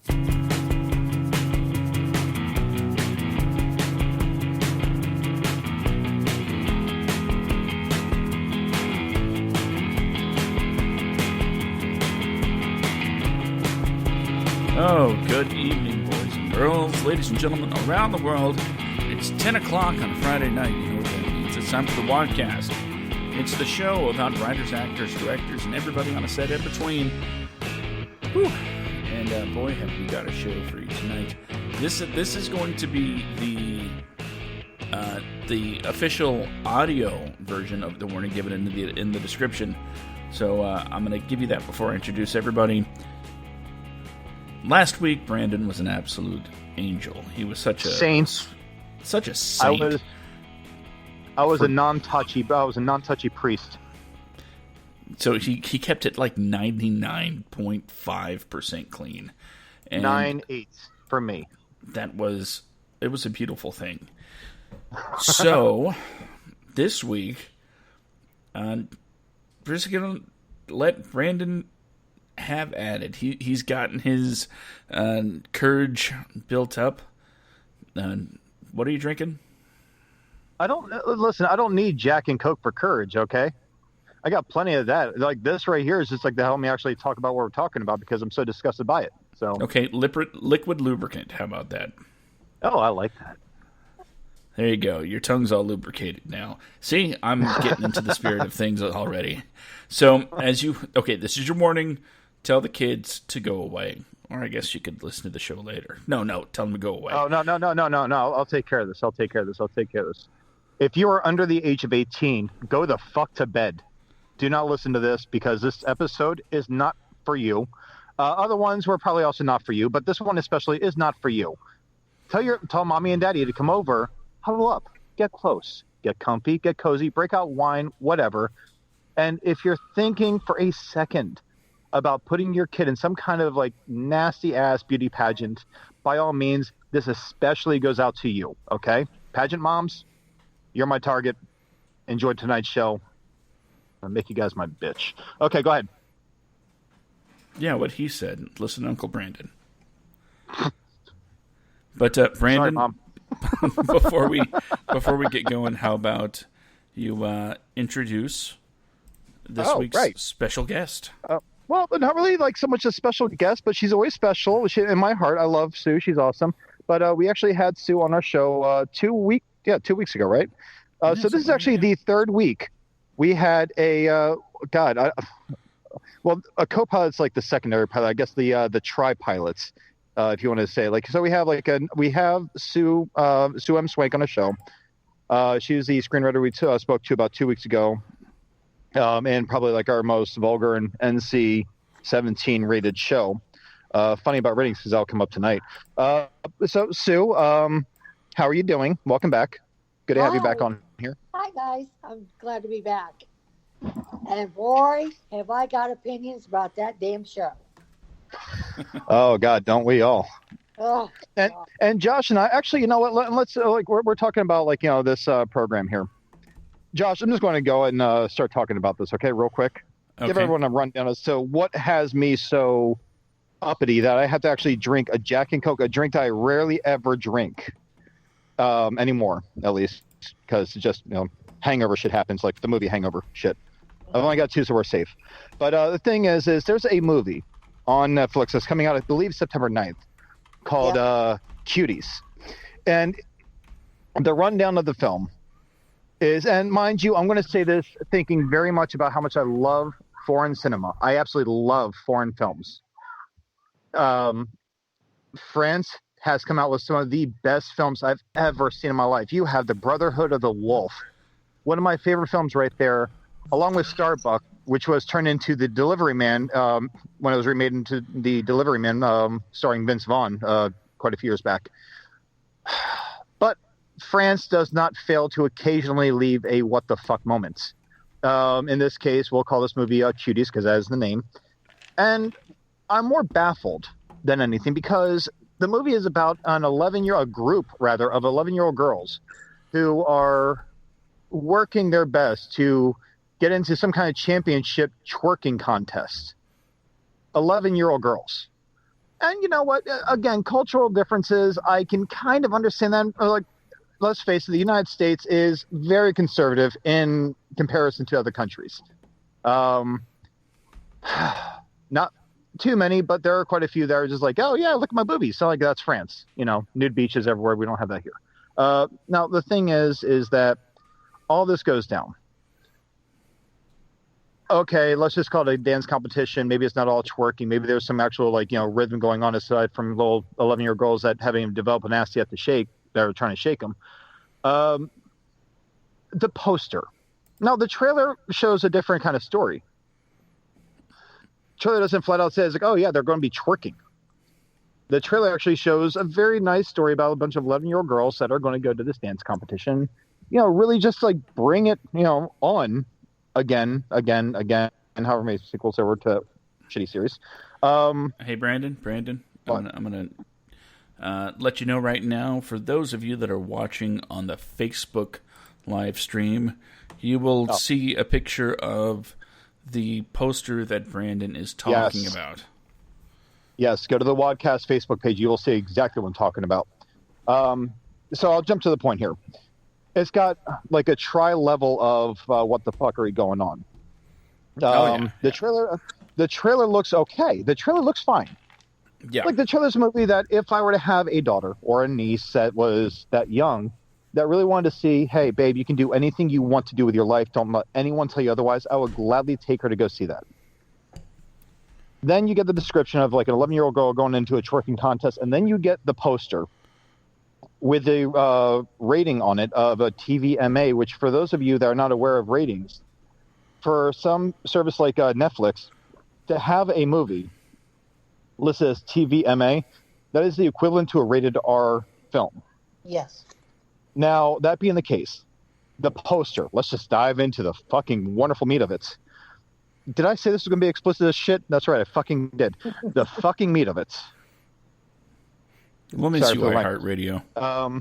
Oh, good evening, boys and girls, ladies and gentlemen around the world. It's 10 o'clock on a Friday night. You know what that means. It's time for the WADcast. It's the show about writers, actors, directors, and everybody on a set in between. Whew. And boy, have we got a show for you tonight. This is going to be the official audio version of the warning given in the description. So I'm going to give you that before I introduce everybody. Last week, Brandon was an absolute angel. He was such a saint. Such a saint. I was a non-touchy priest. So he kept it like 99.5% clean. And 9/8 for me. It was a beautiful thing. So this week, we're just gonna let Brandon have at it. He's gotten his courage built up. What are you drinking? I don't need Jack and Coke for courage, okay? I got plenty of that. Like this right here is just like to help me actually talk about what we're talking about because I'm so disgusted by it. So okay, liquid lubricant. How about that? Oh, I like that. There you go. Your tongue's all lubricated now. See, I'm getting into the spirit of things already. So this is your warning. Tell the kids to go away. Or I guess you could listen to the show later. No, tell them to go away. Oh, no. I'll take care of this. If you are under the age of 18, go the fuck to bed. Do not listen to this because this episode is not for you. Other ones were probably also not for you, but this one especially is not for you. Tell mommy and daddy to come over, huddle up, get close, get comfy, get cozy, break out wine, whatever. And if you're thinking for a second about putting your kid in some kind of like nasty ass beauty pageant, by all means, this especially goes out to you. Okay. Pageant moms, you're my target. Enjoy tonight's show. I'll make you guys my bitch. Okay. Go ahead. Yeah. What he said. Listen to Uncle Brandon. But Brandon, sorry, Mom. before we get going, how about you introduce this week's special guest? Well, not really like so much a special guest, but she's always special. In my heart, I love Sue. She's awesome. But we actually had Sue on our show 2 weeks ago, right? So this is actually the third week. We had a a co-pilot's like the secondary pilot. I guess the tri-pilots, if you want to say. Like, so we have Sue M. Swank on the show. She was the screenwriter we spoke to about 2 weeks ago. And probably like our most vulgar and NC-17 rated show. Funny about ratings because that'll come up tonight. So Sue, how are you doing? Welcome back. Good to have you back on here. Hi guys, I'm glad to be back. And boy, have I got opinions about that damn show. Oh God, don't we all? Oh, and Josh and I actually, you know what? Let's we're talking about this program here. Josh, I'm just going to go and start talking about this, okay, real quick. Okay. Give everyone a rundown as to what has me so uppity that I have to actually drink a Jack and Coke, a drink that I rarely ever drink anymore, at least, because just, hangover shit happens, like the movie Hangover shit. I've only got two, so we're safe. But the thing is there's a movie on Netflix that's coming out, I believe, September 9th, called Cuties. And the rundown of the film is, and mind you, I'm going to say this thinking very much about how much I love foreign cinema. I absolutely love foreign films. France has come out with some of the best films I've ever seen in my life. You have The Brotherhood of the Wolf, one of my favorite films right there, along with Starbuck, which was turned into The Delivery Man when it was remade into The Delivery Man, starring Vince Vaughn quite a few years back. But France does not fail to occasionally leave a what the fuck moment. In this case, we'll call this movie Cuties because that is the name. And I'm more baffled than anything because the movie is about a group of 11-year-old girls who are working their best to get into some kind of championship twerking contest. 11-year-old girls. And you know what? Again, cultural differences, I can kind of understand that. Like, let's face it, the United States is very conservative in comparison to other countries. Um, not too many, but there are quite a few that are just like, oh yeah, look at my boobies. So like that's France, nude beaches everywhere. We don't have that here. Now the thing is that all this goes down. Okay, let's just call it a dance competition. Maybe it's not all twerking. Maybe there's some actual rhythm going on aside from little 11-year-old girls that having developed an ass yet to shake. That are trying to shake them. The poster. Now the trailer shows a different kind of story. Trailer doesn't flat out say, like, oh yeah, they're going to be twerking. The trailer actually shows a very nice story about a bunch of 11-year-old girls that are going to go to this dance competition. Really just like bring it, on again, and however many sequels there were to shitty series. Hey, Brandon, I'm gonna let you know right now. For those of you that are watching on the Facebook live stream, you will see a picture of the poster that Brandon is talking about. Yes, go to the WADcast Facebook page. You will see exactly what I'm talking about. So I'll jump to the point here. It's got like a tri-level of what the fuckery going on. The trailer looks okay. The trailer looks fine. Yeah. Like the trailer's a movie that if I were to have a daughter or a niece that was that young, that really wanted to see, hey, babe, you can do anything you want to do with your life. Don't let anyone tell you otherwise. I would gladly take her to go see that. Then you get the description of like an 11-year-old girl going into a twerking contest, and then you get the poster with a rating on it of a TVMA, which for those of you that are not aware of ratings, for some service like Netflix, to have a movie listed as TVMA, that is the equivalent to a rated R film. Yes. Now, that being the case, the poster, let's just dive into the fucking wonderful meat of it. Did I say this was going to be explicit as shit? That's right, I fucking did. The fucking meat of it. Women's UI Heart Radio. Oh,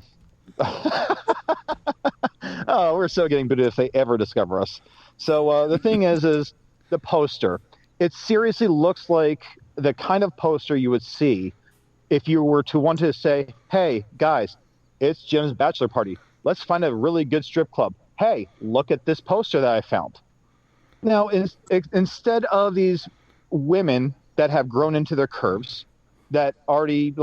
we're so getting booted if they ever discover us. So the thing is the poster. It seriously looks like the kind of poster you would see if you were to want to say, hey, guys, it's Jim's bachelor party. Let's find a really good strip club. Hey, look at this poster that I found. Now, instead of these women that have grown into their curves, that already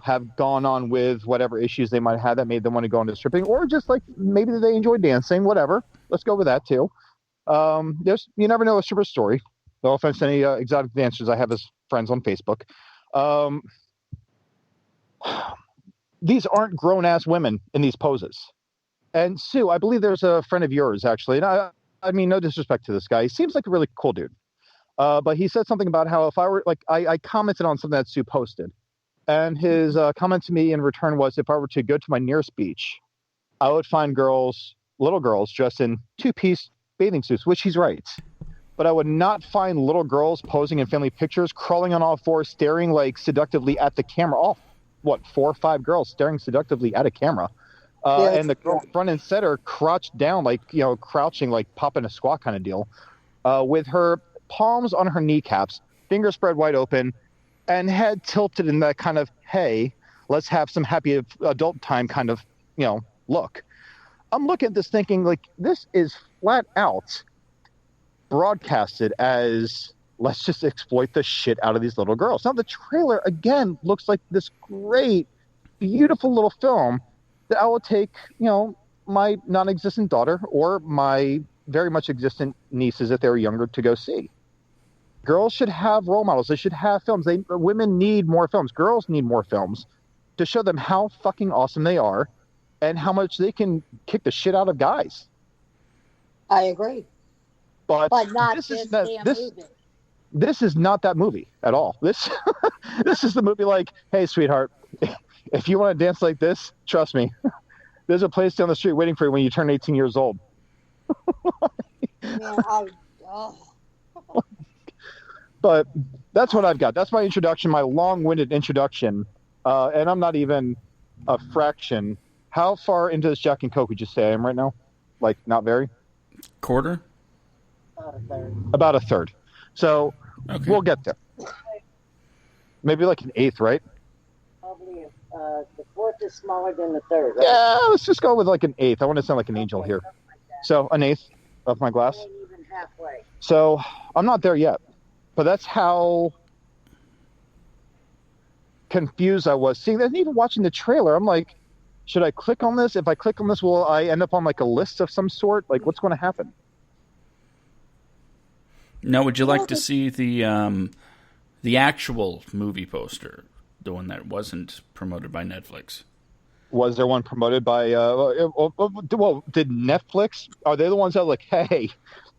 have gone on with whatever issues they might have that made them want to go into stripping, or just like maybe they enjoy dancing, whatever. Let's go with that too. You never know a stripper story. No offense to any exotic dancers I have as friends on Facebook. These aren't grown-ass women in these poses. And Sue, I believe there's a friend of yours actually, and I mean, no disrespect to this guy. He seems like a really cool dude. But he said something about how if I were, I commented on something that Sue posted. And his comment to me in return was, if I were to go to my nearest beach, I would find little girls dressed in two-piece bathing suits, which he's right. But I would not find little girls posing in family pictures, crawling on all fours, staring like seductively at the camera. All, 4 or 5 girls staring seductively at a camera. And the girl front and center crouched down, crouching, like popping a squat kind of deal, with her palms on her kneecaps, fingers spread wide open, and head tilted in that kind of, hey, let's have some happy adult time kind of, look. I'm looking at this thinking, like, this is flat out broadcasted as, let's just exploit the shit out of these little girls. Now, the trailer, again, looks like this great, beautiful little film that I will take, my non-existent daughter or my very much existent nieces if they were younger to go see. Girls should have role models. They should have films. Women need more films. Girls need more films to show them how fucking awesome they are and how much they can kick the shit out of guys. I agree. But not this damn movie. This is not that movie at all. This is the movie like, hey, sweetheart, if you want to dance like this, trust me, there's a place down the street waiting for you when you turn 18 years old. Man, But that's what I've got. That's my introduction, my long-winded introduction. And I'm not even a fraction. How far into this Jack and Coke would you say I am right now? Like, not very? Quarter? About a third. So, okay. We'll get there. Maybe like an eighth, right? Probably the fourth is smaller than the third, right? Yeah, let's just go with like an eighth. I want to sound like an angel here. So an eighth of my glass. Ain't even halfway. So I'm not there yet, but that's how confused I was. Seeing that, and even watching the trailer, I'm like, should I click on this? If I click on this, will I end up on like a list of some sort? Like, what's going to happen? Now, would you like to see the actual movie poster, the one that wasn't promoted by Netflix? Was there one promoted by? Well, did Netflix? Are they the ones that are like, hey,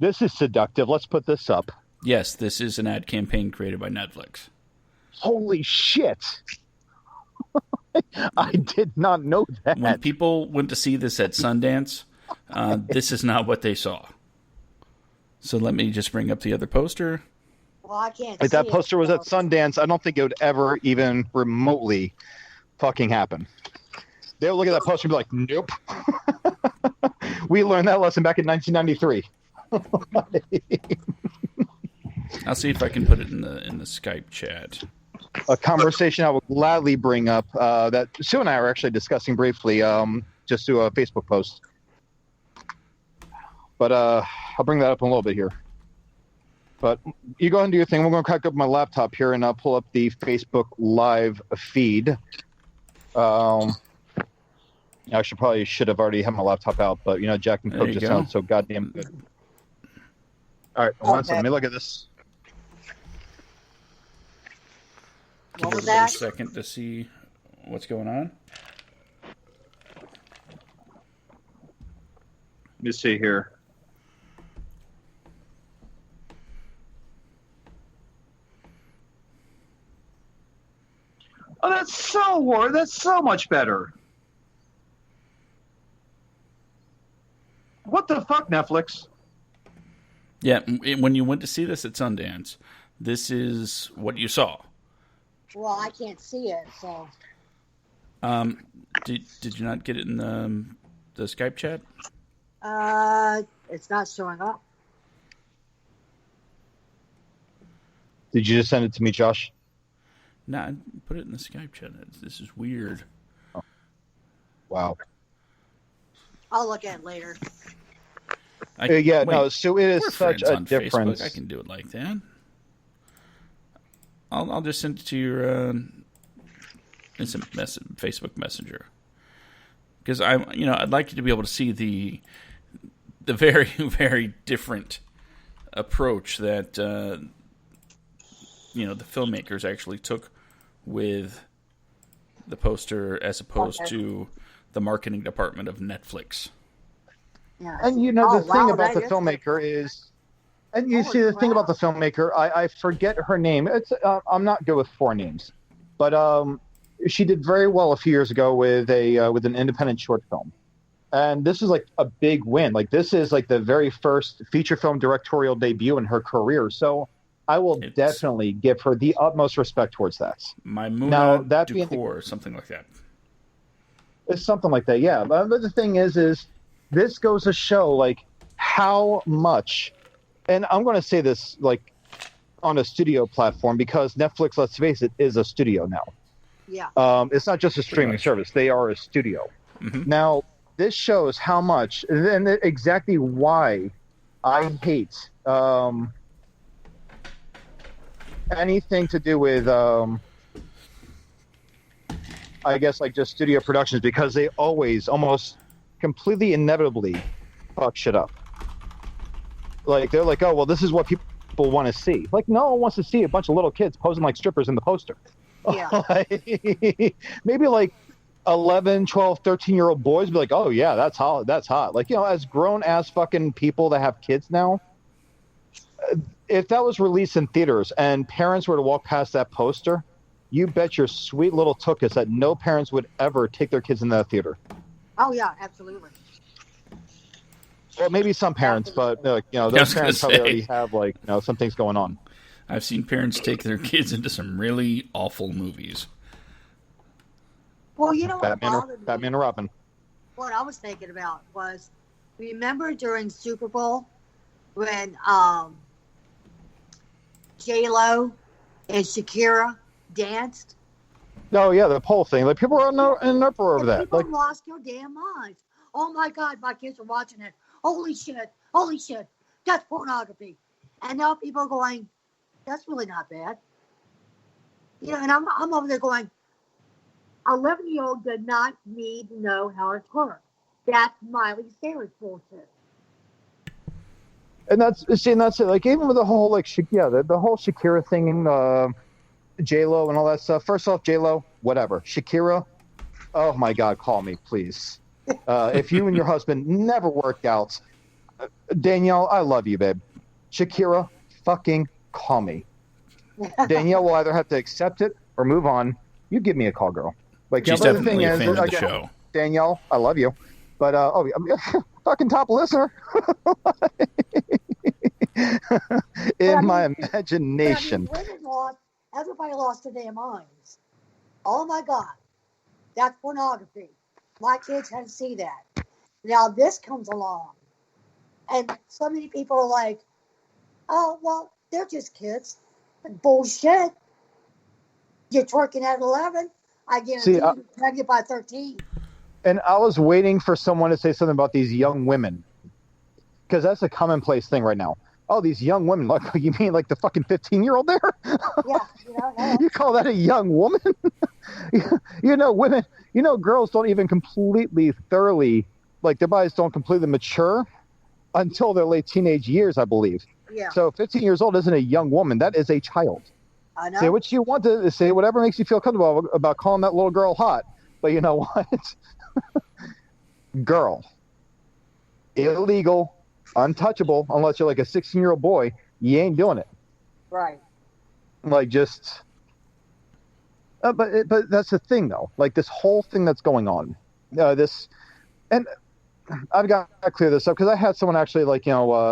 this is seductive. Let's put this up. Yes, this is an ad campaign created by Netflix. Holy shit! I did not know that. When people went to see this at Sundance, this is not what they saw. So let me just bring up the other poster. Well, I can't. If that poster was at Sundance, I don't think it would ever even remotely fucking happen. They would look at that poster and be like, nope. We learned that lesson back in 1993. I'll see if I can put it in the Skype chat. A conversation I would gladly bring up that Sue and I are actually discussing briefly, just through a Facebook post. But I'll bring that up in a little bit here. But you go ahead and do your thing. We're going to crack up my laptop here and I'll pull up the Facebook Live feed. I should have already had my laptop out, but Jack and Coke just sound so goddamn good. All right, let me look at this. Give everybody a second to see what's going on. Let me see here. Oh, that's so much better. What the fuck, Netflix? Yeah, when you went to see this at Sundance, this is what you saw. Well, I can't see it, so. Did you not get it in the Skype chat? It's not showing up. Did you just send it to me, Josh? No, I put it in the Skype chat. This is weird. Oh. Wow. I'll look at it later. So it is such a difference. Facebook. I can do it like that. I'll just send it to your instant Facebook Messenger, because I'd like you to be able to see the very, very different approach that the filmmakers actually took with the poster as opposed to the marketing department of Netflix. Yeah. And the thing about the filmmaker is, and you see the thing about the filmmaker, I forget her name. It's I'm not good with forenames, but she did very well a few years ago with an independent short film, and this is like a big win. Like this is like the very first feature film directorial debut in her career. So I will definitely give her the utmost respect towards that. My Moon Decor, something like that. It's something like that, yeah. But the thing is this goes to show like how much, and I'm going to say this like on a studio platform, because Netflix, let's face it, is a studio now. Yeah. It's not just a streaming service; they are a studio. Mm-hmm. Now, this shows how much, and exactly why I hate anything to do with, I guess, like just studio productions, because they always almost completely inevitably fuck shit up. Like they're like, oh well, this is what people want to see. Like no one wants to see a bunch of little kids posing like strippers in the poster. Yeah. Maybe like 11, 12, 13-year-old boys be like, oh yeah, that's hot. Like, as grown ass fucking people that have kids now, if that was released in theaters and parents were to walk past that poster, you bet your sweet little tuchus that no parents would ever take their kids in that theater. Oh yeah, absolutely. Well, maybe some parents, but those parents probably already have some things going on. I've seen parents take their kids into some really awful movies. Well, what bothered me? Batman and Robin. What I was thinking about was, remember during Super Bowl when J-Lo and Shakira danced. Oh yeah, the pole thing. Like people are in an uproar over that. People Like lost their damn minds. Oh my God, my kids are watching it. Holy shit, that's pornography. And now people are going, that's really not bad. You know, and I'm over there going, 11-year-old did not need to know how to twerk. That's Miley Cyrus bullshit. And that's it. Like even with the whole like the whole Shakira thing and J-Lo and all that stuff. First off, J-Lo, whatever. Shakira, oh my God, call me, please. If you and your husband never worked out, Danielle, I love you, babe. Shakira, fucking call me. Danielle will either have to accept it or move on. You give me a call, girl. Like, she's definitely a fan of the show. Danielle, I love you. But, fucking top listener. In my imagination. Everybody lost their damn minds. Oh my God. That's pornography. My kids had to see that. Now this comes along. And so many people are like, oh, well, they're just kids. Bullshit. You're twerking at 11. I guarantee you're pregnant by 13. And I was waiting for someone to say something about these young women. Because that's a commonplace thing right now. Oh, these young women. Like, you mean like the fucking 15-year-old there? Yeah. You call that a young woman? Women, girls don't even completely, thoroughly, like their bodies don't completely mature until their late teenage years, I believe. Yeah. So 15 years old isn't a young woman. That is a child. I know. Say what you want to say, whatever makes you feel comfortable about calling that little girl hot. But you know what? Girl. Illegal. Untouchable. Unless you're like a 16-year-old boy. You ain't doing it. Right. Like just... But that's the thing, though. Like this whole thing that's going on. And I've got to clear this up because I had someone actually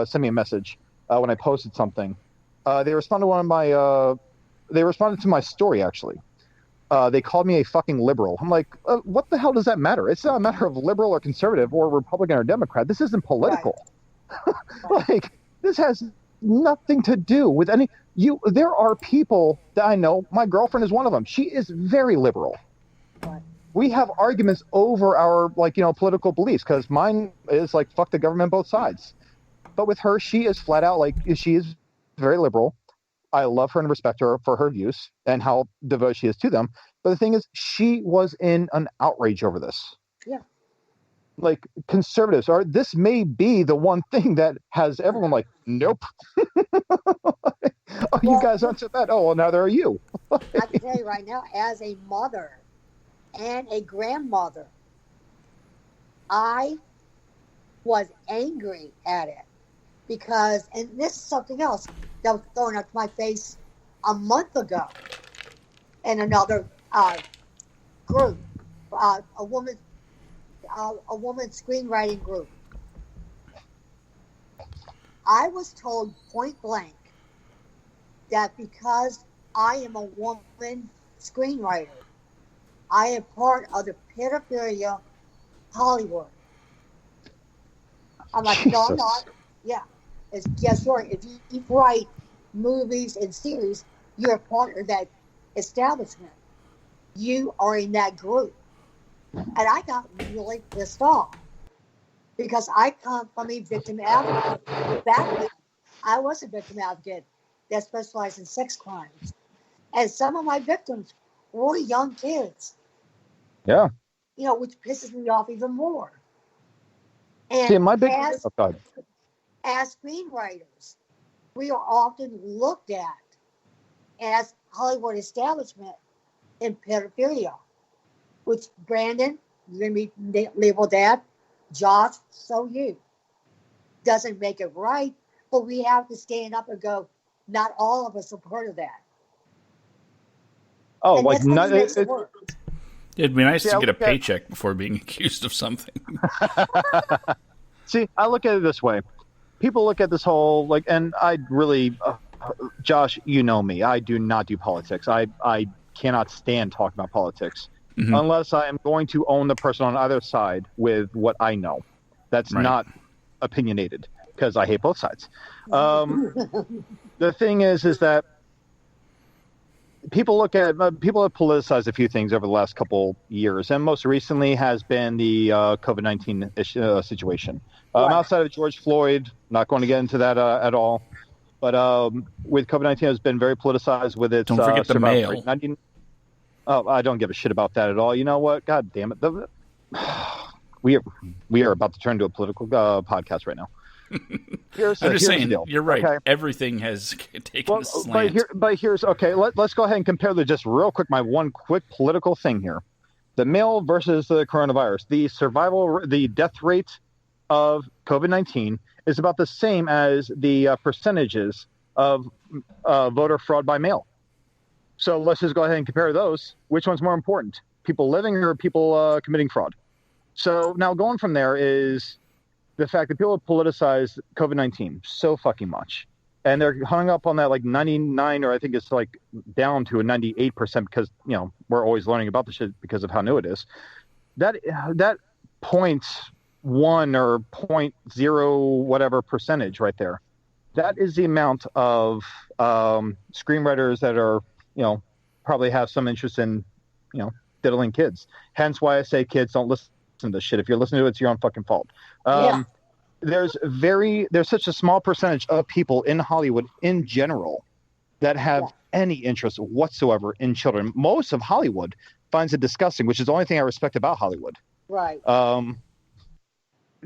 send me a message when I posted something. They responded they responded to my story, actually. They called me a fucking liberal. I'm like, what the hell does that matter? It's not a matter of liberal or conservative or Republican or Democrat. This isn't political. Right. Like, this has nothing to do with any... There are people that I know, my girlfriend is one of them. She is very liberal. Right. We have arguments over our, political beliefs because mine is like, fuck the government, both sides. But with her, she is flat out she is very liberal. I love her and respect her for her views and how devoted she is to them. But the thing is, she was in an outrage over this. Yeah. Like conservatives this may be the one thing that has everyone like, nope. You guys aren't so bad. Oh, well, now there are you. I can tell you right now, as a mother and a grandmother, I was angry at it because, and this is something else that was thrown up to my face a month ago in another group, a woman's screenwriting group. I was told point blank that because I am a woman screenwriter, I am part of the pedophilia Hollywood. I'm like, no, I'm not. Yeah. Yes, you're. If you write movies and series, you're a part of that establishment. You are in that group. And I got really pissed off because I come from a victim advocate background. I was a victim advocate that specialized in sex crimes. And some of my victims were young kids. Yeah. Which pisses me off even more. And as screenwriters, we are often looked at as Hollywood establishment in pedophilia, which Brandon, you're going to be labeled that. Josh, so you. Doesn't make it right, but we have to stand up and go, not all of us are part of that. Oh, like not, it'd be nice to get a paycheck before being accused of something. See, I look at it this way. People look at this whole, and I really, Josh, you know me. I do not do politics. I cannot stand talking about politics unless I am going to own the person on either side with what I know. That's not opinionated because I hate both sides. The thing is that people have politicized a few things over the last couple years, and most recently has been the COVID-19 situation. Right. Outside of George Floyd, not going to get into that at all, but with COVID-19, it's been very politicized with its don't forget the survival mail. rate. I don't give a shit about that at all. You know what? God damn it! We are about to turn to a political podcast right now. I'm just saying, the deal. You're right. Okay. Everything has taken a slant. But here's okay. Let's go ahead and compare just real quick. My one quick political thing here: the mail versus the coronavirus. The death rate of COVID-19 is about the same as the percentages of voter fraud by mail. So let's just go ahead and compare those. Which one's more important? People living or people committing fraud? So now going from there is the fact that people have politicized COVID-19 so fucking much. And they're hung up on that like 99, or I think it's like down to a 98% because, we're always learning about the shit because of how new it is. That 0.1 or 0.0 whatever percentage right there, that is the amount of screenwriters that are, probably have some interest in, diddling kids. Hence why I say kids don't listen to this shit. If you're listening to it, it's your own fucking fault. There's such a small percentage of people in Hollywood in general that have any interest whatsoever in children. Most of Hollywood finds it disgusting, which is the only thing I respect about Hollywood. Right.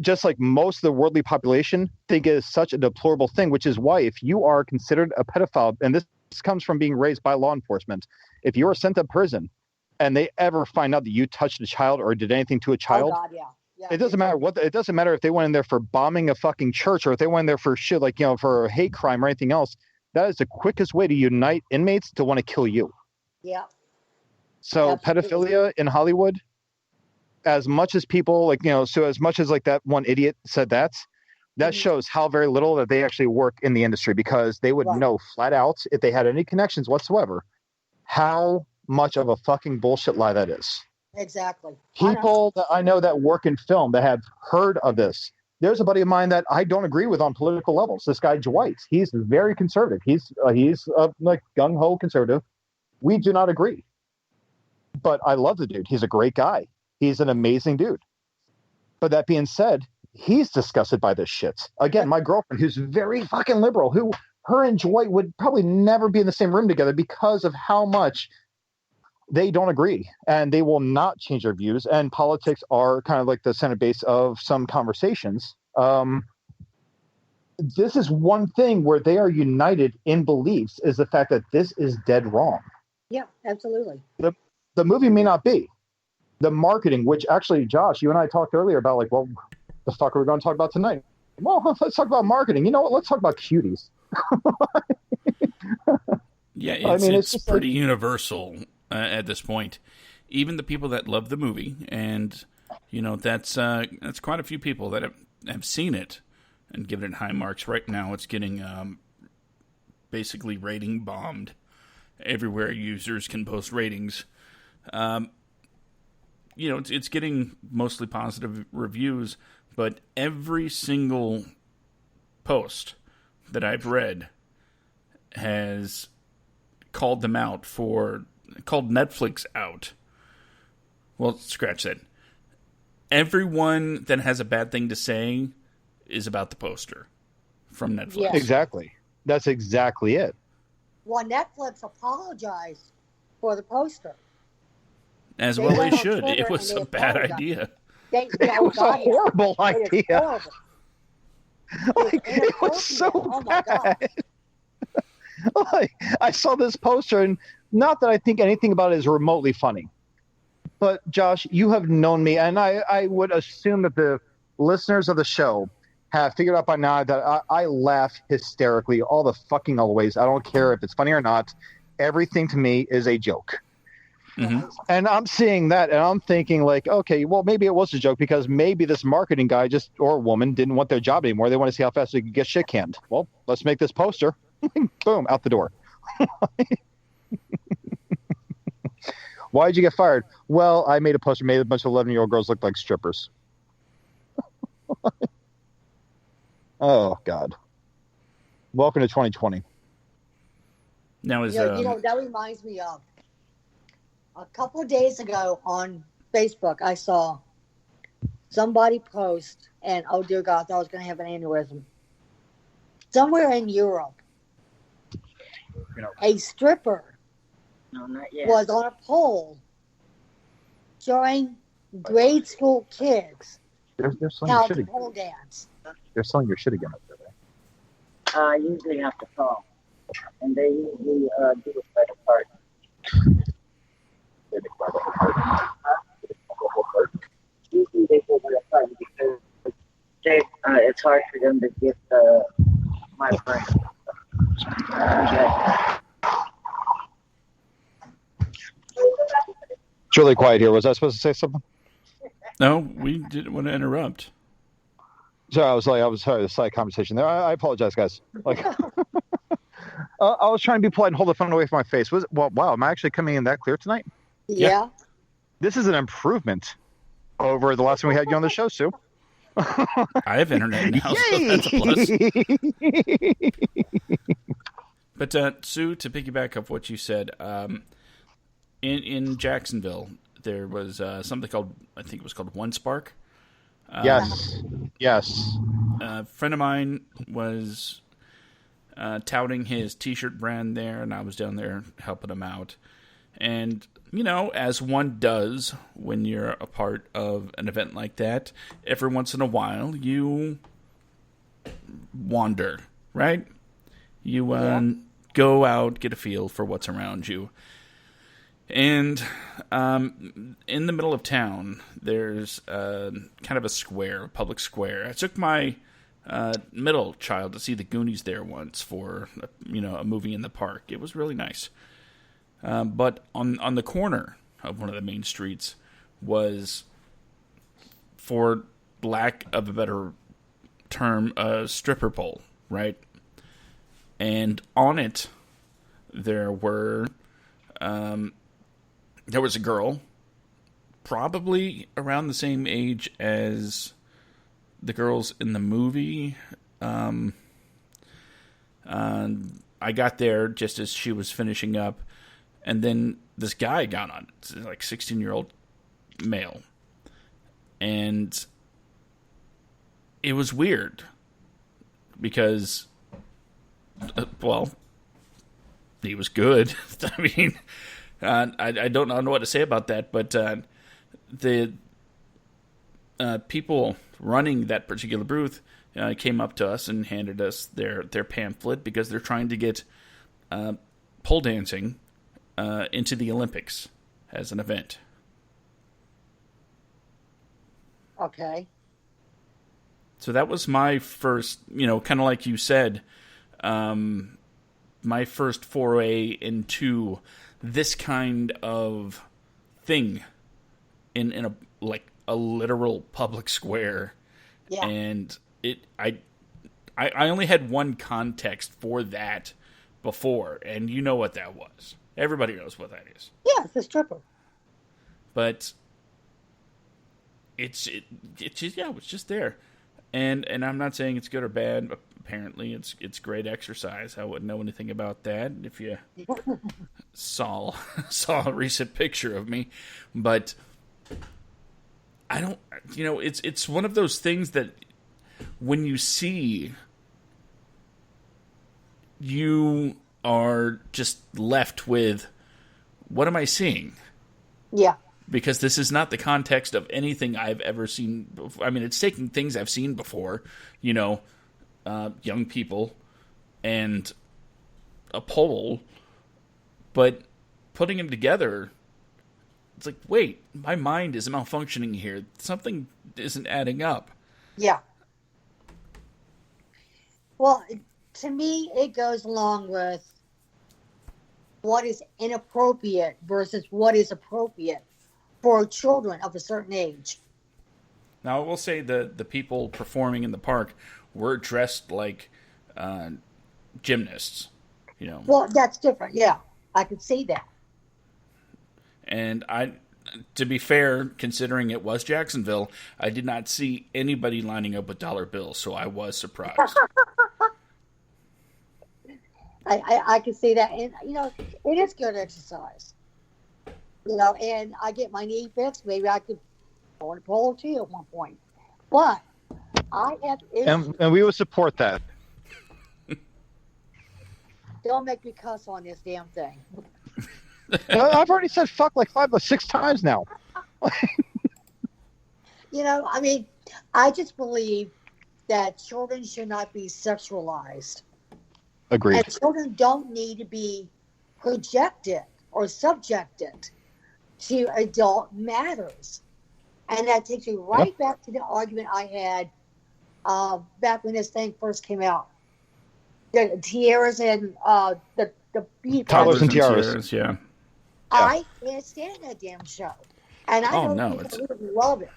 Just like most of the worldly population think it is such a deplorable thing, which is why if you are considered a pedophile, and this comes from being raised by law enforcement, if you are sent to prison and they ever find out that you touched a child or did anything to a child, it doesn't matter it doesn't matter if they went in there for bombing a fucking church or if they went in there for shit like, for a hate crime or anything else. That is the quickest way to unite inmates to want to kill you. Yeah. So Absolutely. pedophilia in Hollywood, as much as people as much as like that one idiot said that shows how very little that they actually work in the industry, because they would know flat out if they had any connections whatsoever how much of a fucking bullshit lie that is. Exactly. People that I know that work in film that have heard of this. There's a buddy of mine that I don't agree with on political levels. This guy Dwight, he's very conservative. He's like gung ho conservative. We do not agree, but I love the dude. He's a great guy. He's an amazing dude. But that being said, he's disgusted by this shit. Again, my girlfriend, who's very fucking liberal, her and Dwight would probably never be in the same room together because of how much they don't agree, and they will not change their views. And politics are kind of like the center base of some conversations. This is one thing where they are united in beliefs, is the fact that this is dead wrong. Yeah, absolutely. The movie may not be. The marketing, which actually, Josh, you and I talked earlier about, like, well, the fuck are we going to talk about tonight? Well, let's talk about marketing. You know what? Let's talk about Cuties. Yeah, it's pretty universal at this point. Even the people that love the movie, and that's quite a few people that have seen it and given it high marks. Right now, it's getting basically rating bombed everywhere users can post ratings. It's getting mostly positive reviews, but every single post that I've read has called Netflix out. Well, scratch that. Everyone that has a bad thing to say is about the poster from Netflix. Yes. Exactly. That's exactly it. Well, Netflix apologized for the poster. As well they should. It was a bad idea. It was a horrible idea. It was so bad. I saw this poster, and not that I think anything about it is remotely funny. But, Josh, you have known me, and I would assume that the listeners of the show have figured out by now that I laugh hysterically all the ways. I don't care if it's funny or not. Everything to me is a joke. Mm-hmm. And I'm seeing that, and I'm thinking, like, okay, well, maybe it was a joke because maybe this marketing guy or woman didn't want their job anymore. They want to see how fast they can get shit canned. Well, let's make this poster. Boom, out the door. Why did you get fired? Well, I made a poster, made a bunch of 11-year-old girls look like strippers. Oh, God. Welcome to 2020. Now is that reminds me of a couple of days ago on Facebook. I saw somebody post, and oh dear God, I thought I was going to have an aneurysm. Somewhere in Europe, a stripper was on a pole showing grade school kids how to pole dance. They're selling your shit again up there. I usually have to call, and they usually do it by the card. Usually they go by the card because it's hard for them to get my friend. It's really quiet here. Was I supposed to say something? No, we didn't want to interrupt. Sorry, I was sorry, the side conversation there. I apologize, guys. Like, I was trying to be polite and hold the phone away from my face. Wow, am I actually coming in that clear tonight? Yeah. This is an improvement over the last time we had you on the show, Sue. I have internet now, so that's a plus. But Sue, to piggyback off what you said, in Jacksonville, there was something called, I think it was called One Spark. Yes. A friend of mine was touting his T-shirt brand there, and I was down there helping him out. And, as one does when you're a part of an event like that, every once in a while you wander, right? You go out, get a feel for what's around you. And in the middle of town, there's kind of a square, a public square. I took my middle child to see the Goonies there once for a movie in the park. It was really nice. But on the corner of one of the main streets was, for lack of a better term, a stripper pole, right? And on it, there was a girl, probably around the same age as the girls in the movie. I got there just as she was finishing up, and then this guy got on it, like 16-year-old male. And it was weird because, he was good. I mean, I don't know what to say about that, but the people running that particular booth came up to us and handed us their pamphlet because they're trying to get pole dancing into the Olympics as an event. Okay. So that was my first, kind of like you said, my first foray into this kind of thing in a literal public square. Yeah. And I only had one context for that before, and you know what that was. Everybody knows what that is. Yeah, it's a stripper. But it's just there. And I'm not saying it's good or bad. Apparently, it's great exercise. I wouldn't know anything about that if you saw a recent picture of me. But I don't. It's one of those things that when you see, you are just left with, what am I seeing? Yeah. Because this is not the context of anything I've ever seen before. I mean, it's taking things I've seen before, young people and a pole, but putting them together, it's like, wait, my mind is malfunctioning here. Something isn't adding up. Yeah. Well, to me, it goes along with what is inappropriate versus what is appropriate for children of a certain age. Now, I will say the people performing in the park were dressed like gymnasts, Well, that's different, yeah. I could see that. And to be fair, considering it was Jacksonville, I did not see anybody lining up with dollar bills, so I was surprised. I can see that, and it is good exercise. And I get my knee fixed. Maybe I could afford a pole too at one point. But I have issues. And we would support that. Don't make me cuss on this damn thing. I've already said fuck like 5 or 6 times now. I just believe that children should not be sexualized. Agreed. And children don't need to be projected or subjected to adult matters. And that takes me right back to the argument I had back when this thing first came out. The tiaras and the toddlers and tiaras. Yeah. I can't stand that damn show. And I know people love it.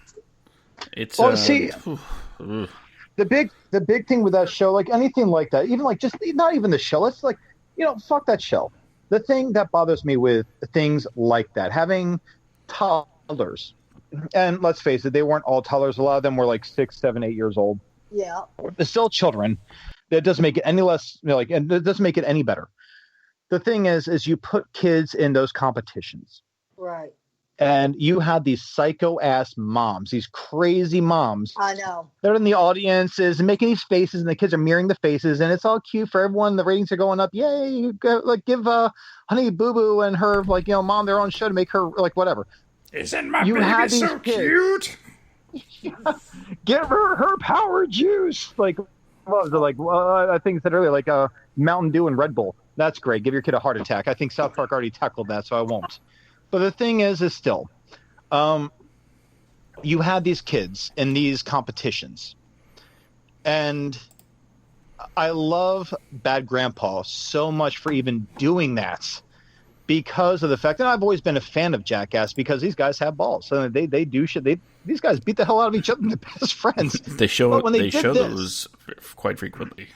It's the big thing with that show, like anything like that, even like just not even the show. It's like, fuck that show. The thing that bothers me with things like that, having toddlers, and let's face it, they weren't all toddlers. A lot of them were like 6, 7, 8 years old. Yeah, they're still children. That doesn't make it any less and it doesn't make it any better. The thing is you put kids in those competitions, right? And you had these psycho-ass moms, these crazy moms. I know. They're in the audiences and making these faces, and the kids are mirroring the faces, and it's all cute for everyone. The ratings are going up. Yay! Give Honey Boo Boo and her mom their own show to make her whatever. Isn't my baby so cute? Give her power juice. What was it I think I said earlier, Mountain Dew and Red Bull. That's great. Give your kid a heart attack. I think South Park already tackled that, so I won't. But the thing is still, you had these kids in these competitions. And I love Bad Grandpa so much for even doing that because of the fact that I've always been a fan of Jackass because these guys have balls. So they do shit. These guys beat the hell out of each other and they're best friends. They show those quite frequently.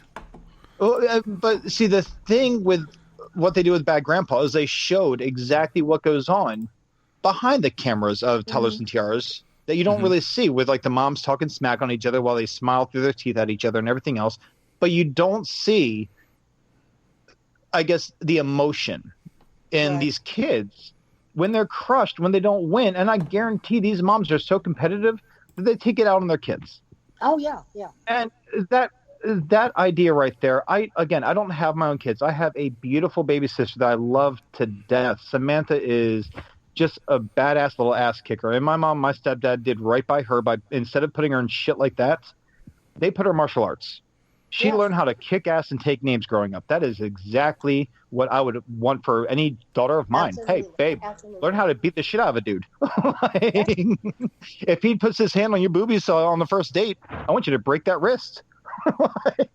But see, the thing with what they do with Bad Grandpa is they showed exactly what goes on behind the cameras of Toddlers and Tiaras that you don't really see with the moms talking smack on each other while they smile through their teeth at each other and everything else. But you don't see, I guess, the emotion in these kids when they're crushed, when they don't win. And I guarantee these moms are so competitive that they take it out on their kids. Oh, yeah, yeah. And that idea right there, I don't have my own kids. I have a beautiful baby sister that I love to death. Samantha is just a badass little ass kicker. And my mom, my stepdad did right by her by instead of putting her in shit like that, they put her in martial arts. She learned how to kick ass and take names growing up. That is exactly what I would want for any daughter of mine. Absolutely. Hey, babe, learn how to beat the shit out of a dude. If he puts his hand on your boobies on the first date, I want you to break that wrist.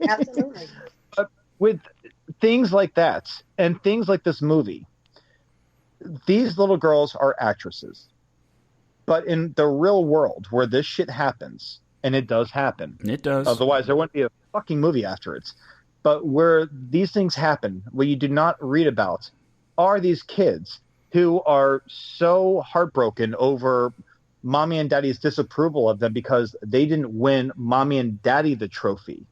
Absolutely. But with things like that and things like this movie, these little girls are actresses. But in the real world where this shit happens, and it does happen. It does. Otherwise, there wouldn't be a fucking movie after it. But where these things happen, what you do not read about are these kids who are so heartbroken over mommy and daddy's disapproval of them because they didn't win mommy and daddy the trophy.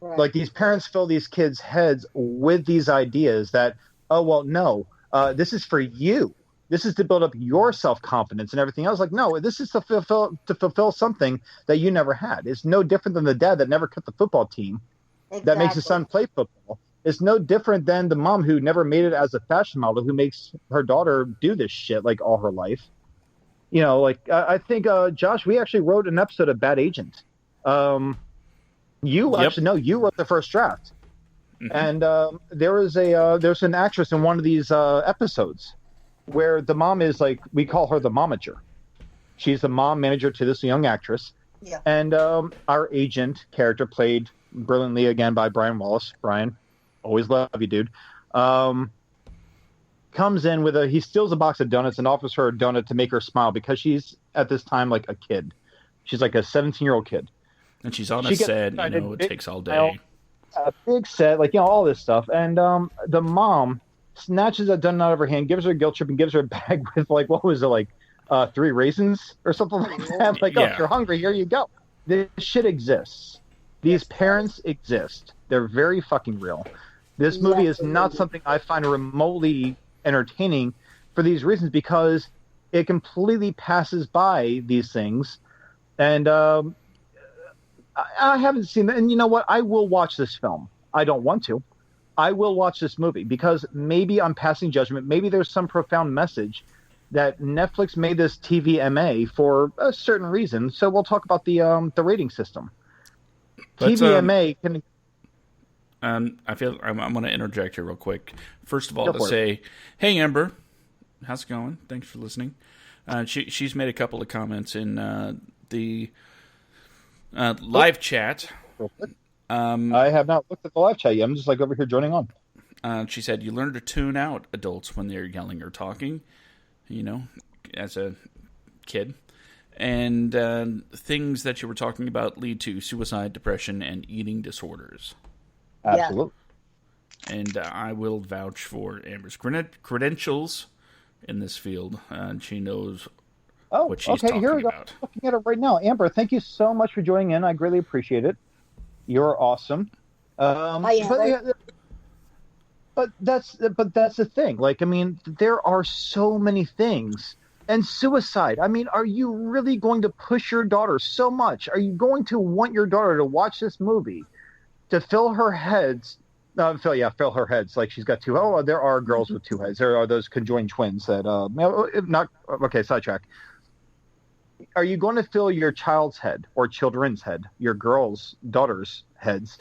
Right. These parents fill these kids' heads with these ideas that, no, this is for you. This is to build up your self-confidence and everything else. No, this is to fulfill something that you never had. It's no different than the dad that never cut the football team that makes his son play football. It's no different than the mom who never made it as a fashion model who makes her daughter do this shit all her life. I think, Josh, we actually wrote an episode of Bad Agent. You wrote the first draft. Mm-hmm. And there's an actress in one of these episodes where the mom is we call her the momager. She's the mom manager to this young actress. Yeah. And our agent character, played brilliantly again by Brian Wallace. Brian, always love you, dude. Comes in he steals a box of donuts and offers her a donut to make her smile because she's at this time a kid. She's a 17-year-old kid. And she's on a set, it takes all day. A big set, all this stuff. And the mom snatches that donut out of her hand, gives her a guilt trip, and gives her a bag with what was it, 3 raisins or something like that. If you're hungry, here you go. This shit exists. These parents exist. They're very fucking real. This movie Yes, is not something I find remotely entertaining for these reasons, because it completely passes by these things. And I haven't seen it. And you know what? I will watch this film. I don't want to. I will watch this movie because maybe I'm passing judgment. Maybe there's some profound message that Netflix made this TVMA for a certain reason. So we'll talk about the rating system. Let's, TVMA can. I feel I'm going to interject here real quick. First of all, Go to for it. say, hey Amber, how's it going? Thanks for listening. She's made a couple of comments in the live chat. I have not looked at the live chat yet. I'm just like over here joining on. She said, you learn to tune out adults when they're yelling or talking, as a kid. And things that you were talking about lead to suicide, depression, and eating disorders. Absolutely. And I will vouch for Amber's credentials in this field. She knows what she's talking here we go. about. I'm looking at it right now. Amber, thank you so much for joining in. I greatly appreciate it. You're awesome. But that's the thing. Like, I mean, there are so many things. And suicide. I mean, are you really going to push your daughter so much? Are you going to want your daughter to watch this movie to fill her heads? Fill her heads like she's got two. Oh, there are girls with two heads. There are those conjoined twins that not okay. Sidetrack. Are you going to fill your child's head or children's head, your daughter's heads,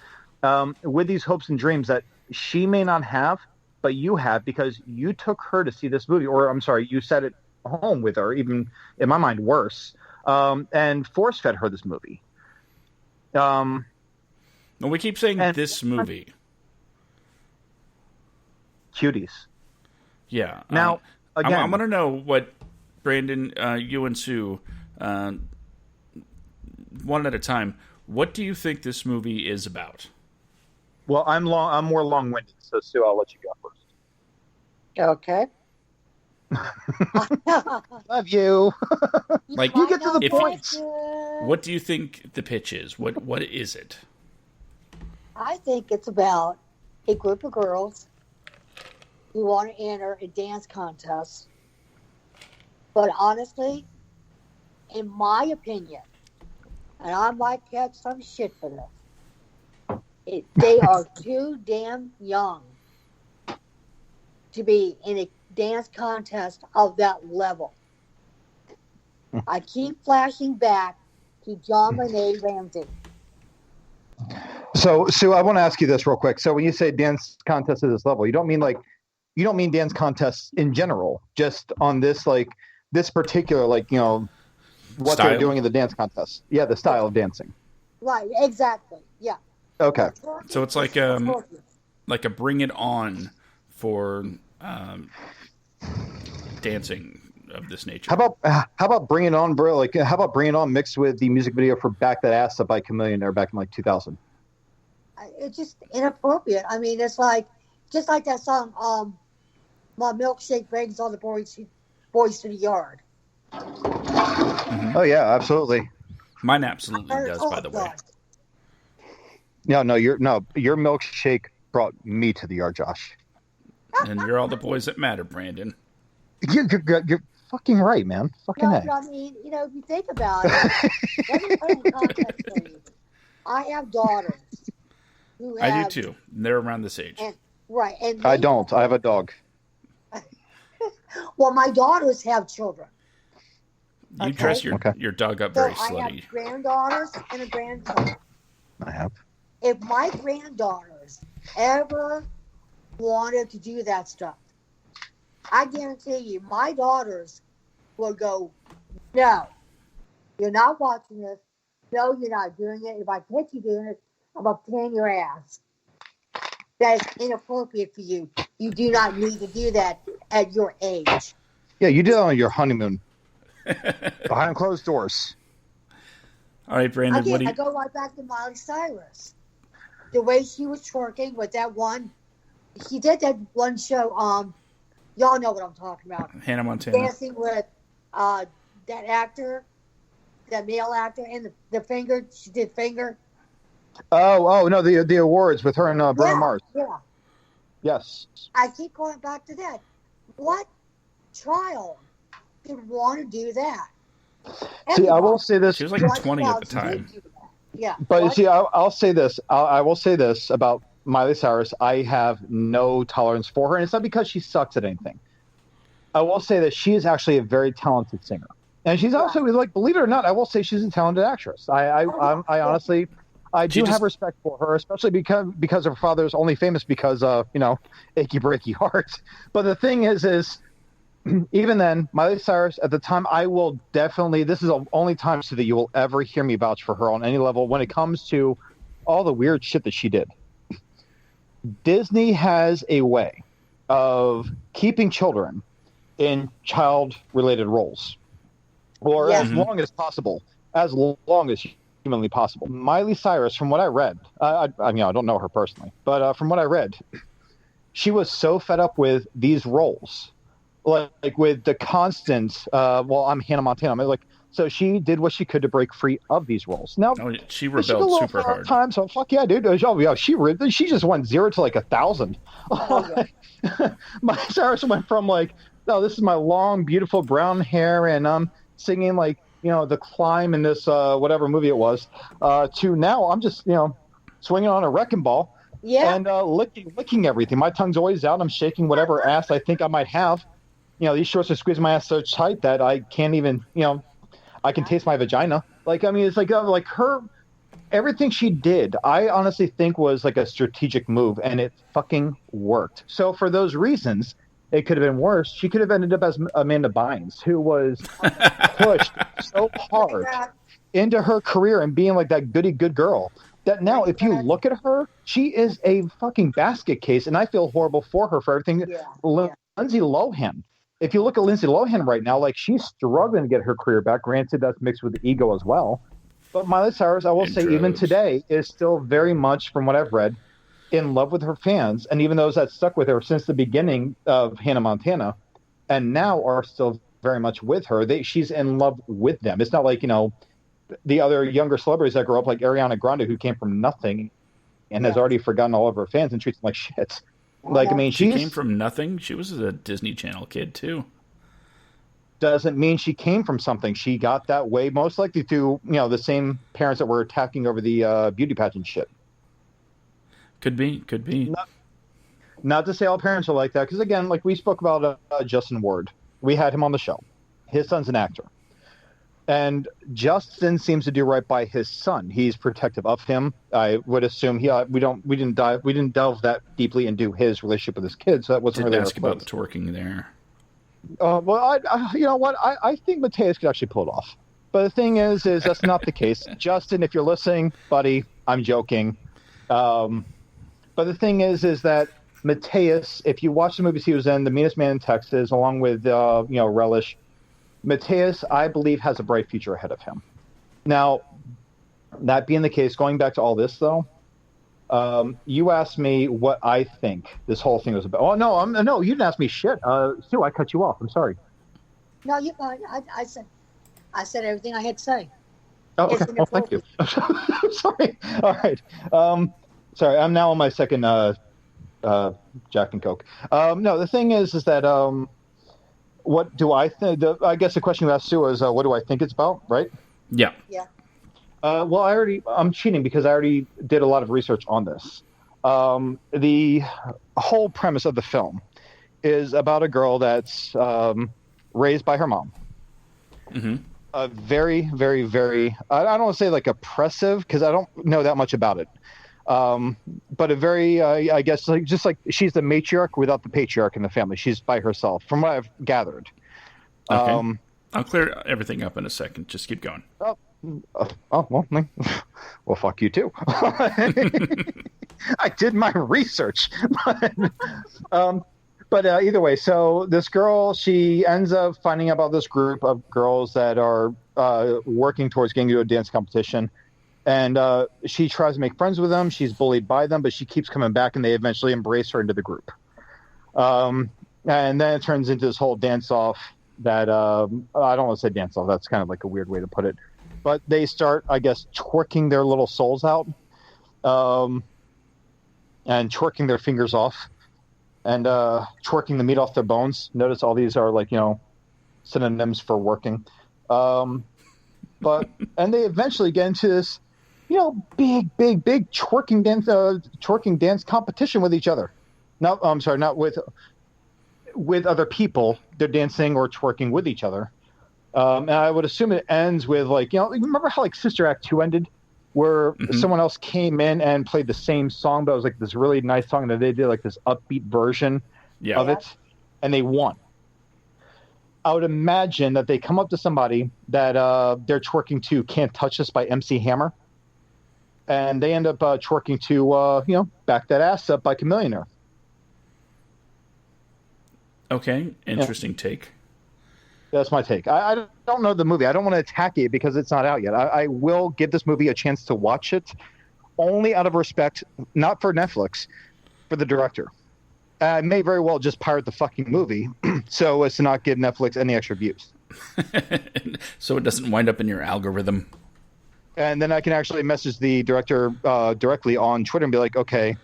with these hopes and dreams that she may not have, but you have because you took her to see this movie, or I'm sorry, you sat at home with her, even in my mind worse, and force fed her this movie. Well, we keep saying this movie. Cuties. Yeah. Now, again, I want to know what Brandon, you and Sue, one at a time. What do you think this movie is about? Well, I'm more long-winded, so Sue, I'll let you go first. Okay. Love you. Like, you get to the points. What do you think the pitch is? What is it? I think it's about a group of girls who want to enter a dance contest. But honestly, in my opinion, and I might catch some shit for this, they are too damn young to be in a dance contest of that level. I keep flashing back to John Benet Ramsey. So, Sue, I want to ask you this real quick. So, when you say dance contest at this level, you don't mean dance contests in general, just on this particular what style? They're doing in the dance contest. Yeah, the style of dancing. Right, exactly. Yeah. Okay. So it's like a Bring It On for dancing of this nature. How about Bring It On, bro? Like, how about Bring It On mixed with the music video for "Back That Ass Up" by Chameleon back in 2000? It's just inappropriate. I mean, it's just like that song, "My Milkshake Brings All the Boys to the Yard." Mm-hmm. Oh yeah, absolutely. Mine absolutely does, by the way. No, your milkshake brought me to the yard, Josh. And you're all the boys that matter, Brandon. You're fucking right, man. Fucking No, A. but I mean, if you think about it, let me put it in context for you. I have daughters. I do too. They're around this age. Right. And I don't. I have a dog. Well, my daughters have children. You dress your dog up very slutty. I have granddaughters and a grandson. I have. If my granddaughters ever wanted to do that stuff, I guarantee you, my daughters will go, "No, you're not watching this. No, you're not doing it. If I catch you doing it, I'm going to pan your ass. That is inappropriate for you. You do not need to do that at your age." Yeah, you did it on your honeymoon. Behind closed doors. All right, Brandon, I go right back to Miley Cyrus. The way she was twerking with that one, she did that one show, y'all know what I'm talking about. Hannah Montana. Dancing with that actor, that male actor, and the finger, she did finger. Oh, no, the awards with her and Bruno Mars. Yeah. Yes. I keep going back to that. What child could want to do that? See, I will say this. She was like What 20 at the child time. would do that? Yeah. But What? see, I'll say this. I will say this about Miley Cyrus. I have no tolerance for her, and it's not because she sucks at anything. I will say that she is actually a very talented singer, and she's also like, believe it or not, I will say she's a talented actress. I honestly, I do have respect for her, especially because her father's only famous because of Achy Breaky Heart. But the thing is. Even then, Miley Cyrus, at the time, I will definitely, this is the only time so that you will ever hear me vouch for her on any level when it comes to all the weird shit that she did. Disney has a way of keeping children in child-related roles, or as long as possible, as long as humanly possible. Miley Cyrus, from what I read, I don't know her personally, but from what I read, she was so fed up with these roles. Like with the constant, I'm Hannah Montana. So she did what she could to break free of these roles. Now she rebelled super hard. Time, so fuck yeah, dude. She just went 0 to 1,000. Miley Cyrus went from this is my long, beautiful brown hair, and I'm singing The Climb in this whatever movie it was, to now I'm just swinging on a wrecking ball. Yeah. And licking everything. My tongue's always out. I'm shaking whatever ass I think I might have. These shorts are squeezing my ass so tight that I can't even, I can taste my vagina. It's like her, everything she did, I honestly think was like a strategic move, and it fucking worked. So for those reasons, it could have been worse. She could have ended up as Amanda Bynes, who was pushed so hard into her career and being like that goody good girl. That now, if you look at her, she is a fucking basket case, and I feel horrible for her for everything. Lindsay Lohan. If you look at Lindsay Lohan right now, she's struggling to get her career back. Granted, that's mixed with ego as well. But Miley Cyrus, I will say, even today, is still very much, from what I've read, in love with her fans. And even those that stuck with her since the beginning of Hannah Montana, and now are still very much with her. She's in love with them. It's not like, the other younger celebrities that grew up like Ariana Grande, who came from nothing and has already forgotten all of her fans and treats them like shit. She came from nothing. She was a Disney Channel kid too. Doesn't mean she came from something. She got that way most likely through the same parents that were attacking over the beauty pageant shit. Could be. Not to say all parents are like that, because again, like we spoke about Justin Ward, we had him on the show. His son's an actor. And Justin seems to do right by his son. He's protective of him. I would assume we didn't delve that deeply into his relationship with his kids. So that wasn't really ask about the twerking there. I think Mateus could actually pull it off. But the thing is that's not the case. Justin, if you're listening, buddy, I'm joking. But the thing is that Mateus, if you watch the movies he was in, The Meanest Man in Texas, along with Relish. Mateus, I believe, has a bright future ahead of him. Now, that being the case, going back to all this, though, you asked me what I think this whole thing was about. Oh, no, you didn't ask me shit. Sue, I cut you off. I'm sorry. No, I said everything I had to say. Oh, okay. Well, thank you. Sorry. All right. Sorry, I'm now on my second Jack and Coke. No, the thing is that... what do I think? I guess the question you asked Sue is, what do I think it's about, right? Yeah. Yeah. I'm cheating because I already did a lot of research on this. The whole premise of the film is about a girl that's raised by her mom. Mm-hmm. A very, very, very, I don't want to say like oppressive because I don't know that much about it. But a very, I guess, just like she's the matriarch without the patriarch in the family. She's by herself, from what I've gathered. Okay. I'll clear everything up in a second. Just keep going. Well, fuck you too. I did my research. But either way, so this girl, she ends up finding out about this group of girls that are working towards getting to a dance competition. And she tries to make friends with them. She's bullied by them, but she keeps coming back, and they eventually embrace her into the group. And then it turns into this whole dance-off that I don't want to say dance-off. That's kind of like a weird way to put it. But they start, I guess, twerking their little souls out and twerking their fingers off. and twerking the meat off their bones. Notice all these are like, synonyms for working. And they eventually get into this, big twerking dance competition with each other. No, I'm sorry, not with other people. They're dancing or twerking with each other. And I would assume it ends with like, remember how like Sister Act 2 ended, where someone else came in and played the same song, but it was like this really nice song that they did like this upbeat version of it, and they won. I would imagine that they come up to somebody that they're twerking to "Can't Touch Us" by MC Hammer, and they end up twerking to "Back That Ass Up" by Chamillionaire. Okay, interesting take. That's my take. I don't know the movie. I don't want to attack it because it's not out yet. I will give this movie a chance to watch it, only out of respect, not for Netflix, for the director. I may very well just pirate the fucking movie so as to not give Netflix any extra views. So it doesn't wind up in your algorithm. And then I can actually message the director directly on Twitter and be like, okay,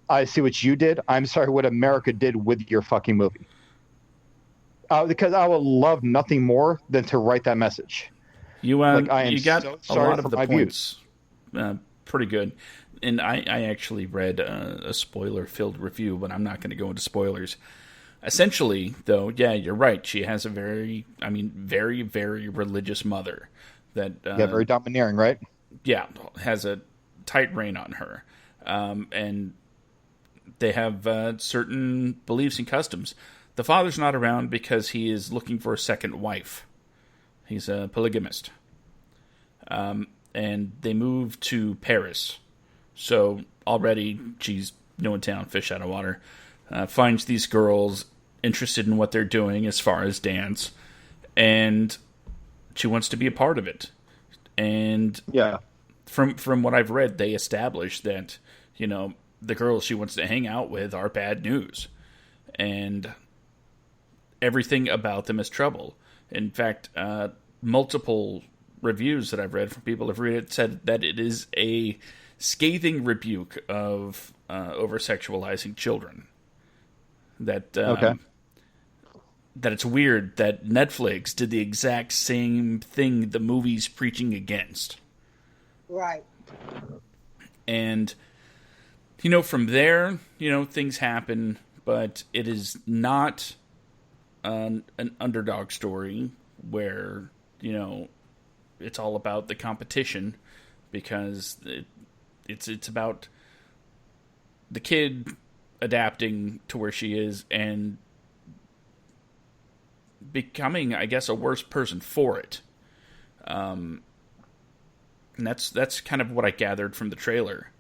I see what you did. I'm sorry what America did with your fucking movie. Because I would love nothing more than to write that message. You got so a lot of the points pretty good. And I actually read a spoiler-filled review, but I'm not going to go into spoilers. Essentially, though, yeah, you're right. She has a very, very religious mother. That very domineering, right? Yeah, has a tight rein on her. And they have certain beliefs and customs. The father's not around because he is looking for a second wife. He's a polygamist. And they move to Paris. So already she's no in town, fish out of water. Finds these girls interested in what they're doing as far as dance. And she wants to be a part of it. And from what I've read, they establish that, the girls she wants to hang out with are bad news. And everything about them is trouble. In fact, multiple reviews that I've read from people have read it said that it is a scathing rebuke of over-sexualizing children. That it's weird that Netflix did the exact same thing the movie's preaching against. Right. And, from there, things happen, but it is not an underdog story where, it's all about the competition, because it's about the kid adapting to where she is and becoming, I guess, a worse person for it. And that's kind of what I gathered from the trailer.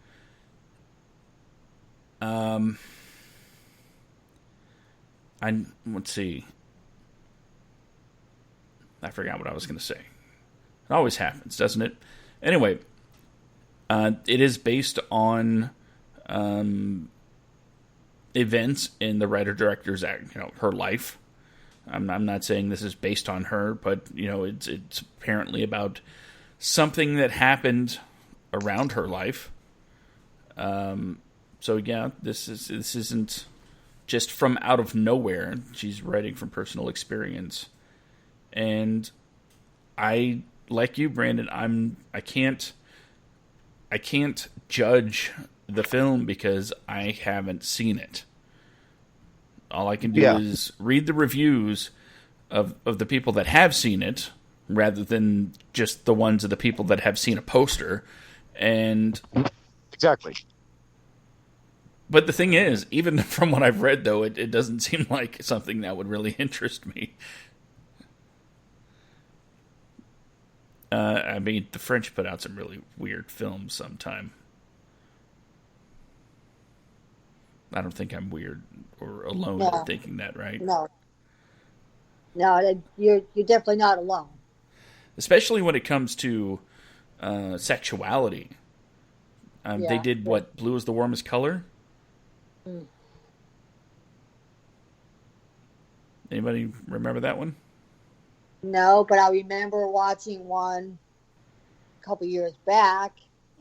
Let's see. I forgot what I was going to say. It always happens, doesn't it? Anyway, it is based on events in the writer-director's, her life. I'm not saying this is based on her, but it's apparently about something that happened around her life. So yeah, this isn't just from out of nowhere. She's writing from personal experience, and I, like you, Brandon, I can't judge the film because I haven't seen it. All I can do is read the reviews of the people that have seen it, rather than just the ones of the people that have seen a poster. And exactly. But the thing is, even from what I've read, though, it doesn't seem like something that would really interest me. The French put out some really weird films sometime. I don't think I'm weird or alone in thinking that, right? No, you're definitely not alone. Especially when it comes to sexuality. They did what? Blue is the Warmest Color? Mm. Anybody remember that one? No, but I remember watching one a couple years back,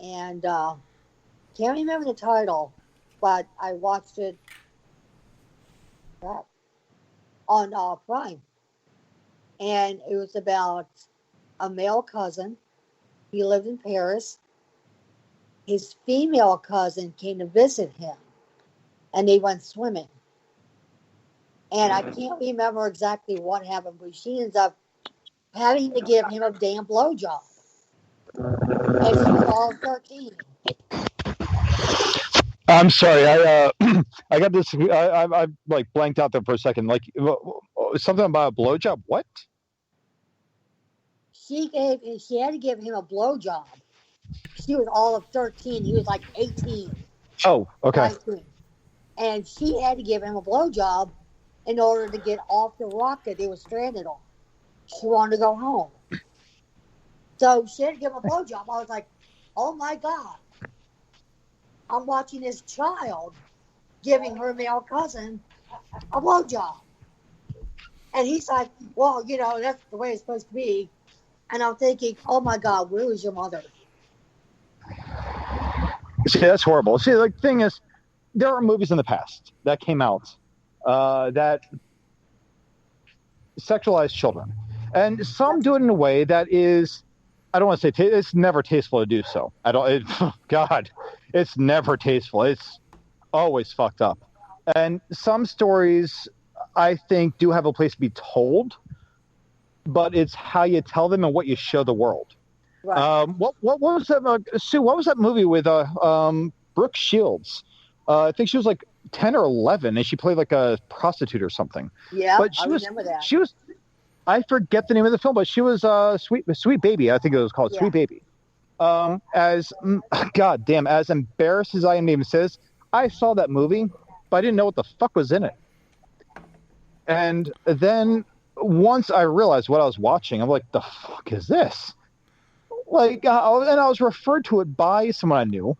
and can't remember the title, but I watched it Right. On Prime. And it was about a male cousin. He lived in Paris. His female cousin came to visit him, and they went swimming. And I can't remember exactly what happened, but she ends up having to give him a damn blowjob. And she was all 13. I'm sorry. I got this. I like blanked out there for a second. Like something about a blowjob. What? She had to give him a blowjob. She was all of 13. He was like 18. Oh, okay. 19. And she had to give him a blowjob in order to get off the rock that they were stranded on. She wanted to go home. So she had to give him a blowjob. I was like, oh my God. I'm watching this child giving her male cousin a blowjob. And he's like, well, that's the way it's supposed to be. And I'm thinking, oh my God, where was your mother? See, that's horrible. See, the thing is, there are movies in the past that came out that sexualize children. And some do it in a way that is, I don't want to say, it's never tasteful to do so. God, it's never tasteful. It's always fucked up. And some stories, I think, do have a place to be told, but it's how you tell them and what you show the world. Right. What was that, Sue? What was that movie with Brooke Shields? I think she was like 10 or 11, and she played like a prostitute or something. Yeah, but I remember that. She was. I forget the name of the film, but she was Sweet Baby. I think it was called Sweet Baby. As embarrassed as I am to even says, I saw that movie, but I didn't know what the fuck was in it. And then once I realized what I was watching, I'm like, the fuck is this? Like, and I was referred to it by someone I knew.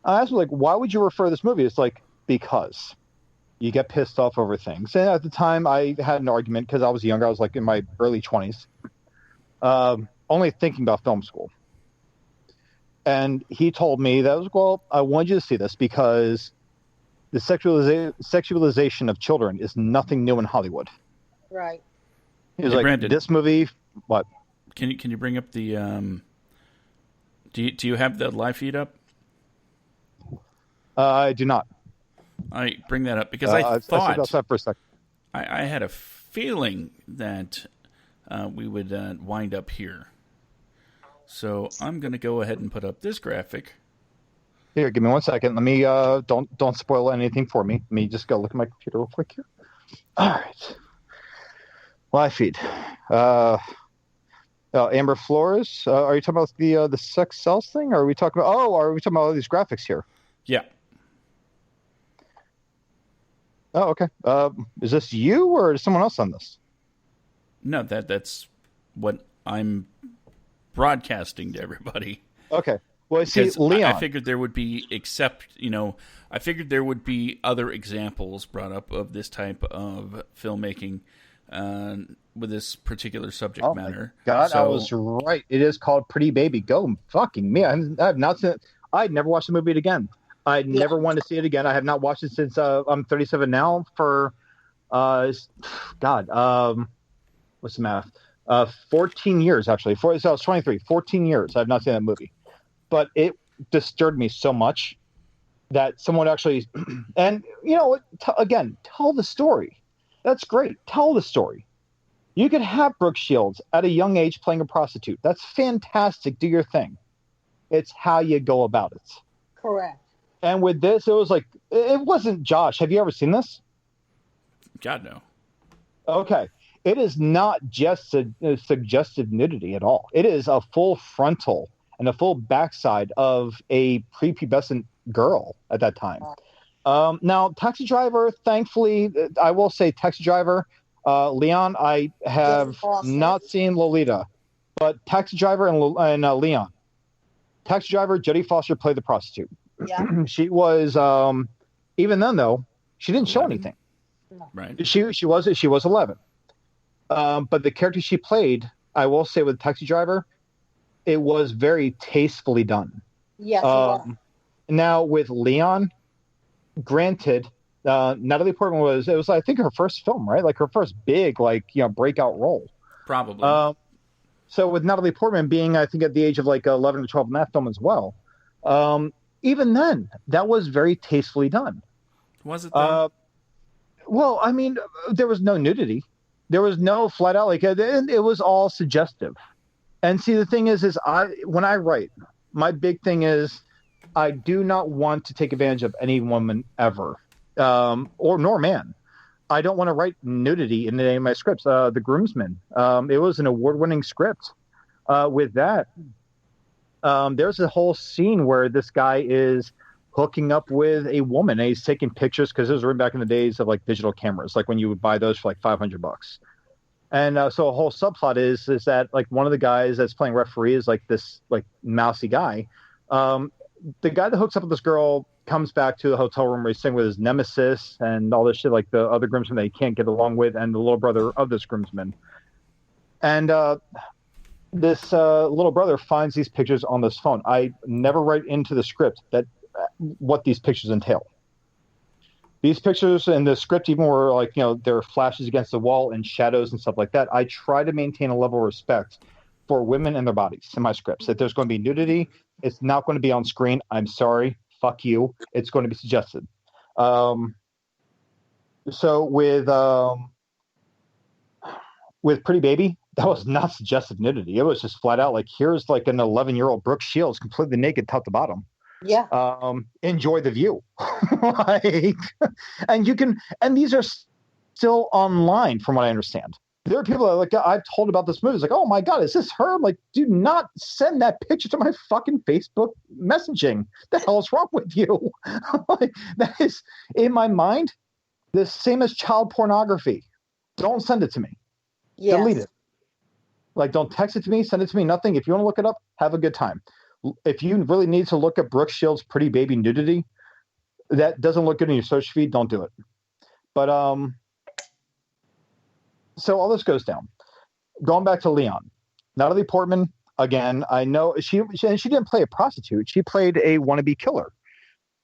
I asked him, like, why would you refer to this movie? It's like, because you get pissed off over things. And at the time, I had an argument because I was younger. I was like in my early 20s, only thinking about film school. And he told me that I wanted you to see this because the sexualization of children is nothing new in Hollywood. Right. He was like, Brandon, this movie, what? Can you bring up the do you have the live feed up? I do not. I bring that up because I thought outside for a second. I had a feeling that we would wind up here. So I'm going to go ahead and put up this graphic. Here, give me 1 second. Let me don't spoil anything for me. Let me just go look at my computer real quick here. All right. Live feed. Amber Flores. Are you talking about the sex sells thing? Or are we talking about all these graphics here? Yeah. Oh, okay. Is this you or is someone else on this? No, that's what I'm broadcasting to everybody. Okay. Well, I see, Leon. I figured there would be I figured there would be other examples brought up of this type of filmmaking with this particular subject matter. God, I was right. It is called Pretty Baby. Go fucking me. I have not seen it. I'd never watched the movie again. I never wanted to see it again. I have not watched it since I'm 37 now for, what's the math? 14 years, actually. So I was 23. 14 years. I have not seen that movie. But it disturbed me so much that someone actually, and, again, tell the story. That's great. Tell the story. You could have Brooke Shields at a young age playing a prostitute. That's fantastic. Do your thing. It's how you go about it. Correct. And with this, it was like, it wasn't Josh. Have you ever seen this? God, no. Okay. It is not just a suggestive nudity at all. It is a full frontal and a full backside of a prepubescent girl at that time. Now, Taxi Driver, thankfully, I will say Taxi Driver, Leon, I have not seen Lolita, but Taxi Driver and Leon. Taxi Driver, Jodie Foster played the prostitute. Yeah. She was, even then though, she didn't show anything. Right. She was 11. But the character she played, I will say with Taxi Driver, it was very tastefully done. Yes. Now with Leon, granted, Natalie Portman was I think her first film, right? Like her first big breakout role. Probably. So with Natalie Portman being, I think, at the age of like 11 or 12 in that film as well, even then, that was very tastefully done. Was it though? Well, I mean, there was no nudity. There was no flat out, it was all suggestive. And see, the thing is when I write, my big thing is I do not want to take advantage of any woman ever, or nor man. I don't want to write nudity in any of my scripts. The Groomsman, it was an award-winning script. With that, there's a whole scene where this guy is hooking up with a woman, and he's taking pictures because it was written back in the days of like digital cameras, like when you would buy those for like $500. And so a whole subplot is that like one of the guys that's playing referee is like this like mousy guy. The guy that hooks up with this girl comes back to the hotel room where he's staying with his nemesis and all this shit, like the other groomsmen that he can't get along with, and the little brother of this groomsman. And this little brother finds these pictures on this phone. I never write into the script that what these pictures entail. These pictures in the script, even were like, there are flashes against the wall and shadows and stuff like that. I try to maintain a level of respect for women and their bodies in my scripts. If there's going to be nudity, it's not going to be on screen. I'm sorry. Fuck you. It's going to be suggested. So with Pretty Baby, that was not suggestive nudity. It was just flat out like, here's like an 11-year-old Brooke Shields completely naked top to bottom. Yeah. Enjoy the view. And these are still online from what I understand. There are people that like I've told about this movie. It's like, oh my God, is this her? I'm like, do not send that picture to my fucking Facebook messaging. The hell is wrong with you? Like, that is in my mind the same as child pornography. Don't send it to me. Yes. Delete it. Like, don't text it to me, send it to me, nothing. If you want to look it up, have a good time. If you really need to look at Brooke Shields' Pretty Baby nudity, that doesn't look good in your search feed, don't do it. But so all this goes down. Going back to Leon, Natalie Portman, again, I know she didn't play a prostitute. She played a wannabe killer.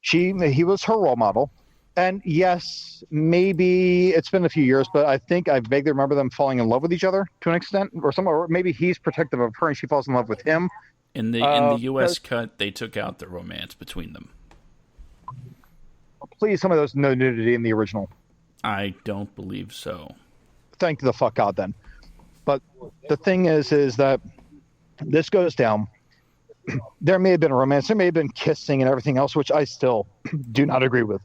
He was her role model. And yes, maybe it's been a few years, but I think I vaguely remember them falling in love with each other to an extent, or maybe he's protective of her and she falls in love with him. In the U.S. cut, they took out the romance between them. Please, some of those no nudity in the original. I don't believe so. Thank the fuck God then. But the thing is that this goes down. There may have been a romance. There may have been kissing and everything else, which I still do not agree with.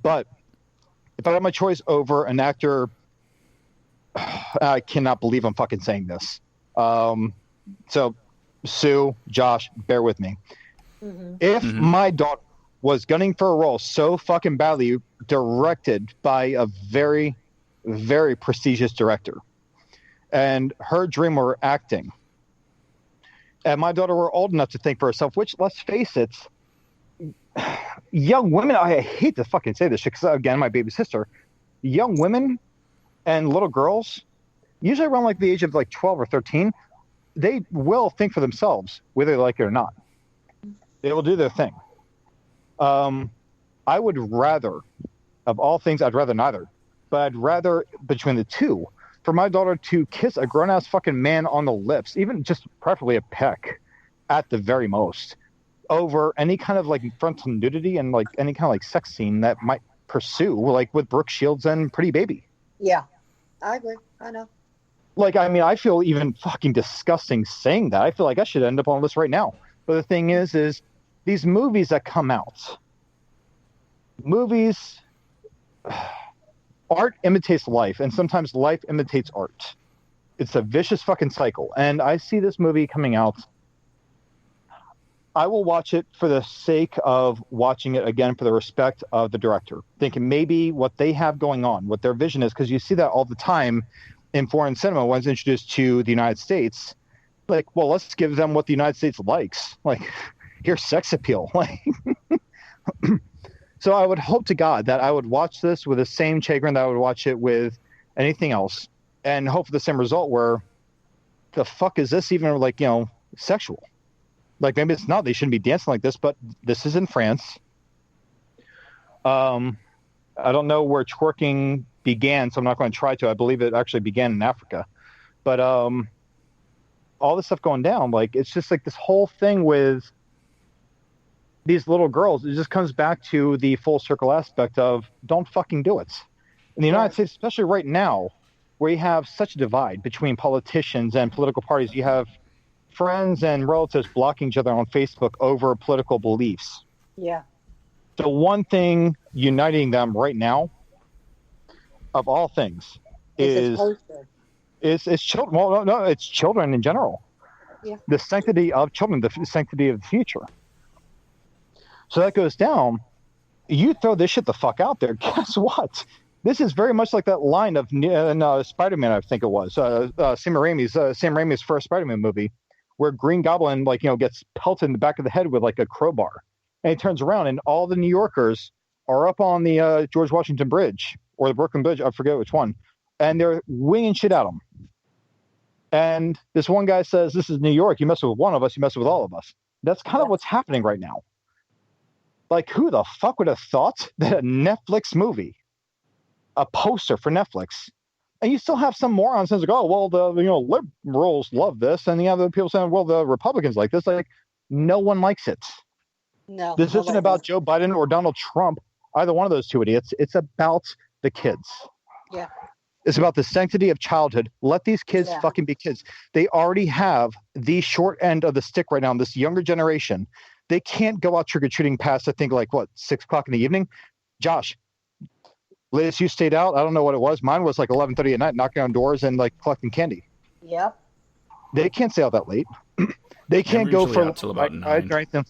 But if I had my choice over an actor, I cannot believe I'm fucking saying this. So, Sue, Josh, bear with me. Mm-hmm. If my daughter was gunning for a role so fucking badly, directed by a very, very prestigious director, and her dream were acting, and my daughter were old enough to think for herself, which, let's face it, young women, I hate to fucking say this shit because, again, my baby sister, young women and little girls, usually around like the age of like 12 or 13, they will think for themselves whether they like it or not. They will do their thing. I would rather, of all things, I'd rather neither, but I'd rather, between the two, for my daughter to kiss a grown-ass fucking man on the lips, even just preferably a peck at the very most, over any kind of like frontal nudity and like any kind of like sex scene that might pursue, like with Brooke Shields and Pretty Baby. Yeah, I agree. I know. Like, I mean, I feel even fucking disgusting saying that. I feel like I should end up on this right now. But the thing is these movies that come out, art imitates life, and sometimes life imitates art. It's a vicious fucking cycle. And I see this movie coming out. I will watch it for the sake of watching it again, for the respect of the director, thinking maybe what they have going on, what their vision is, because you see that all the time in foreign cinema when it's introduced to the United States. Like, well, let's give them what the United States likes. Like, here's sex appeal. Like, so I would hope to God that I would watch this with the same chagrin that I would watch it with anything else, and hope for the same result where the fuck is this even like, sexual? Like, maybe it's not. They shouldn't be dancing like this, but this is in France. I don't know where twerking began, so I'm not going to try to. I believe it actually began in Africa. But all this stuff going down, like, it's just like this whole thing with these little girls. It just comes back to the full circle aspect of don't fucking do it. In the United States, especially right now, where you have such a divide between politicians and political parties, you have friends and relatives blocking each other on Facebook over political beliefs. Yeah. The one thing uniting them right now, of all things, is children. Well, no, it's children in general. Yeah. The sanctity of children, the sanctity of the future. So that goes down. You throw this shit the fuck out there. Guess what? This is very much like that line of Spider-Man, I think it was, Sam Raimi's first Spider-Man movie, where Green Goblin, gets pelted in the back of the head with like a crowbar, and he turns around and all the New Yorkers are up on the George Washington Bridge or the Brooklyn Bridge, I forget which one, and they're winging shit at him. And this one guy says, "This is New York. You mess with one of us, you mess with all of us." That's kind of what's happening right now. Like, who the fuck would have thought that a Netflix movie, a poster for Netflix, and you still have some morons saying, like, "Oh, well, the liberals love this," and the other people saying, "Well, the Republicans like this." Like, no one likes it. No, this isn't about Joe Biden or Donald Trump, either one of those two idiots. It's about the kids. Yeah. It's about the sanctity of childhood. Let these kids fucking be kids. They already have the short end of the stick right now. This younger generation, they can't go out trick-or-treating past, I think, 6 o'clock in the evening. Josh, latest you stayed out, I don't know what it was. Mine was 11:30 at night, knocking on doors and collecting candy. Yep. They can't stay out that late. They can't go for till about 9.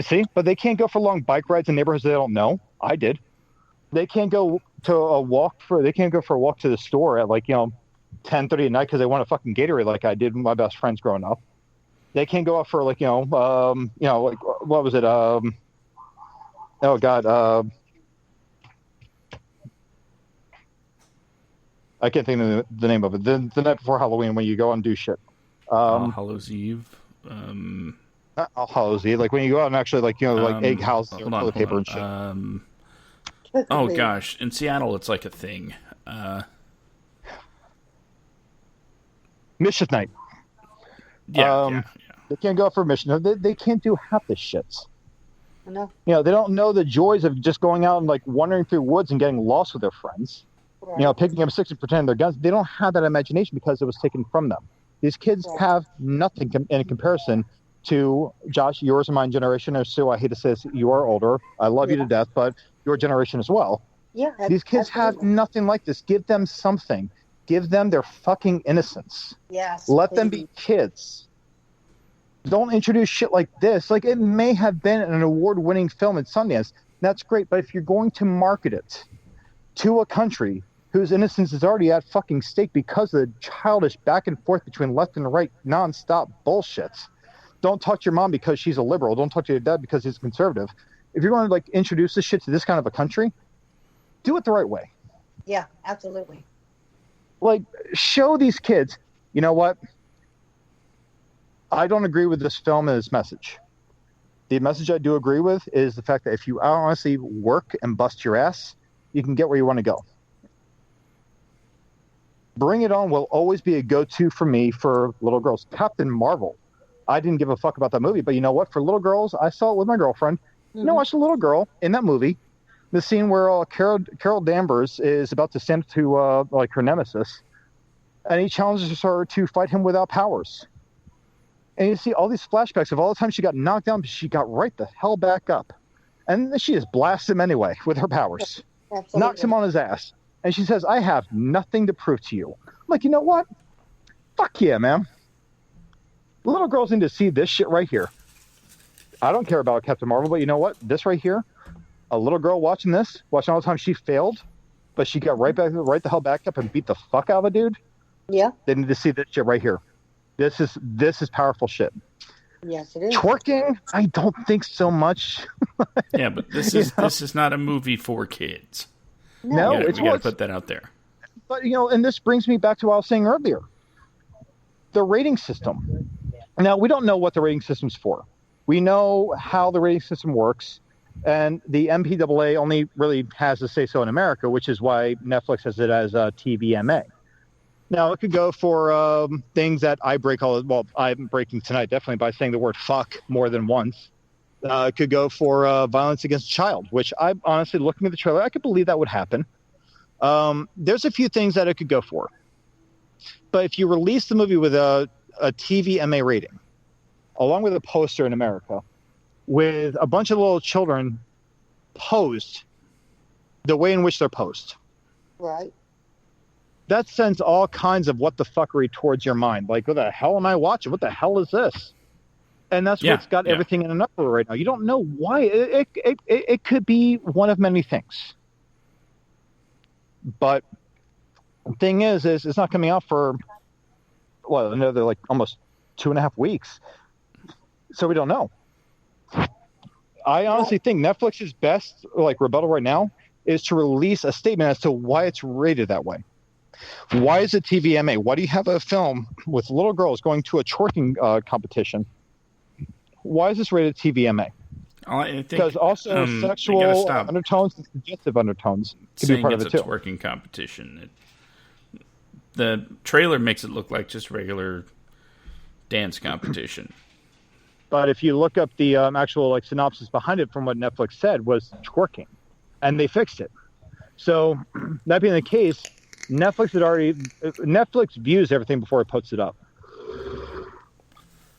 See, but they can't go for long bike rides in neighborhoods they don't know. I did. They can't go to a walk for to the store at 10:30 at night because they want a fucking Gatorade like I did with my best friends growing up. They can't go out for what was it? Oh God. I can't think of the name of it. The night before Halloween when you go and do shit. Hallows Eve. Not All Hallows Eve. Like when you go out and actually egg house toilet paper and shit. Oh gosh, in Seattle it's like a thing. Mischief Night. Yeah. They can't go out for mission. They can't do half this shit. No. They don't know the joys of just going out and wandering through woods and getting lost with their friends. Right. Picking up sticks and pretending they're guns. They don't have that imagination because it was taken from them. These kids have nothing in comparison to Josh, yours and my generation, or Sue. I hate to say this, you are older. I love you to death, but your generation as well. Yeah. These kids have nothing like this. Give them something. Give them their fucking innocence. Yes. Let them be kids. Don't introduce shit like this. It may have been an award-winning film at Sundance. That's great, but if you're going to market it to a country whose innocence is already at fucking stake because of the childish back and forth between left and right nonstop bullshit. Don't talk to your mom because she's a liberal. Don't talk to your dad because he's a conservative. If you're going to introduce this shit to this kind of a country, do it the right way. Yeah, absolutely. Show these kids, you know what? I don't agree with this film and its message. The message I do agree with is the fact that if you honestly work and bust your ass, you can get where you want to go. Bring It On will always be a go-to for me for little girls. Captain Marvel. I didn't give a fuck about that movie, but you know what? For little girls, I saw it with my girlfriend. Mm-hmm. Watch a little girl in that movie. The scene where Carol Danvers is about to stand to her nemesis, and he challenges her to fight him without powers. And you see all these flashbacks of all the times she got knocked down, but she got right the hell back up. And she just blasts him anyway with her powers. Absolutely. Knocks him on his ass. And she says, "I have nothing to prove to you." I'm like, you know what? Fuck yeah, man. Little girls need to see this shit right here. I don't care about Captain Marvel, but you know what? This right here, a little girl watching all the time she failed, but she got right the hell back up and beat the fuck out of a dude. Yeah. They need to see this shit right here. This is powerful shit. Yes, it is. Twerking, I don't think so much. Yeah, but this is not a movie for kids. No, we got to put that out there. But and this brings me back to what I was saying earlier. The rating system. Now, we don't know what the rating system's for. We know how the rating system works, And the MPAA only really has a say-so in America, which is why Netflix has it as a TVMA. Now, it could go for things that I break I'm breaking tonight, definitely, by saying the word fuck more than once. It could go for violence against a child, which I honestly, looking at the trailer, I could believe that would happen. There's a few things that it could go for. But if you release the movie with a TVMA rating, along with a poster in America, with a bunch of little children posed the way in which they're posed. Right. That sends all kinds of what the fuckery towards your mind. Like, what the hell am I watching? What the hell is this? And that's what's got everything in an uproar right now. You don't know why. It could be one of many things. But the thing is it's not coming out for, another like almost 2.5 weeks. So we don't know. I honestly think Netflix's best rebuttal right now is to release a statement as to why it's rated that way. Why is it TVMA? Why do you have a film with little girls going to a twerking competition? Why is this rated TVMA? Because also sexual undertones and suggestive undertones can be part of it too. It's a twerking competition. The trailer makes it look like just regular dance competition. But if you look up the actual synopsis behind it, from what Netflix said, was twerking, and they fixed it. So that being the case, Netflix views everything before it puts it up.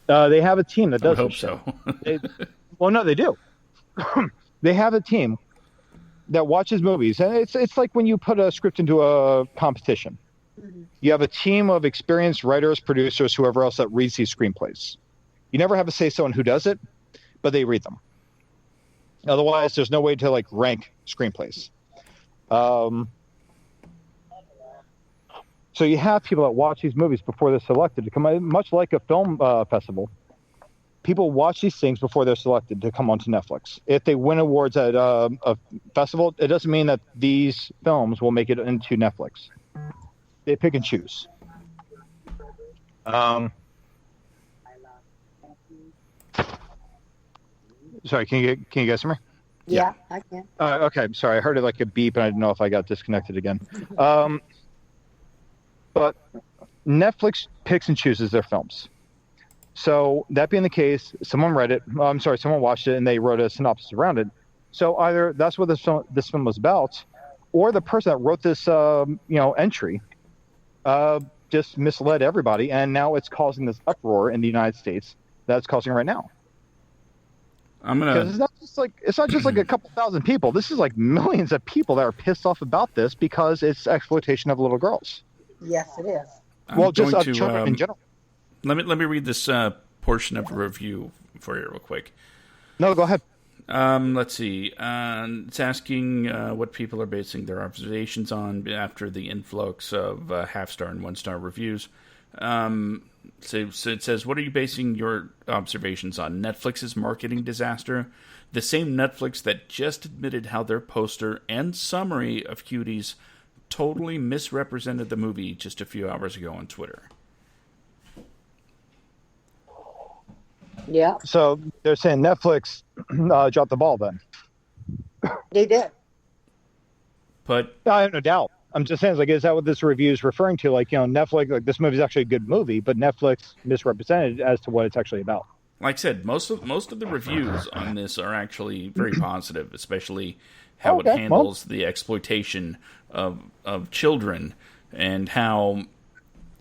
They have a team that does. I hope so. No, they do. They have a team that watches movies, and it's like when you put a script into a competition. Mm-hmm. You have a team of experienced writers, producers, whoever else that reads these screenplays. You never have a say-so on who does it, but they read them. Otherwise, there's no way to rank screenplays. So you have people that watch these movies before they're selected to come on, much like a film festival. People watch these things before they're selected to come onto Netflix. If they win awards at a festival, it doesn't mean that these films will make it into Netflix. They pick and choose. Sorry, can you guys hear me? Yeah, I can. Okay, sorry. I heard it like a beep, and I didn't know if I got disconnected again. But Netflix picks and chooses their films. So that being the case, someone watched it, and they wrote a synopsis around it. So either that's what this film was about, or the person that wrote this entry just misled everybody, and now it's causing this uproar in the United States that it's causing right now. Because it's not just like a couple thousand people. This is like millions of people that are pissed off about this because it's exploitation of little girls. Yes, it is. Children in general. Let me read this portion of the review for you real quick. No, go ahead. Let's see. It's asking what people are basing their observations on after the influx of half-star and one-star reviews. So it says, what are you basing your observations on? Netflix's marketing disaster? The same Netflix that just admitted how their poster and summary of Cuties totally misrepresented the movie just a few hours ago on Twitter. Yeah. So they're saying Netflix dropped the ball then. They did. But I have no doubt. I'm just saying, is that what this review is referring to? Netflix, this movie is actually a good movie, but Netflix misrepresented as to what it's actually about. Like I said, most of the reviews on this are actually very positive, especially how it handles the exploitation of children and how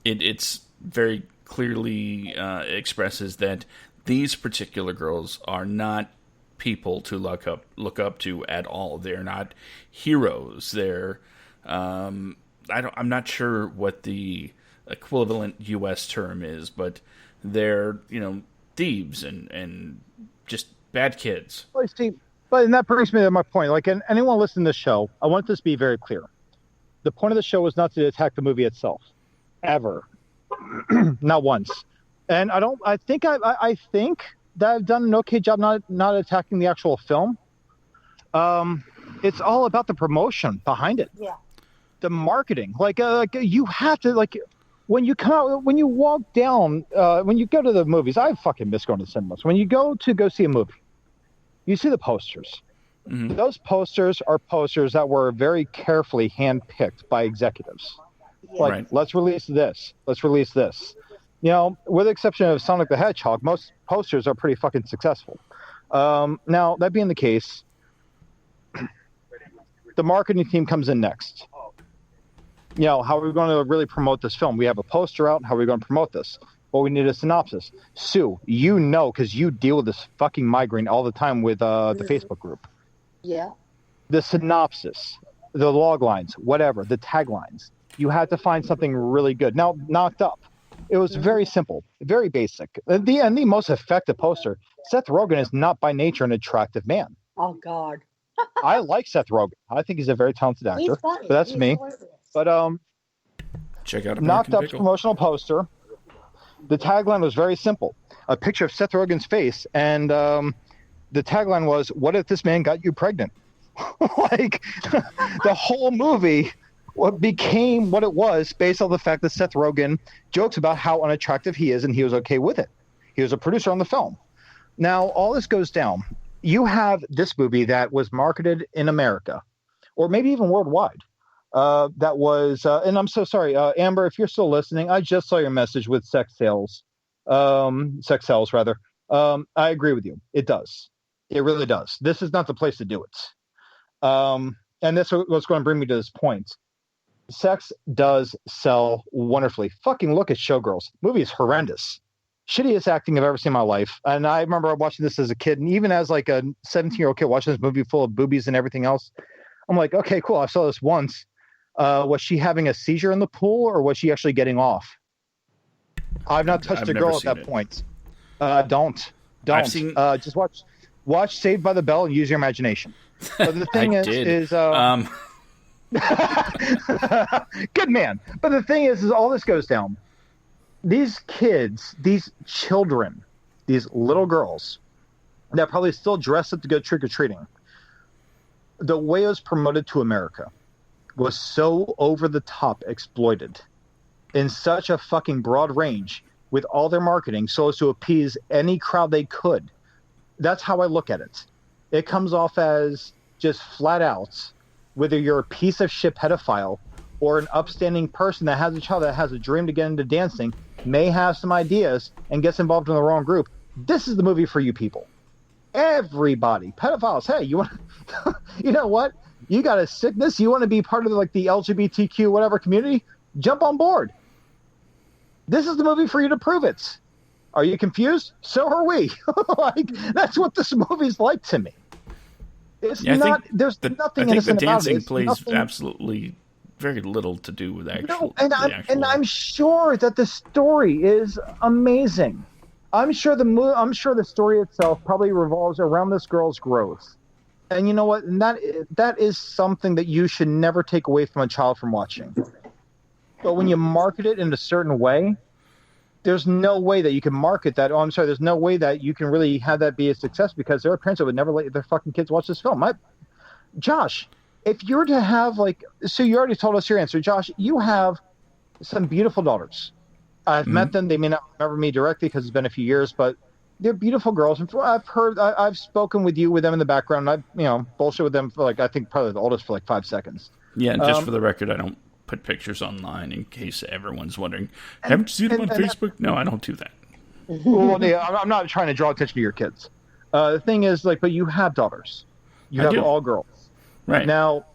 it's very clearly expresses that these particular girls are not people to look up to at all. They're not heroes. They're I'm not sure what the equivalent U.S. term is, but they're thieves and just bad kids. Well, see, and that brings me to my point. And anyone listening to this show, I want this to be very clear. The point of the show is not to attack the movie itself, ever, not once. And I think that I've done an okay job not attacking the actual film. It's all about the promotion behind it. Yeah. The marketing, you have to when you walk down, when you go to the movies. I fucking miss going to the cinemas. When you go see a movie, you see the posters, Those posters are posters that were very carefully handpicked by executives. Yeah. Like, Right. let's release this. Let's release this. You know, with the exception of Sonic the Hedgehog, most posters are pretty fucking successful. Now, that being the case, the marketing team comes in next. You know, how are we going to really promote this film? We have a poster out. How are we going to promote this? Well, we need a synopsis. Sue, you know, because you deal with this fucking migraine all the time with the Facebook group. Yeah. The synopsis, the log lines, whatever, the taglines. You had to find something really good. Now, Knocked Up. It was very simple, very basic. And the most effective poster, Seth Rogen is not by nature an attractive man. Oh God. I like Seth Rogen. I think he's a very talented He's actor. funny. But that's He's me. hilarious. But Check out Knocked American Up's Pickle. promotional poster. The tagline was very simple: a picture of Seth Rogen's face, and the tagline was, "What if this man got you pregnant?" Like the whole movie, what became what it was based on the fact that Seth Rogen jokes about how unattractive he is, and he was okay with it. He was a producer on the film. Now, all this goes down. You have this movie that was marketed in America, or maybe even worldwide. That was, and I'm so sorry, Amber, if you're still listening, I just saw your message with sex sales rather. I agree with you. It does. It really does. This is not the place to do it. And this is what's going to bring me to this point. Sex does sell wonderfully. Fucking look at Showgirls. Movie is horrendous. Shittiest acting I've ever seen in my life. And I remember watching this as a kid, and even as like a 17-year-old kid watching this movie full of boobies and everything else, I'm like, okay, cool. I saw this once. Was she having a seizure in the pool, or was she actually getting off? I've not touched a girl at that point. Don't. Just watch Saved by the Bell and use your imagination. But the thing is good man. But the thing is all this goes down. These kids, these children, these little girls that probably still dress up to go trick-or-treating, the way it was promoted to America was so over-the-top exploited in such a fucking broad range with all their marketing so as to appease any crowd they could. That's how I look at it. It comes off as just flat out, whether you're a piece of shit pedophile or an upstanding person that has a child that has a dream to get into dancing, may have some ideas and gets involved in the wrong group. This is the movie for you people. Everybody, pedophiles. Hey, you want? You know what? You got a sickness. You want to be part of the LGBTQ whatever community? Jump on board. This is the movie for you to prove it. Are you confused? So are we. That's what this movie's like to me. It's not. There's nothing innocent about it. I think the dancing plays absolutely very little to do with actual. No, and I'm sure that the story is amazing. I'm sure the story itself probably revolves around this girl's growth. And you know what? And that is something that you should never take away from a child from watching. But when you market it in a certain way, there's no way that you can market that. Oh, I'm sorry. There's no way that you can really have that be a success, because there are parents that would never let their fucking kids watch this film. Josh, if you were to have so you already told us your answer, Josh. You have some beautiful daughters. I've met them. They may not remember me directly because it's been a few years, but they're beautiful girls. And I've spoken with them in the background. I've bullshit with them for I think probably the oldest for 5 seconds. Yeah, just for the record, I don't put pictures online in case everyone's wondering. Haven't you seen them on Facebook? No, I don't do that. Well, I'm not trying to draw attention to your kids. The thing is, but you have daughters. You have all girls. Right. Now,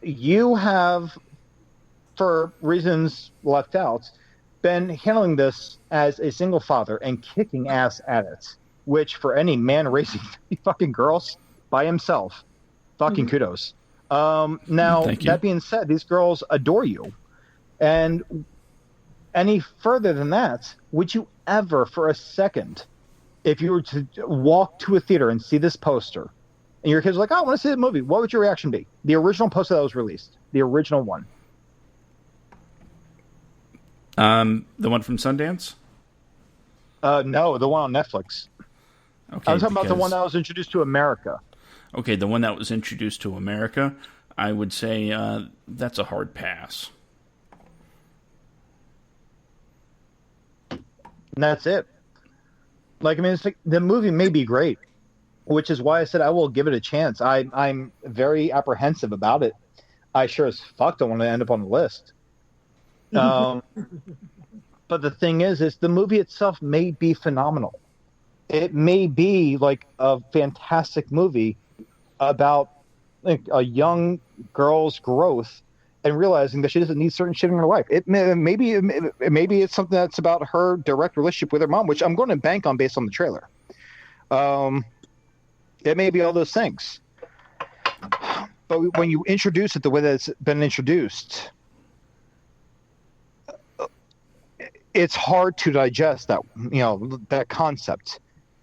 you have, for reasons left out, been handling this as a single father and kicking ass at it, which for any man raising 3 fucking girls by himself, fucking kudos. Now, that being said, these girls adore you. And any further than that, would you ever for a second, if you were to walk to a theater and see this poster, and your kids are like, oh, I want to see the movie, what would your reaction be? The original poster that was released. The original one. The one from Sundance? No, the one on Netflix. Okay, I'm talking about the one that was introduced to America. Okay, the one that was introduced to America, I would say that's a hard pass. And that's it. It's the movie may be great. which is why I said I will give it a chance. I'm very apprehensive about it. I sure as fuck don't want to end up on the list. But the thing is the movie itself may be phenomenal. It may be like a fantastic movie about like a young girl's growth and realizing that she doesn't need certain shit in her life. Maybe it's something that's about her direct relationship with her mom, which I'm going to bank on based on the trailer. It may be all those things. But when you introduce it the way that it's been introduced, it's hard to digest that concept,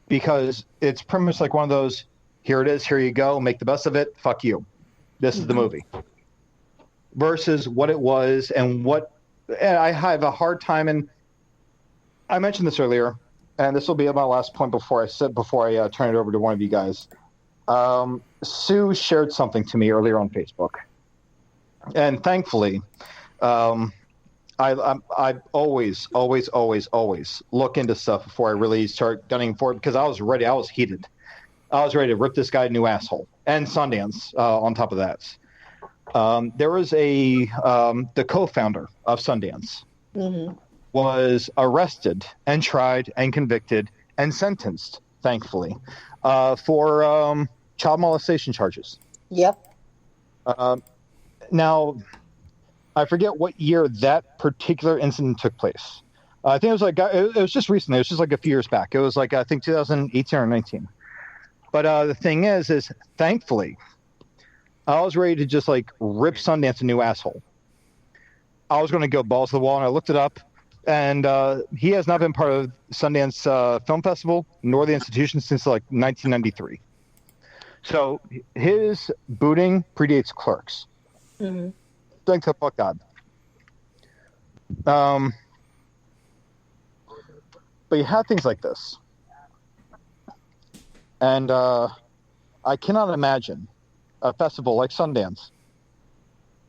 because it's pretty much like one of those, here it is, here you go, make the best of it, fuck you. This is the movie. Versus what it was and I have a hard time, and I mentioned this earlier, and this will be my last point before I turn it over to one of you guys. Sue shared something to me earlier on Facebook, and thankfully, I always look into stuff before I really start gunning for it, because I was ready. I was heated. I was ready to rip this guy a new asshole, and Sundance on top of that. There was the co-founder of Sundance was arrested and tried and convicted and sentenced, thankfully, for child molestation charges. Yep. Now, I forget what year that particular incident took place. I think it was just recently. It was just like a few years back. It was like, I think 2018 or 19. But the thing is thankfully, I was ready to just like rip Sundance a new asshole. I was going to go balls to the wall, and I looked it up, and he has not been part of Sundance Film Festival nor the institution since like 1993. So his booting predates Clerks. Mm-hmm. Thank the fuck God. But you have things like this. And I cannot imagine a festival like Sundance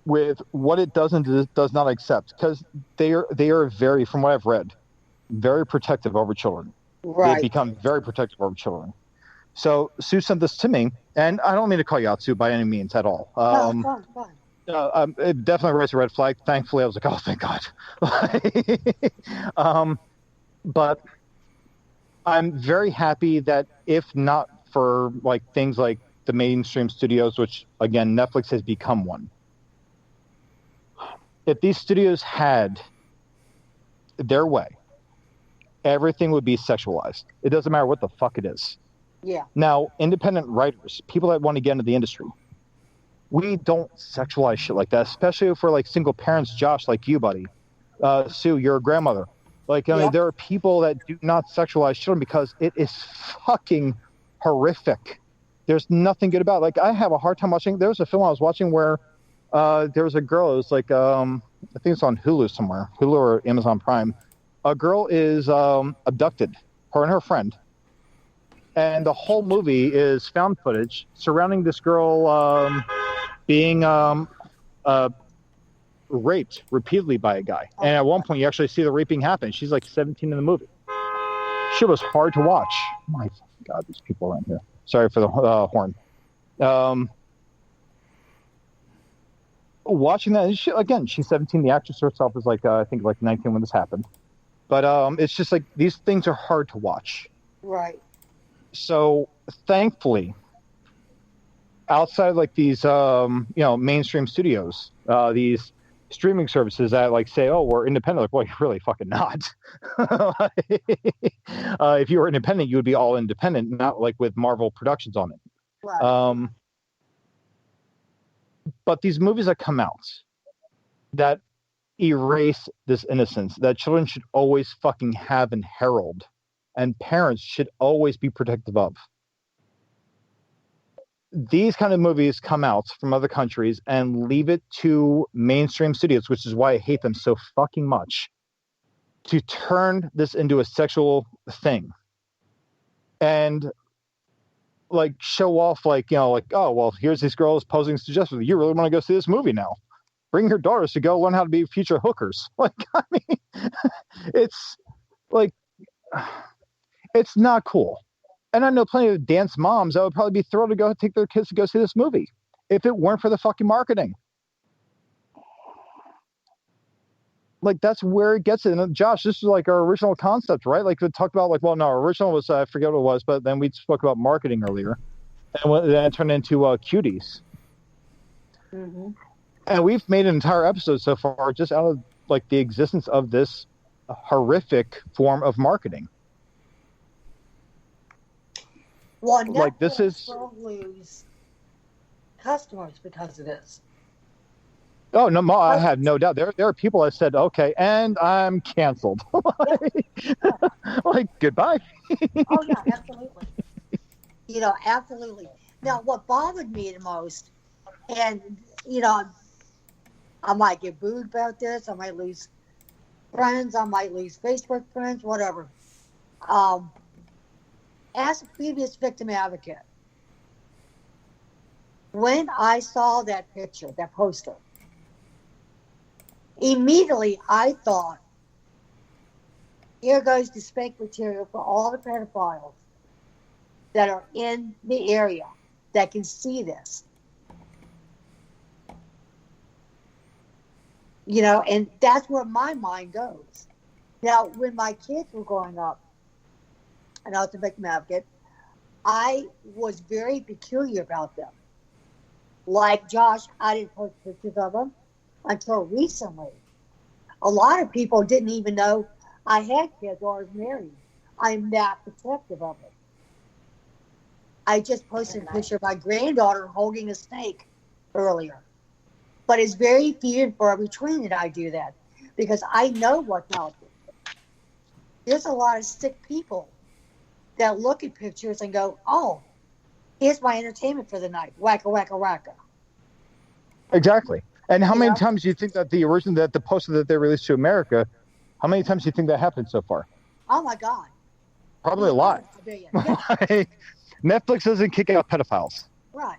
with what it does and does not accept, because they are very, from what I've read, very protective over children. Right. They become very protective over children. So Sue sent this to me, and I don't mean to call you out, Sue, by any means at all. Fine. It definitely raised a red flag. Thankfully, I was like, oh, thank God. But I'm very happy that if not for like things like the mainstream studios, which again, Netflix has become one. If these studios had their way, everything would be sexualized. It doesn't matter what the fuck it is. Yeah. Now, independent writers, people that want to get into the industry, we don't sexualize shit like that, especially for like single parents, Josh, like you, buddy. Sue, you're a grandmother. Like, I mean, there are people that do not sexualize children because it is fucking horrific. There's nothing good about it. Like, I have a hard time watching. There was a film I was watching where there was a girl. It was like, I think it's on Hulu somewhere, Hulu or Amazon Prime. A girl is abducted, her and her friend. And the whole movie is found footage surrounding this girl being raped repeatedly by a guy. And at one point, you actually see the raping happen. She's like 17 in the movie. Shit was hard to watch. My God, these people around here. Sorry for the horn. Watching that, again, she's 17. The actress herself is like, I think like 19 when this happened. But it's just like, these things are hard to watch. Right. So thankfully, outside of like these, mainstream studios, these streaming services that like say, oh, we're independent. Like, well, you're really fucking not. If you were independent, you would be all independent, not like with Marvel Productions on it. Right. But these movies that come out that erase this innocence that children should always fucking have and herald, and parents should always be protective of. These kind of movies come out from other countries and leave it to mainstream studios, which is why I hate them so fucking much, to turn this into a sexual thing. And like show off like, like, oh, well, here's these girls posing suggestively. You really want to go see this movie now? Bring your daughters to go learn how to be future hookers. Like, I mean, it's like, it's not cool. And I know plenty of dance moms that would probably be thrilled to go take their kids to go see this movie if it weren't for the fucking marketing. Like, that's where it gets it. And Josh, this is like our original concept, right? Like we talked about, like, well, no, our original was, I forget what it was, but then we spoke about marketing earlier. And then it turned into Cuties. Mm-hmm. And we've made an entire episode so far just out of, like, the existence of this horrific form of marketing. Well, like, this is... will lose customers because of this. Oh, no, I have no doubt. There are people that said, okay, and I'm canceled. Like, goodbye. Oh, yeah, absolutely. Absolutely. Now, what bothered me the most, and, I might get booed about this, I might lose friends, I might lose Facebook friends, whatever. As a previous victim advocate, when I saw that picture, that poster, immediately I thought, here goes the spank material for all the pedophiles that are in the area that can see this. And that's where my mind goes. Now, when my kids were growing up, and I was a victim advocate, I was very peculiar about them. Like Josh, I didn't post pictures of them until recently. A lot of people didn't even know I had kids or was married. I'm that protective of it. I just posted a picture of my granddaughter holding a snake earlier. But it's very few and far between that I do that because I know what's out there. There's a lot of sick people that look at pictures and go, oh, here's my entertainment for the night. Wacka, wacka, wacka. Exactly. And how many times do you think that the poster that they released to America, how many times do you think that happened so far? Oh, my God. Probably a lot. Yeah. Netflix doesn't kick out pedophiles. Right.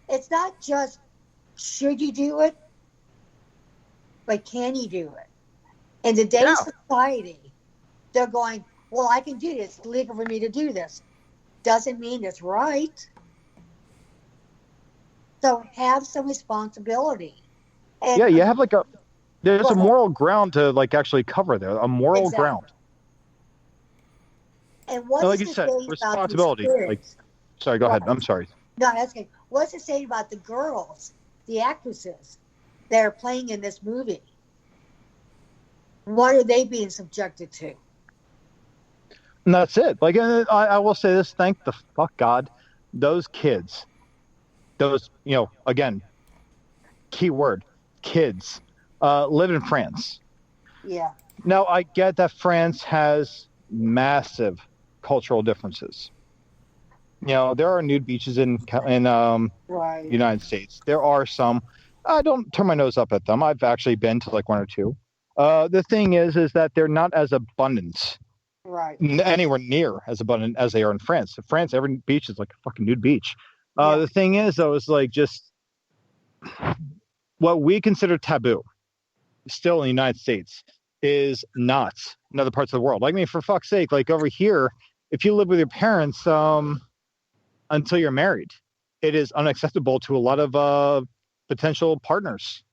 It's not just should you do it, but can you do it? In today's society, they're going, well, I can do this. It's legal for me to do this. Doesn't mean it's right. So have some responsibility. And yeah, you have there's a moral ground to actually cover there, a moral ground. And what like you said, responsibility. Sorry, go ahead. I'm sorry. No, that's okay. What's it saying about the girls, the actresses that are playing in this movie? What are they being subjected to? And that's it. I will say this, thank the fuck God, those kids, again, key word, kids, live in France. Yeah. Now, I get that France has massive cultural differences. There are nude beaches in right. United States. There are some. I don't turn my nose up at them. I've actually been to one or two. The thing is that they're not as abundant. Right. Anywhere near as abundant as they are in France. In France, every beach is like a fucking nude beach. The thing is, though, is just what we consider taboo still in the United States is not in other parts of the world. For fuck's sake, over here, if you live with your parents until you're married, it is unacceptable to a lot of potential partners.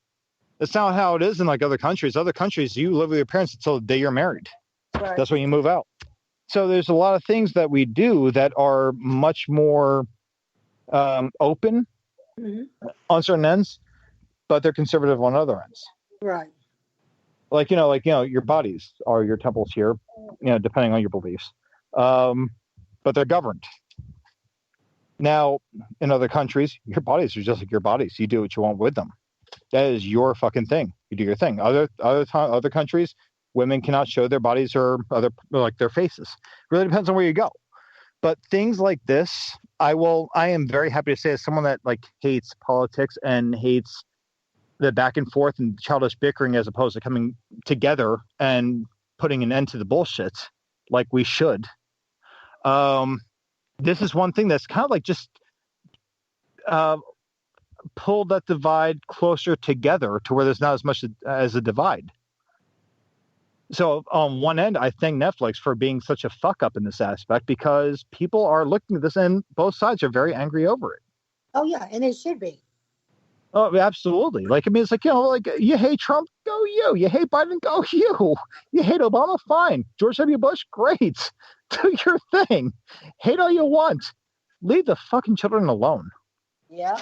That's not how it is in other countries. Other countries, you live with your parents until the day you're married. Right. That's when you move out. So there's a lot of things that we do that are much more open on certain ends, but they're conservative on other ends. Right. Your bodies are your temples here, depending on your beliefs. But they're governed. Now, in other countries, your bodies are just like your bodies. You do what you want with them. That is your fucking thing. You do your thing. Other countries, women cannot show their bodies or their faces. It really depends on where you go. But things like this, I am very happy to say, as someone that hates politics and hates the back and forth and childish bickering, as opposed to coming together and putting an end to the bullshit like we should. This is one thing that's kind of just pulled that divide closer together to where there's not as much as a divide. So on one end, I thank Netflix for being such a fuck up in this aspect, because people are looking at this and both sides are very angry over it. Oh yeah, and it should be. Oh, absolutely. Like, I mean, it's like, like, you hate Trump, go you. You hate Biden, go you. You hate Obama, fine. George W. Bush, great. Do your thing. Hate all you want. Leave the fucking children alone. Yeah.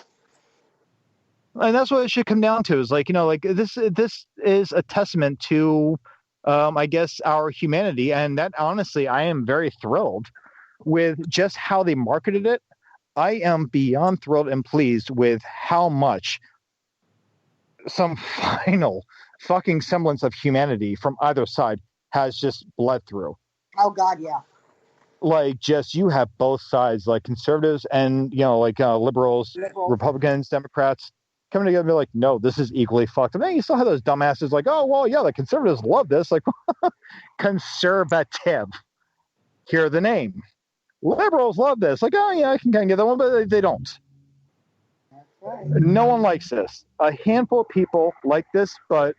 And that's what it should come down to, is like, like this is a testament to, I guess, our humanity. And that, honestly, I am very thrilled with just how they marketed it. I am beyond thrilled and pleased with how much some final fucking semblance of humanity from either side has just bled through. Oh God, yeah. Like, just, you have both sides, like conservatives and, liberals, Republicans, Democrats, coming together and be like, no, this is equally fucked. And then you still have those dumbasses like, oh, well, yeah, the conservatives love this. Like, conservative. Hear the name. Liberals love this. Like, oh, yeah, I can kind of get that one, but they don't. That's right. No one likes this. A handful of people like this, but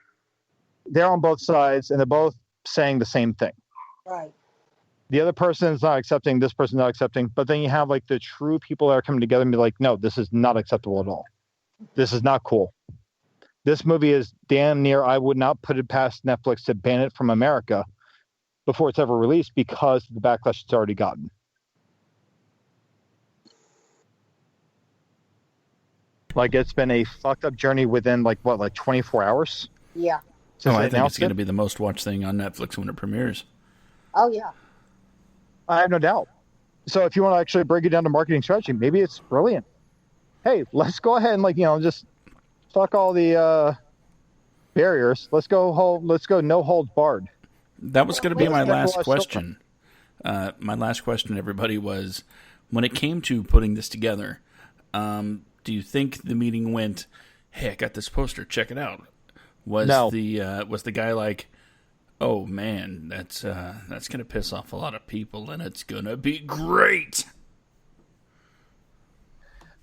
they're on both sides, and they're both saying the same thing. Right. The other person is not accepting, this person's not accepting, but then you have, like, the true people that are coming together and be like, no, this is not acceptable at all. This is not cool. This movie is damn near, I would not put it past Netflix to ban it from America before it's ever released, because of the backlash it's already gotten. Like, it's been a fucked up journey within, like 24 hours? Yeah. So I think it's going to be the most watched thing on Netflix when it premieres. Oh, yeah. I have no doubt. So if you want to actually break it down to marketing strategy, maybe it's brilliant. Hey, let's go ahead and, just fuck all the barriers. Let's go no holds barred. That was going to be my last question. My last question, everybody, was, when it came to putting this together, do you think the meeting went, hey, I got this poster, check it out? Was the guy like, oh man, that's going to piss off a lot of people and it's going to be great?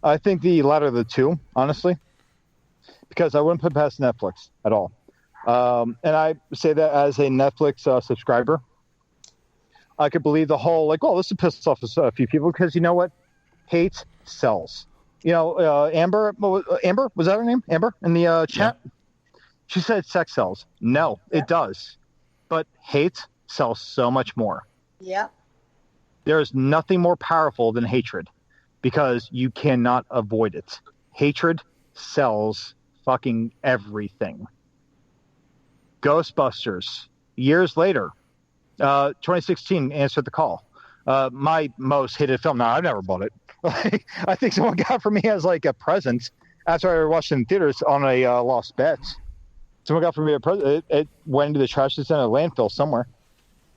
I think the latter of the two, honestly, because I wouldn't put past Netflix at all. And I say that as a Netflix subscriber. I could believe the whole, like, oh, this will piss off a few people, because you know what? Hate sells. Amber, was that her name? Amber in the chat? Yeah. She said sex sells. No, it does. But hate sells so much more. Yeah. There's nothing more powerful than hatred, because you cannot avoid it. Hatred sells fucking everything. Ghostbusters, years later, 2016, answered the call. My most hated film. Now, I've never bought it. I think someone got for me as like a present after I watched it in theaters on a lost bet. Someone got for me a present. It went into the trash. It's in a landfill somewhere.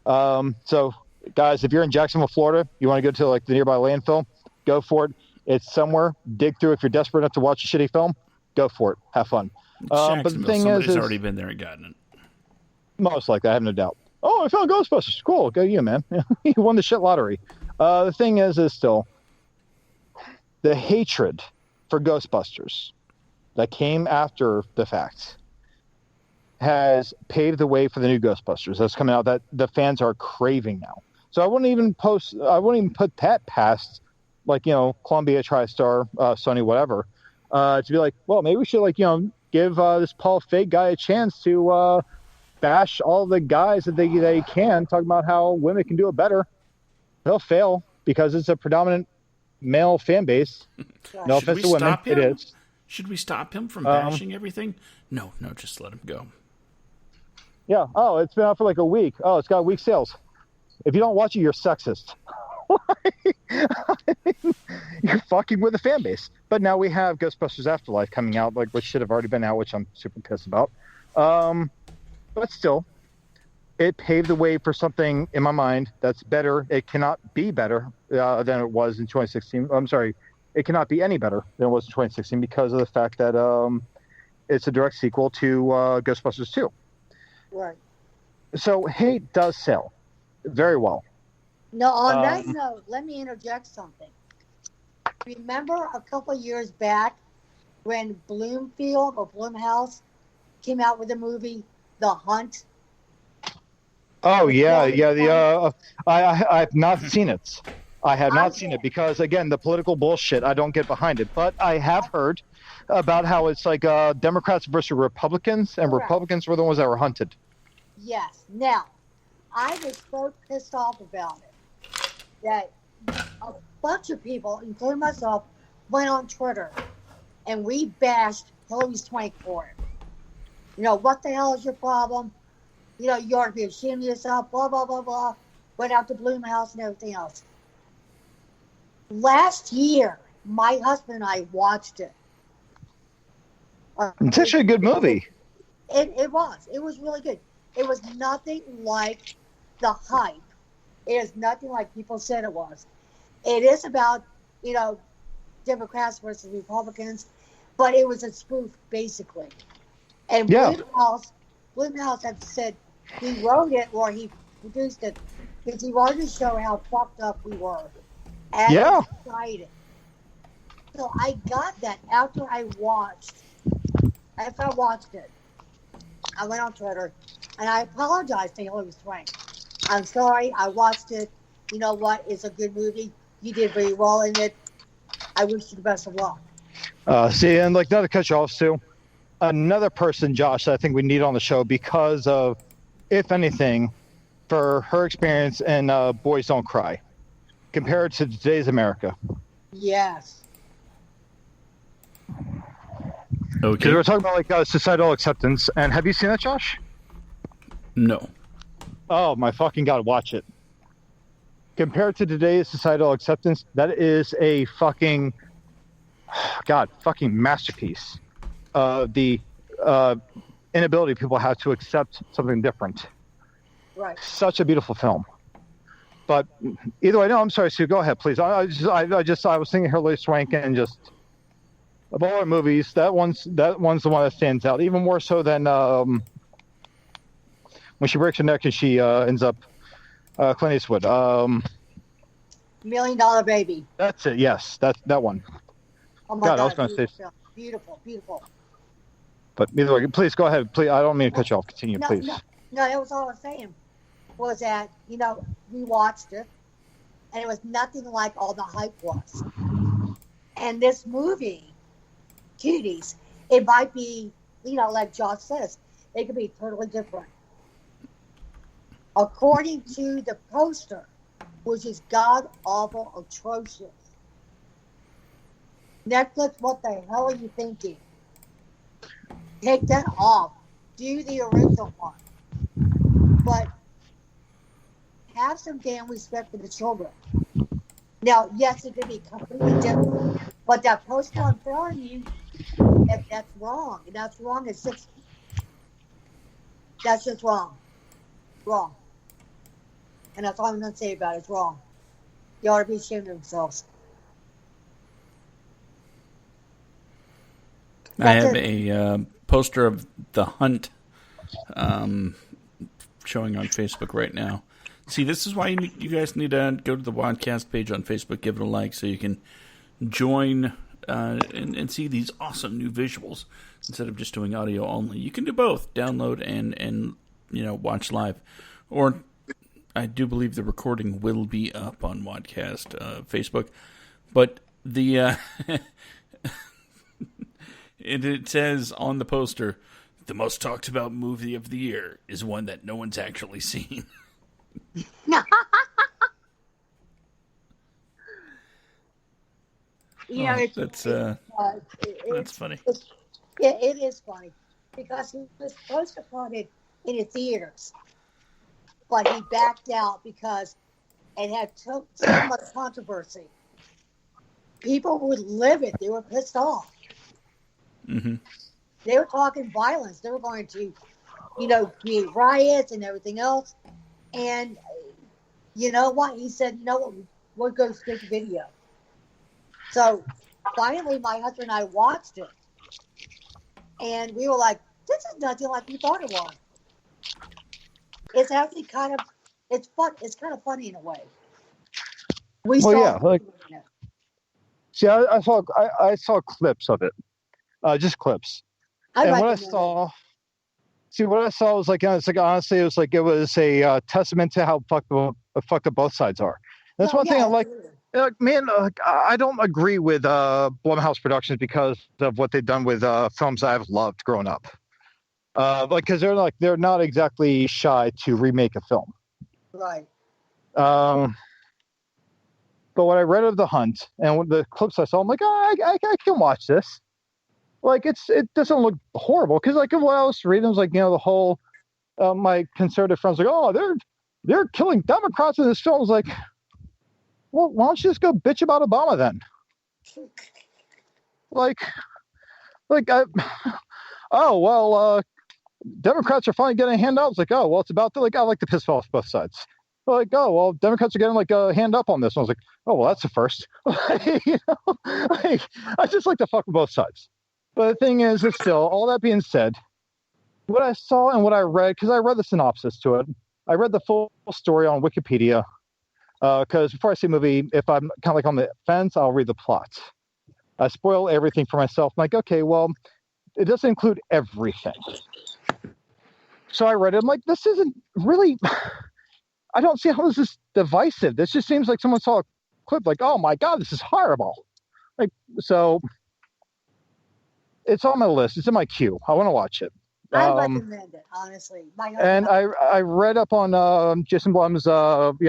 So, guys, if you're in Jacksonville, Florida, you want to go to like the nearby landfill, go for it. It's somewhere. Dig through. If you're desperate enough to watch a shitty film, go for it. Have fun. But the thing somebody's already been there and gotten it. Most likely, I have no doubt. Oh, I found Ghostbusters. Cool. Go you, man. You won the shit lottery. The thing is still the hatred for Ghostbusters that came after the fact has paved the way for the new Ghostbusters that's coming out that the fans are craving now. So I wouldn't even put that past, like, Columbia, TriStar, Sony, whatever, to be like, well, maybe we should, give this Paul Feig guy a chance to bash all the guys that they can, talk about how women can do it better. They'll fail because it's a predominant male fan base. No offense to women, it is. Should we stop him from bashing everything? No, just let him go. Yeah. Oh, it's been out for like a week. Oh, it's got weak sales. If you don't watch it, you're sexist. You're fucking with the fan base. But now we have Ghostbusters Afterlife coming out, like, which should have already been out, which I'm super pissed about. But still, it paved the way for something in my mind that's better. It cannot be better than it was in 2016. I'm sorry, it cannot be any better than it was in 2016 because of the fact that it's a direct sequel to Ghostbusters 2. Right. So hate does sell very well. No, on that note, let me interject something. Remember a couple of years back when Bloomfield or Blumhouse came out with a movie, The Hunt? Oh yeah, yeah. I've not seen it. I have not seen it because again, the political bullshit. I don't get behind it, but I have heard about how it's like Democrats versus Republicans, and Correct. Republicans were the ones that were hunted. Yes. Now, I was so pissed off about it that a bunch of people, including myself, went on Twitter and we bashed Hillary Swank for it. You know, what the hell is your problem? You know, you ought to be ashamed of yourself, blah, blah, blah, blah. Went out to Bloomhouse and everything else. Last year, my husband and I watched it. It's actually a good movie. It was. It was really good. It was nothing like the hype. It is nothing like people said it was. It is about, you know, Democrats versus Republicans, but it was a spoof, basically. And Yeah. Bloomhouse had said he wrote it or he produced it because he wanted to show how fucked up we were. And Yeah. excited. So I got that after I watched it. I went on Twitter and I apologized to Hillary Swank. I'm sorry, I watched it. You know what? It's a good movie. You did very well in it. I wish you the best of luck. See, and like not to cut you off, Sue. Another person, Josh, that I think we need on the show because of, if anything, for her experience in Boys Don't Cry, compared to today's America. Yes. Because Okay. we're talking about like societal acceptance, and have you seen that, Josh? No. Oh my fucking god, watch it. Compared to today's societal acceptance, that is a fucking masterpiece. The inability people have to accept something different. Right. Such a beautiful film. But either way, no, I'm sorry, Sue. Go ahead, please. I was thinking Hillary Swank, and just of all our movies, that one's the one that stands out, even more so than when she breaks her neck and she ends up Clint Eastwood. $1 Million Baby. That's it. Yes, that one. Oh my God, I was going to say. Beautiful, beautiful. But either way, please go ahead. Please, I don't mean to cut you off. Continue, please. No, that was all I was saying. Was that, you know, we watched it, and it was nothing like all the hype was. And this movie, Cuties, it might be, you know, like Josh says, it could be totally different. According to the poster, which is god-awful atrocious. Netflix, what the hell are you thinking? Take that off. Do the original one. But have some damn respect for the children. Now, yes, it could be completely different. But that poster, I'm telling you, if that's wrong. And that's wrong. That's just wrong. Wrong. And that's all I'm going to say about it. It's wrong. They ought to be ashamed of themselves. I have a poster of The Hunt showing on Facebook right now. See, this is why you guys need to go to the WADcast page on Facebook, give it a like, so you can join and see these awesome new visuals instead of just doing audio only. You can do both, download and you know, watch live. Or I do believe the recording will be up on WADcast Facebook. But the it says on the poster, the most talked about movie of the year is one that no one's actually seen. You know, that's funny. It is funny because he was supposed to put it in the theaters, but he backed out because it had so much controversy. People would live it. They were pissed off. Mm-hmm. They were talking violence. They were going to, you know, create riots and everything else. And you know what? He said, you know what? We'll go straight to video. So finally, my husband and I watched it. And we were like, this is nothing like we thought it was. It's actually it's fun. It's kind of funny in a way. See, I saw clips of it, just clips. And what I saw, See, what I saw was like, it's like honestly, it was a testament to how fucked up both sides are. That's one thing I like. Man, I don't agree with Blumhouse Productions because of what they've done with films I've loved growing up. Because they're not exactly shy to remake a film. Right. But what I read of The Hunt and the clips I saw, I'm like, I can watch this. Like it doesn't look horrible because like what I was reading was like the whole my conservative friends like, oh, they're killing Democrats in this film. I was like, well, why don't you just go bitch about Obama then? Like Democrats are finally getting handouts. Like, oh, well, it's about to, like, I like to piss off both sides. Like, oh, well, Democrats are getting like a hand up on this. And I was like, oh, well, that's the first. I just like to fuck with both sides. But the thing is, it's still, all that being said, what I saw and what I read, because I read the synopsis to it, I read the full story on Wikipedia. Because before I see a movie, if I'm kind of like on the fence, I'll read the plot. I spoil everything for myself. I'm like, okay, well, it doesn't include everything. So I read it. I'm like, this isn't really. I don't see how this is divisive. This just seems like someone saw a clip, like, oh my god, this is horrible. Like, so it's on my list. It's in my queue. I want to watch it. I recommend it, honestly. And I read up on Jason Blum's, I've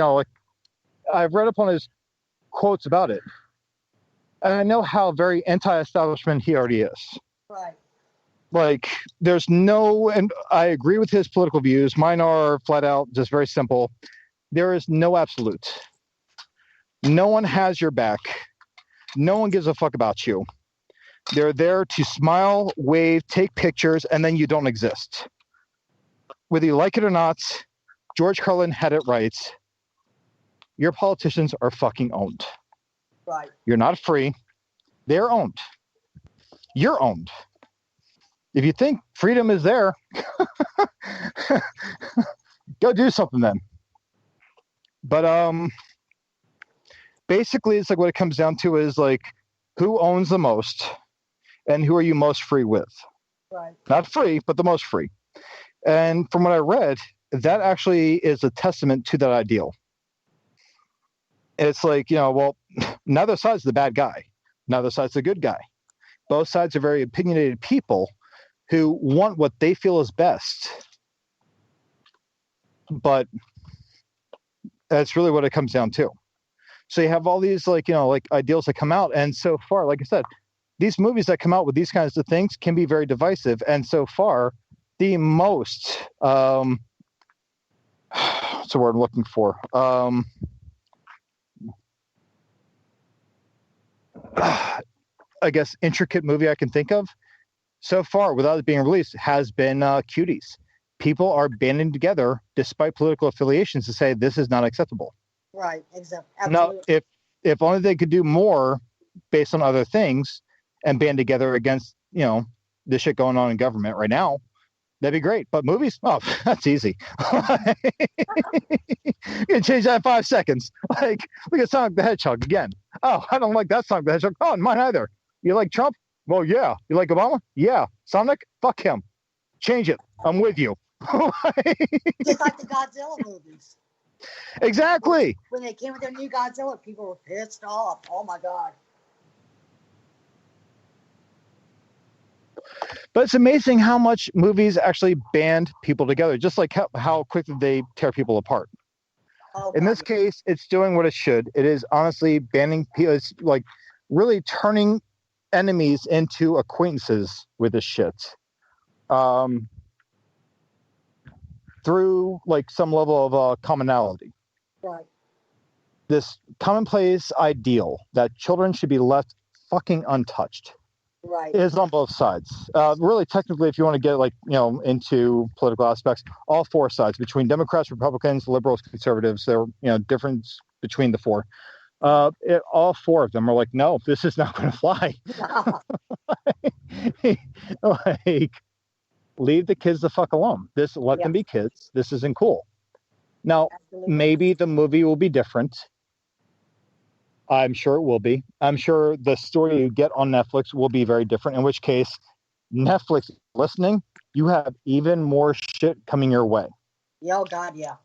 read up on his quotes about it. And I know how very anti-establishment he already is. Right. Like, there's no, and I agree with his political views. Mine are flat out just very simple. There is no absolute. No one has your back. No one gives a fuck about you. They're there to smile, wave, take pictures, and then you don't exist. Whether you like it or not, George Carlin had it right. Your politicians are fucking owned. Right. You're not free. They're owned. You're owned. If you think freedom is there, go do something then. But basically, it's like what it comes down to is like, who owns the most and who are you most free with? Right. Not free, but the most free. And from what I read, that actually is a testament to that ideal. It's like, well, neither side's the bad guy. Neither side's the good guy. Both sides are very opinionated people who want what they feel is best. But that's really what it comes down to. So you have all these like ideals that come out. And so far, like I said, these movies that come out with these kinds of things can be very divisive. And so far, the most, what's the word I'm looking for? I guess intricate movie I can think of so far without it being released has been Cuties. People are banding together despite political affiliations to say this is not acceptable. Right, exactly. Now, if only they could do more based on other things and band together against, the shit going on in government right now, that'd be great. But movies, oh, that's easy. You can change that in 5 seconds. Like, look at Sonic the Hedgehog again. Oh, I don't like that Sonic the Hedgehog. Oh, mine either. You like Trump? Well, yeah. You like Obama? Yeah. Sonic? Fuck him. Change it. I'm with you. Just like the Godzilla movies. Exactly. When they came with their new Godzilla, people were pissed off. Oh my god. But it's amazing how much movies actually band people together, just like how quickly they tear people apart. Oh, in this case, it's doing what it should. It is honestly banding people. It's like really turning enemies into acquaintances with this shit. Through like some level of commonality. Right. This commonplace ideal that children should be left fucking untouched. Right. Is on both sides. Really, technically, if you want to get into political aspects, all four sides between Democrats, Republicans, liberals, conservatives, there difference between the four. All four of them are like, no, this is not going to fly. Like, leave the kids the fuck alone. Let them be kids. This isn't cool. Now, maybe the movie will be different. I'm sure it will be. I'm sure the story you get on Netflix will be very different, in which case, Netflix listening, you have even more shit coming your way. Oh, God, yeah.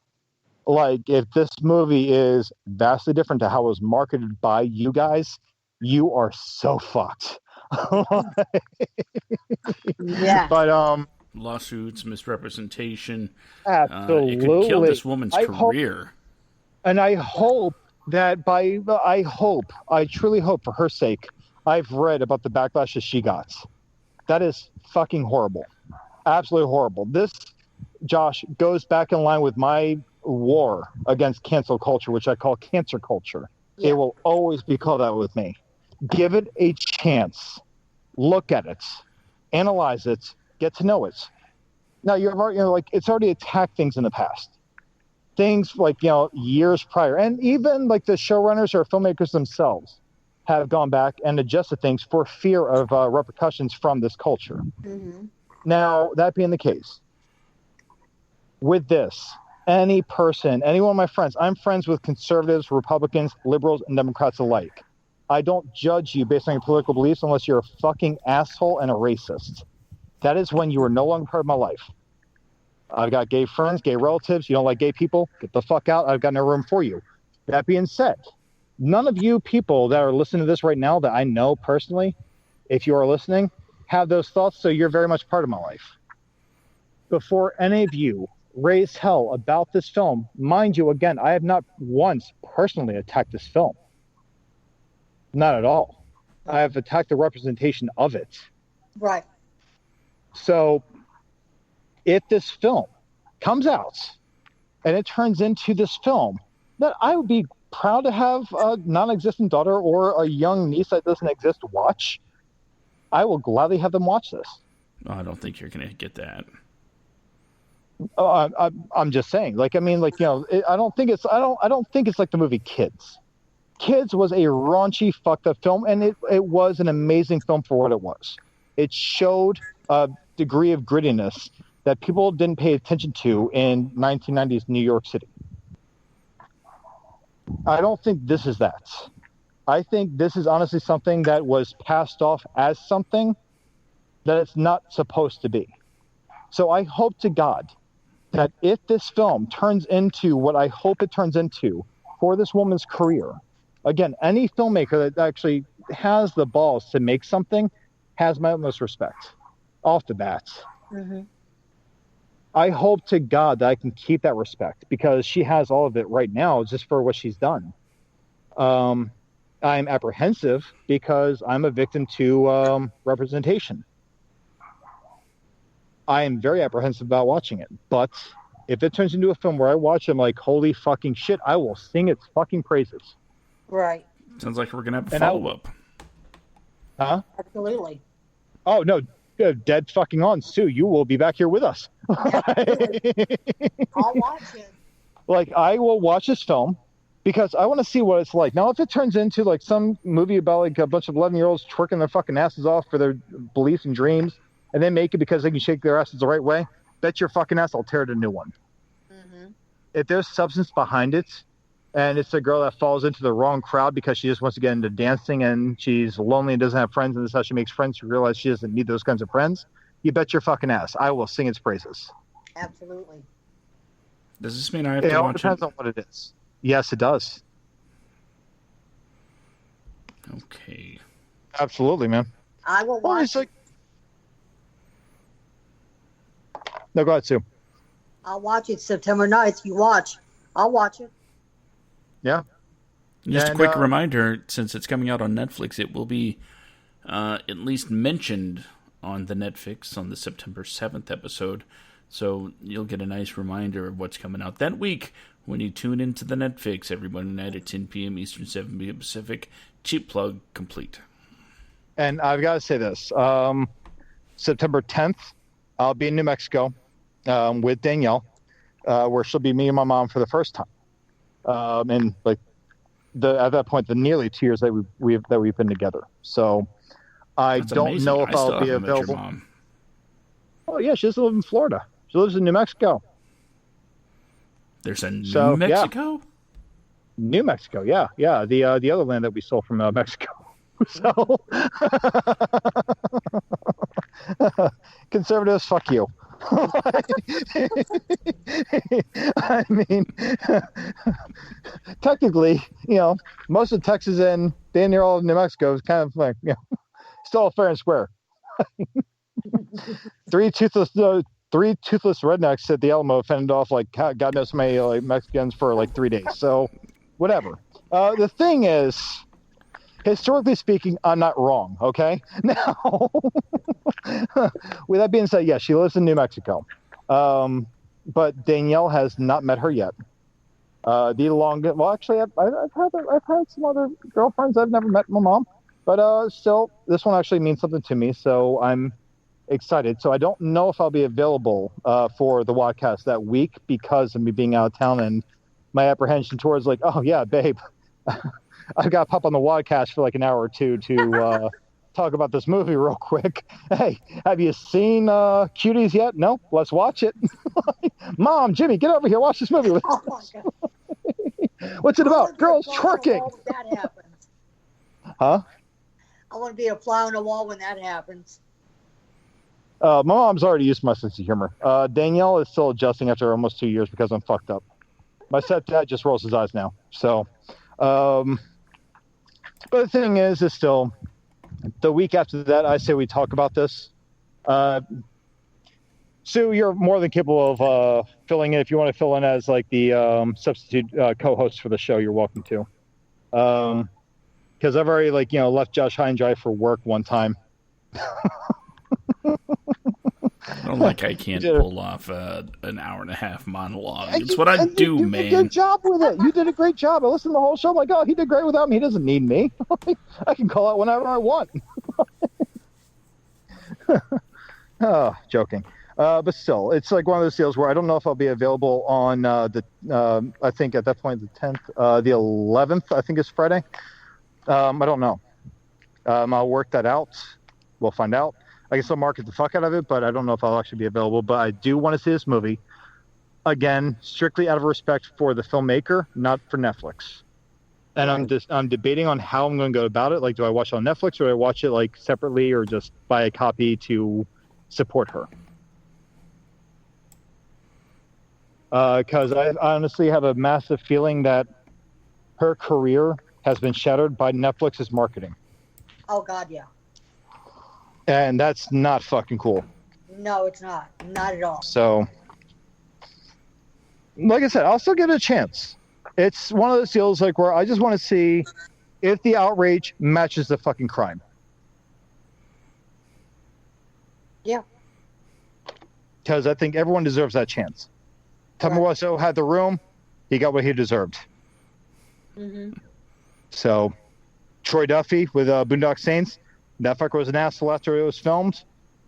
Like, if this movie is vastly different to how it was marketed by you guys, you are so fucked. Yeah. But Lawsuits, misrepresentation. absolutely, It could kill this woman's career. I hope that I truly hope for her sake, I've read about the backlash that she got. That is fucking horrible. Absolutely horrible. This, Josh, goes back in line with my war against cancel culture, which I call cancer culture. Yeah. It will always be called out with me. Give it a chance. Look at it. Analyze it. Get to know it. Now, it's already attacked things in the past. Things like, years prior. And even like the showrunners or filmmakers themselves have gone back and adjusted things for fear of repercussions from this culture. Mm-hmm. Now, that being the case, with this, any one of my friends, I'm friends with conservatives, Republicans, liberals, and Democrats alike. I don't judge you based on your political beliefs unless you're a fucking asshole and a racist. That is when you are no longer part of my life. I've got gay friends, gay relatives. You don't like gay people? Get the fuck out. I've got no room for you. That being said, none of you people that are listening to this right now that I know personally, if you are listening, have those thoughts, so you're very much part of my life. Before any of you raise hell about this film, mind you, again, I have not once personally attacked this film. Not at all. I have attacked the representation of it. Right. So if this film comes out and it turns into this film, that I would be proud to have a non-existent daughter or a young niece that doesn't exist watch, I will gladly have them watch this. I don't think you're going to get that. I'm just saying. I don't think it's like the movie Kids. Kids was a raunchy, fucked up film, and it was an amazing film for what it was. It showed a degree of grittiness that people didn't pay attention to in 1990s New York City. I don't think this is that. I think this is honestly something that was passed off as something that it's not supposed to be. So I hope to God that if this film turns into what I hope it turns into for this woman's career, again, any filmmaker that actually has the balls to make something has my utmost respect off the bat. Mm-hmm. I hope to God that I can keep that respect, because she has all of it right now just for what she's done. I'm apprehensive because I'm a victim to representation. I am very apprehensive about watching it, but if it turns into a film where I watch it, I'm like, holy fucking shit, I will sing its fucking praises. Right. Sounds like we're going to have a follow-up. Huh? Absolutely. Oh, no. Dead fucking on, Sue. You will be back here with us. I'll watch it. I will watch this film because I want to see what it's like. Now, if it turns into some movie about a bunch of 11-year-olds twerking their fucking asses off for their beliefs and dreams, and they make it because they can shake their asses the right way, bet your fucking ass I'll tear it a new one. Mm-hmm. If there's substance behind it, and it's a girl that falls into the wrong crowd because she just wants to get into dancing and she's lonely and doesn't have friends, and this is how she makes friends, she realizes she doesn't need those kinds of friends, you bet your fucking ass I will sing its praises. Absolutely. Does this mean I have to watch it? It all depends on what it is. Yes, it does. Okay. Absolutely, man. I will watch it. No, go ahead, Sue. I'll watch it September 9th. You watch. I'll watch it. Yeah. Just a quick reminder, since it's coming out on Netflix, it will be at least mentioned on the Netflix on the September 7th episode. So you'll get a nice reminder of what's coming out that week when you tune into the Netflix every Monday night at 10 p.m. Eastern, 7 p.m. Pacific. Cheap plug complete. And I've got to say this. September 10th, I'll be in New Mexico with Danielle, where she'll be me and my mom for the first time. And at that point, the nearly 2 years that we've been together. So I That's don't amazing. know if I'll be available. Met your mom. Oh yeah, she doesn't live in Florida. She lives in New Mexico. There's a New Mexico? Yeah. New Mexico, yeah. The other land that we stole from Mexico. So Conservatives, fuck you. I mean, technically, most of Texas and damn near all of New Mexico is kind of like, still fair and square. Three toothless rednecks at the Alamo fended off like God knows how many like Mexicans for like 3 days. So, whatever. The thing is, historically speaking, I'm not wrong. Okay. Now, with that being said, yes, she lives in New Mexico, but Danielle has not met her yet. Actually, I've had some other girlfriends. I've never met my mom, but still, this one actually means something to me. So I'm excited. So I don't know if I'll be available for the WADcast that week because of me being out of town and my apprehension towards like, oh yeah, babe, I've got to pop on the WADcast for like an hour or two to talk about this movie real quick. Hey, have you seen Cuties yet? No, let's watch it. Mom, Jimmy, get over here, watch this movie. Oh my God. What's it about? Girls twerking. When that happens. Huh? I want to be a fly on the wall when that happens. My mom's already used my sense of humor. Danielle is still adjusting after almost 2 years because I'm fucked up. My stepdad just rolls his eyes now. So, but the thing is still, the week after that, I say we talk about this. Sue, you're more than capable of filling in. If you want to fill in as like the substitute co-host for the show, you're welcome to. Because I've already left Josh high and dry for work one time. I don't like I can't pull off an hour and a half monologue. It's what I do, man. You did a good job with it. You did a great job. I listened to the whole show. I'm like, oh, he did great without me. He doesn't need me. I can call out whenever I want. Oh, joking. But still, it's like one of those deals where I don't know if I'll be available on I think at that point, the 10th, the 11th, I think is Friday. I don't know. I'll work that out. We'll find out. I guess I'll market the fuck out of it, but I don't know if I'll actually be available. But I do want to see this movie. Again, strictly out of respect for the filmmaker, not for Netflix. And I'm debating on how I'm going to go about it. Like, do I watch it on Netflix or do I watch it like separately or just buy a copy to support her? Because I honestly have a massive feeling that her career has been shattered by Netflix's marketing. Oh, God, yeah. And that's not fucking cool. No, it's not. Not at all. So, like I said, I'll still give it a chance. It's one of those deals like where I just want to see if the outrage matches the fucking crime. Yeah. Because I think everyone deserves that chance. Tommy Wiseau had the room. He got what he deserved. Mm-hmm. So, Troy Duffy with Boondock Saints. That fucker was an asshole after it was filmed.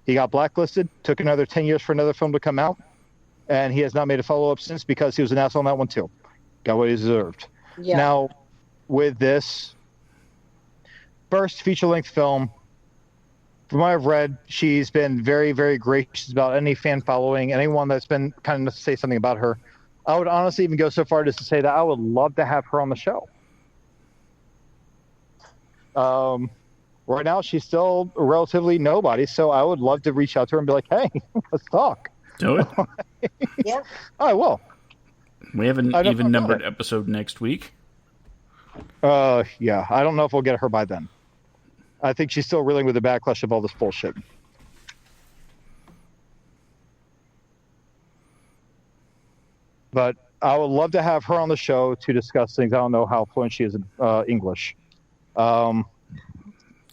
He got blacklisted. Took another 10 years for another film to come out. And he has not made a follow-up since because he was an asshole on that one too. Got what he deserved. Yeah. Now, with this first feature-length film, from what I've read, she's been very, very gracious about any fan following, anyone that's been kind of to say something about her. I would honestly even go so far as to say that I would love to have her on the show. Right now, she's still relatively nobody, so I would love to reach out to her and be like, hey, let's talk. Do it. Yeah. I will. We have an even-numbered episode next week. Yeah. I don't know if we'll get her by then. I think she's still reeling with the backlash of all this bullshit. But I would love to have her on the show to discuss things. I don't know how fluent she is in English.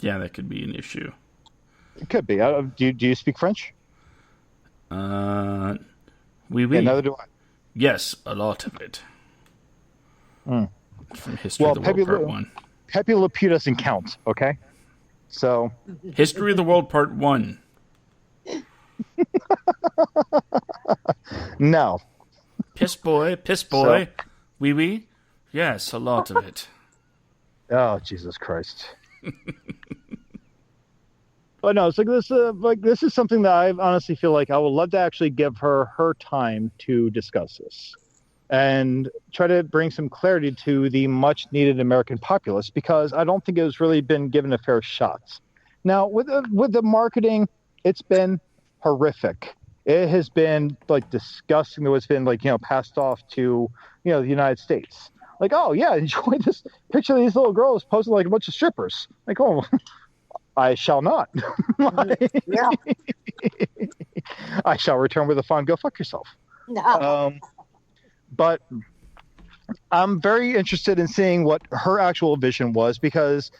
Yeah, that could be an issue. It could be. Do you speak French? Oui. Yeah, neither do I. Yes, a lot of it. From History of the World Part 1. Pepe Le Pew doesn't count, okay? So... History of the World Part 1. No. Piss boy. So, Oui. Yes, a lot of it. Oh, Jesus Christ. But no, it's like this is something that I honestly feel like I would love to actually give her time to discuss this and try to bring some clarity to the much needed American populace, because I don't think it has really been given a fair shot. Now, with the marketing, It's been horrific. It has been like disgusting. Though it's been like passed off to the United States. Like, oh yeah, enjoy this picture of these little girls posing like a bunch of strippers. Like, oh, I shall not. Yeah. I shall return with a fine. Go fuck yourself. No. But I'm very interested in seeing what her actual vision was because,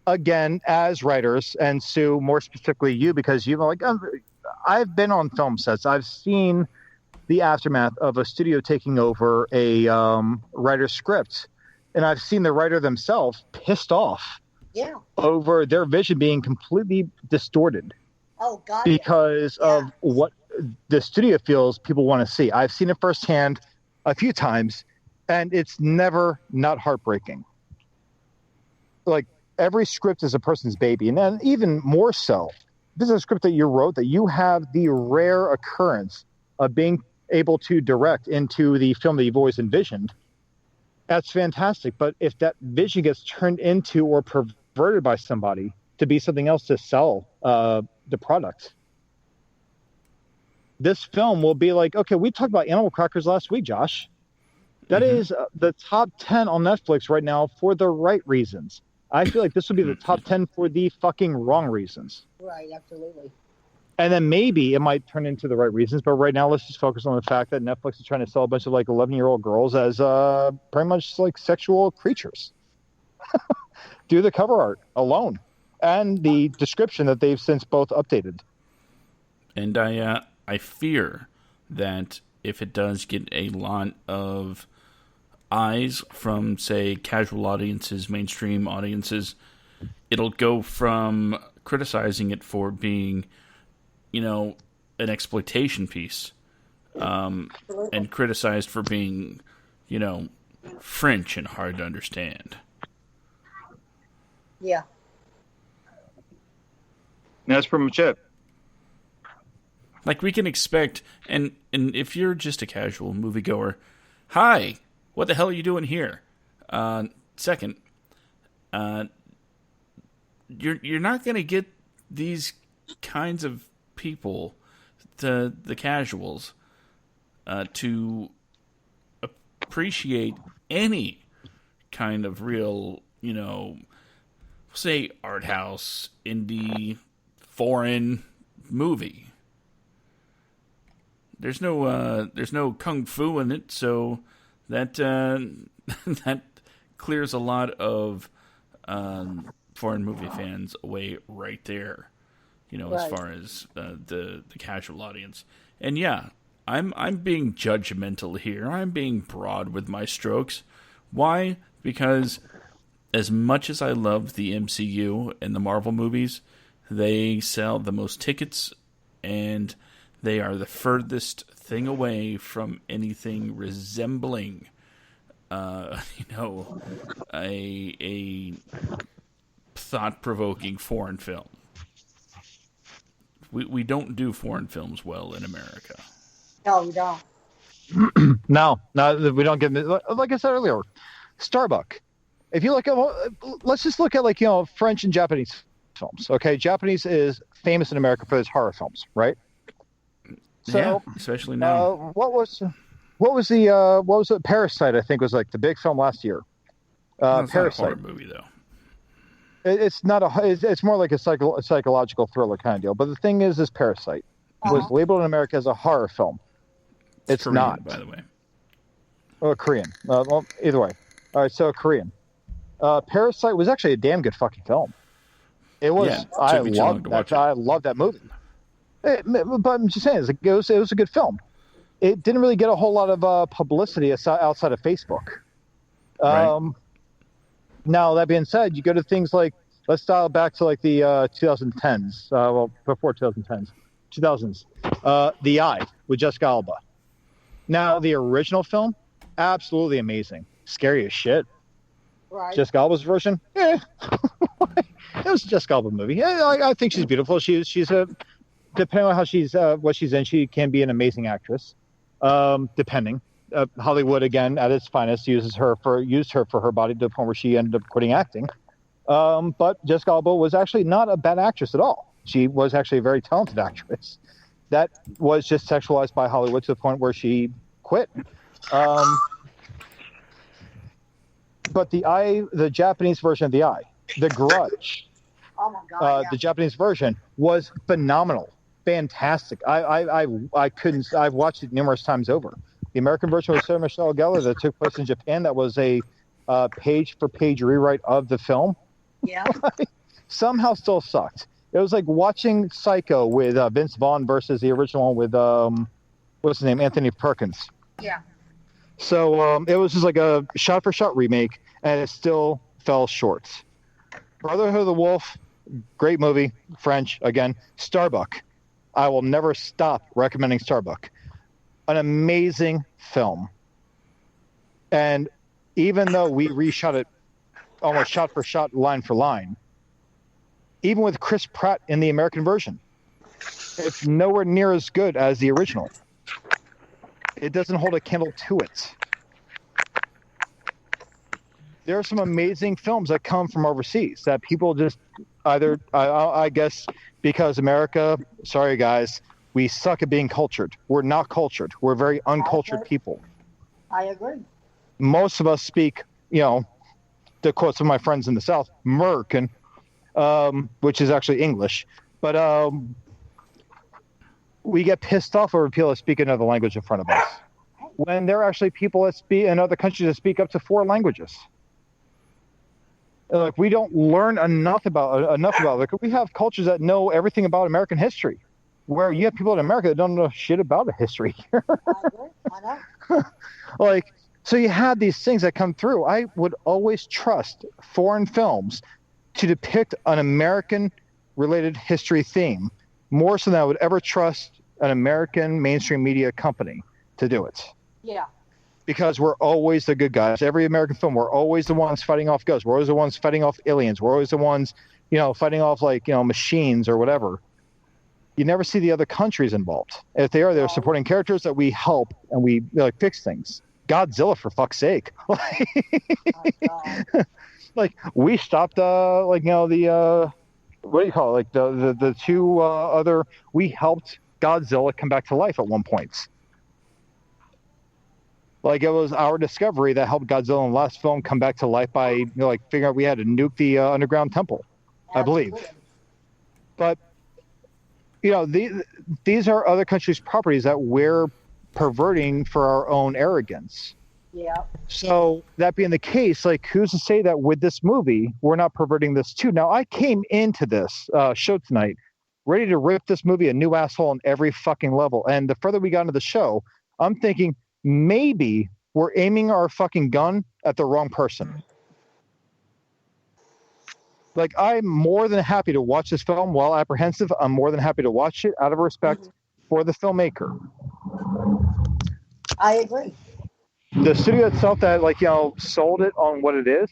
again, as writers, and Sue, more specifically you, because I've been on film sets. I've seen the aftermath of a studio taking over a writer's script, and I've seen the writer themselves pissed off over their vision being completely distorted. Oh, God. Because of what the studio feels people want to see. I've seen it firsthand a few times, and it's never not heartbreaking. Like, every script is a person's baby, and then even more so, this is a script that you wrote that you have the rare occurrence of being able to direct into the film that you've always envisioned. That's fantastic. But if that vision gets turned into or perverted by somebody to be something else to sell the product, this film will be like, okay, we talked about Animal Crackers last week, Josh. That is the top 10 on Netflix right now for the right reasons. I feel like this would be the top 10 for the fucking wrong reasons. Right, absolutely. And then maybe it might turn into the right reasons, but right now let's just focus on the fact that Netflix is trying to sell a bunch of like 11-year-old girls as pretty much like sexual creatures. Do the cover art alone and the description that they've since both updated. And I fear that if it does get a lot of eyes from, say, casual audiences, mainstream audiences, it'll go from criticizing it for being, an exploitation piece, and criticized for being, French and hard to understand. Yeah. That's pretty much it. Like, we can expect, and if you're just a casual moviegoer, hi, what the hell are you doing here? Second, you're not going to get these kinds of people, the casuals, to appreciate any kind of real, say, art house, indie, foreign movie. There's no kung fu in it, so that that clears a lot of foreign movie fans away right there. Right. As far as the casual audience, and I'm being judgmental here. I'm being broad with my strokes. Why? Because as much as I love the MCU and the Marvel movies, they sell the most tickets, and they are the furthest thing away from anything resembling, a thought-provoking foreign film. We don't do foreign films well in America. No, we don't. No, we don't get. Like I said earlier, Starbuck. If you look at, let's just look at French and Japanese films. Okay, Japanese is famous in America for its horror films, right? So, yeah, especially now. What was it? Parasite, I think, was like the big film last year. It's Parasite. not a horror movie, though. It's not it's more like a psychological thriller kind of deal. But the thing is Parasite was labeled in America as a horror film. It's Korean, not, by the way. Oh, Korean. Well, either way. All right, so Korean. Parasite was actually a damn good fucking film. It was. Yeah, I love that movie. But I'm just saying, it was a good film. It didn't really get a whole lot of publicity outside of Facebook. Right. Now, that being said, you go to things like, let's dial back to like the 2010s, before 2000s, The Eye with Jessica Alba. Now, the original film, absolutely amazing. Scary as shit. Right. Jessica Alba's version, it was a Jessica Alba movie. I think she's beautiful. She's depending on how what she's in, she can be an amazing actress. Depending. Hollywood, again, at its finest, used her for her body to the point where she ended up quitting acting. But Jessica Alba was actually not a bad actress at all. She was actually a very talented actress. That was just sexualized by Hollywood to the point where she quit. But the Japanese version of The Eye, The Grudge, Oh my God! the Japanese version was phenomenal, fantastic. I couldn't. I've watched it numerous times over. The American version was Sarah Michelle Gellar that took place in Japan. That was a page-for-page rewrite of the film. Yeah. Somehow still sucked. It was like watching Psycho with Vince Vaughn versus the original with what's his name, Anthony Perkins. Yeah. So it was just like a shot-for-shot remake, and it still fell short. Brotherhood of the Wolf, great movie, French again. Starbuck, I will never stop recommending Starbuck. An amazing film, and even though we reshot it almost shot for shot, line for line, even with Chris Pratt in the American version, it's nowhere near as good as the original. It doesn't hold a candle to it. There are some amazing films that come from overseas that people just either, I guess, because America, sorry guys, we suck at being cultured. We're not cultured. We're very uncultured people. I agree. Most of us speak, to quote some of my friends in the South, Merkin, which is actually English. But we get pissed off over people that speak another language in front of us, when there are actually people that speak in other countries that speak up to 4 languages. Like, we don't learn enough about it. Like, we have cultures that know everything about American history, where you have people in America that don't know shit about the history. I agree. I know. Like, so you have these things that come through. I would always trust foreign films to depict an American-related history theme more so than I would ever trust an American mainstream media company to do it. Yeah. Because we're always the good guys. Every American film, we're always the ones fighting off ghosts. We're always the ones fighting off aliens. We're always the ones, fighting off machines or whatever. You never see the other countries involved. If they are, they're supporting characters that we help and we fix things. Godzilla, for fuck's sake. Like, we stopped what do you call it? Like the two other, we helped Godzilla come back to life at one point. Like, it was our discovery that helped Godzilla in the last film come back to life by figuring out we had to nuke the underground temple, I believe. But these are other countries' properties that we're perverting for our own arrogance. Yeah. So that being the case, who's to say that with this movie we're not perverting this too? Now, I came into this show tonight ready to rip this movie a new asshole on every fucking level, and the further we got into the show, I'm thinking maybe we're aiming our fucking gun at the wrong person. Like, I'm more than happy to watch this film. While apprehensive, I'm more than happy to watch it out of respect for the filmmaker. I agree. The studio itself that sold it on what it is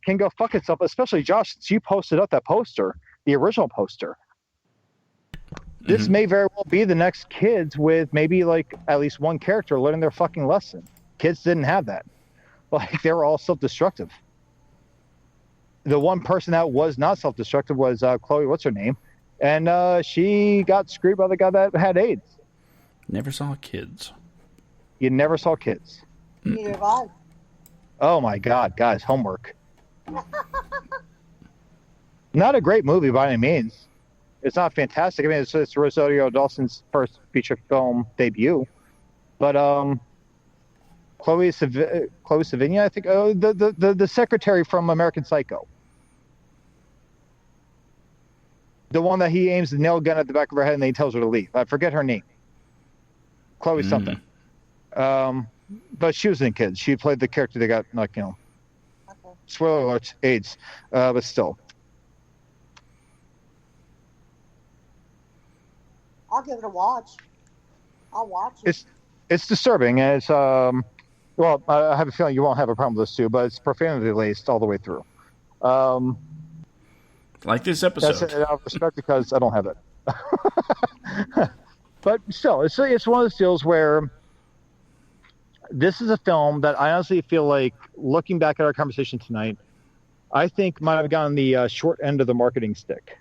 can go fuck itself, especially Josh, since you posted up that poster, the original poster. This may very well be the next Kids with maybe at least one character learning their fucking lesson. Kids didn't have that. They were all self-destructive. The one person that was not self-destructive was Chloe, what's her name? And she got screwed by the guy that had AIDS. Never saw Kids. You never saw Kids. Neither have I. Oh my God, guys, homework. Not a great movie by any means. It's not fantastic. I mean, it's Rosario Dawson's first feature film debut. But Chloe Sevigny, I think, the secretary from American Psycho. The one that he aims the nail gun at the back of her head and then he tells her to leave. I forget her name. Chloe something. But she was in Kids. She played the character that got, okay. Spoiler alert, AIDS. But still. I'll give it a watch. I'll watch it. It's disturbing. And it's, well, I have a feeling you won't have a problem with this too, but it's profanity laced all the way through. Like this episode. That's out of respect because I don't have it. But still, it's one of those deals where this is a film that I honestly feel like, looking back at our conversation tonight, I think might have gotten the short end of the marketing stick.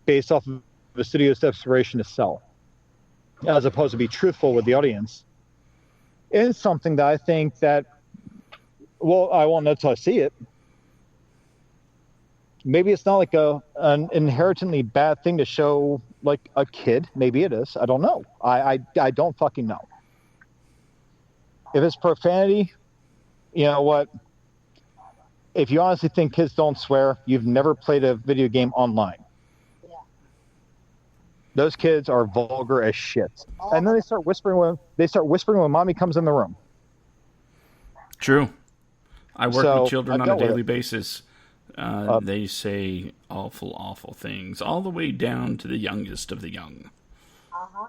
based off of the studio's desperation to sell, as opposed to be truthful with the audience, is something that I think that, well, I won't know until I see it. Maybe it's not like an inherently bad thing to show like a kid. Maybe it is. I don't know. I don't fucking know. If it's profanity, you know what? If you honestly think kids don't swear, you've never played a video game online. Yeah. Those kids are vulgar as shit. And then they start whispering when mommy comes in the room. True. I work with children on a daily it. basis. They say awful, awful things, all the way down to the youngest of the young. Uh-huh.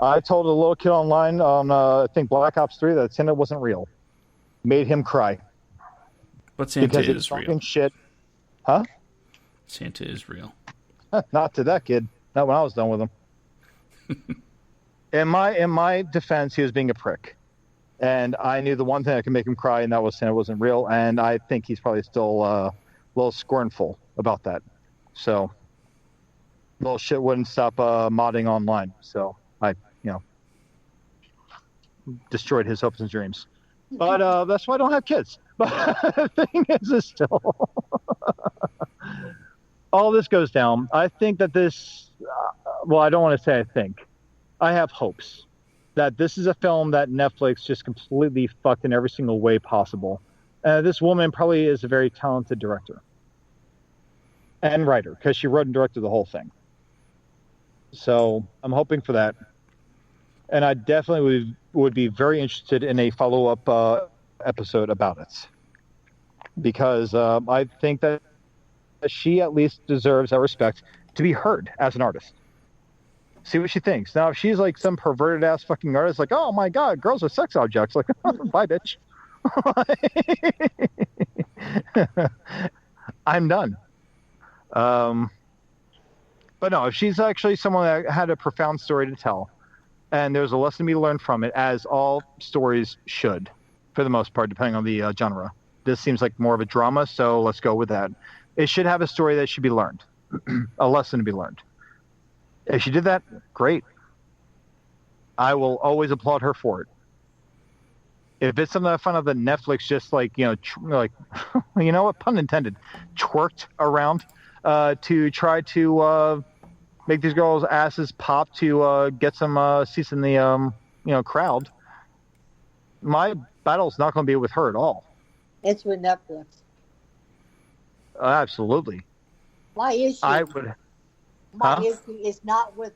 I told a little kid online on, I think, Black Ops 3 that Santa wasn't real. Made him cry. But Santa because is real. Fucking shit. Huh? Santa is real. Not to that kid. Not when I was done with him. In my defense, he was being a prick. And I knew the one thing that could make him cry, and that was Santa wasn't real. And I think he's probably still a little scornful about that. So, little shit wouldn't stop modding online. So, I destroyed his hopes and dreams. But that's why I don't have kids. But the thing is still, all this goes down. I think that this, I don't want to say I think. I have hopes that this is a film that Netflix just completely fucked in every single way possible. This woman probably is a very talented director and writer because she wrote and directed the whole thing. So I'm hoping for that. And I definitely would be very interested in a follow-up episode about it. Because I think that she at least deserves our respect to be heard as an artist. See what she thinks. Now, if she's like some perverted ass fucking artist, like, oh my god, girls are sex objects, like, bye, bitch. I'm done. But no, if she's actually someone that had a profound story to tell, and there's a lesson to be learned from it, as all stories should, for the most part, depending on the genre. This seems like more of a drama, so let's go with that. It should have a story that should be learned, a lesson to be learned. If she did that, great. I will always applaud her for it. If it's something I find out that Netflix just like, you know what, pun intended, twerked around to try to make these girls' asses pop to get some seats in the crowd, my battle's not going to be with her at all. It's with Netflix. Absolutely. My issue. Huh? Issue is not with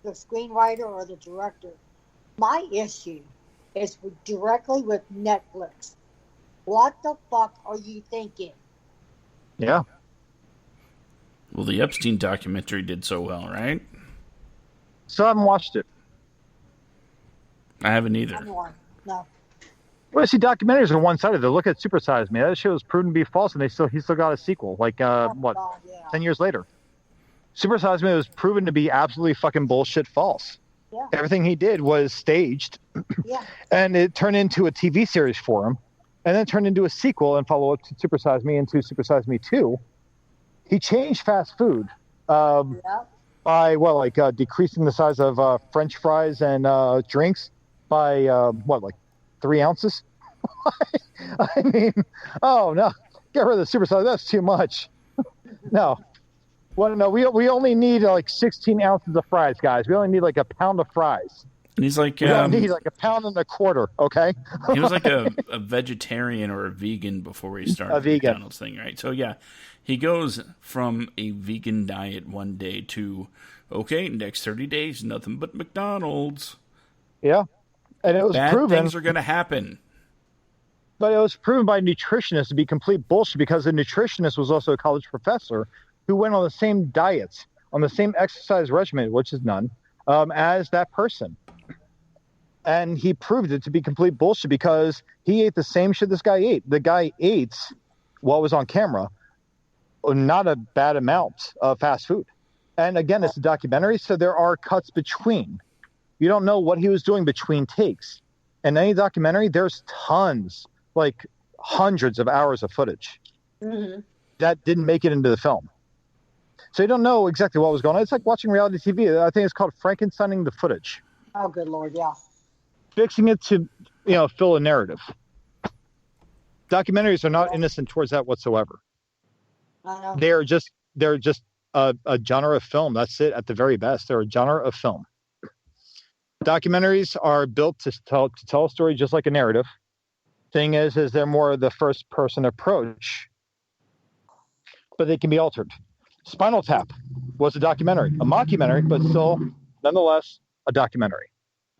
the screenwriter or the director. My issue is directly with Netflix. What the fuck are you thinking? Yeah. Well, the Epstein documentary did so well, right? So I haven't watched it. I haven't either. No. Well, see, documentaries are one-sided. They look at Super Size Me. That shit was proven to be false, and he still got a sequel. 10 years later. Super Size Me was proven to be absolutely fucking bullshit false. Yeah. Everything he did was staged. Yeah. And it turned into a TV series for him, and then turned into a sequel and follow-up to Super Size Me and to Super Size Me 2. He changed fast food by, decreasing the size of French fries and drinks by, 3 ounces? I mean, oh, no. Get rid of the Super Size. That's too much. No. Well, no, we only need 16 ounces of fries, guys. We only need a pound of fries. And he's like, we don't need a pound and a quarter, okay? He was like a vegetarian or a vegan before he started the McDonald's thing, right? So yeah, he goes from a vegan diet one day to, okay, next 30 days, nothing but McDonald's. Yeah, and it was proven. Bad things are going to happen. But it was proven by nutritionists to be complete bullshit because the nutritionist was also a college professor who went on the same diets, on the same exercise regimen, which is none, as that person. And he proved it to be complete bullshit because he ate the same shit this guy ate. The guy ate, what was on camera, not a bad amount of fast food. And again, it's a documentary, so there are cuts between. You don't know what he was doing between takes. In any documentary, there's tons, hundreds of hours of footage that didn't make it into the film. So you don't know exactly what was going on. It's like watching reality TV. I think it's called Frankensteining the footage. Oh, good Lord, yeah. Fixing it to, fill a narrative. Documentaries are not innocent towards that whatsoever. I know. They're just a genre of film. That's it at the very best. They're a genre of film. Documentaries are built to tell a story just like a narrative. Thing is they're more of the first person approach, but they can be altered. Spinal Tap was a documentary, a mockumentary, but still, nonetheless, a documentary.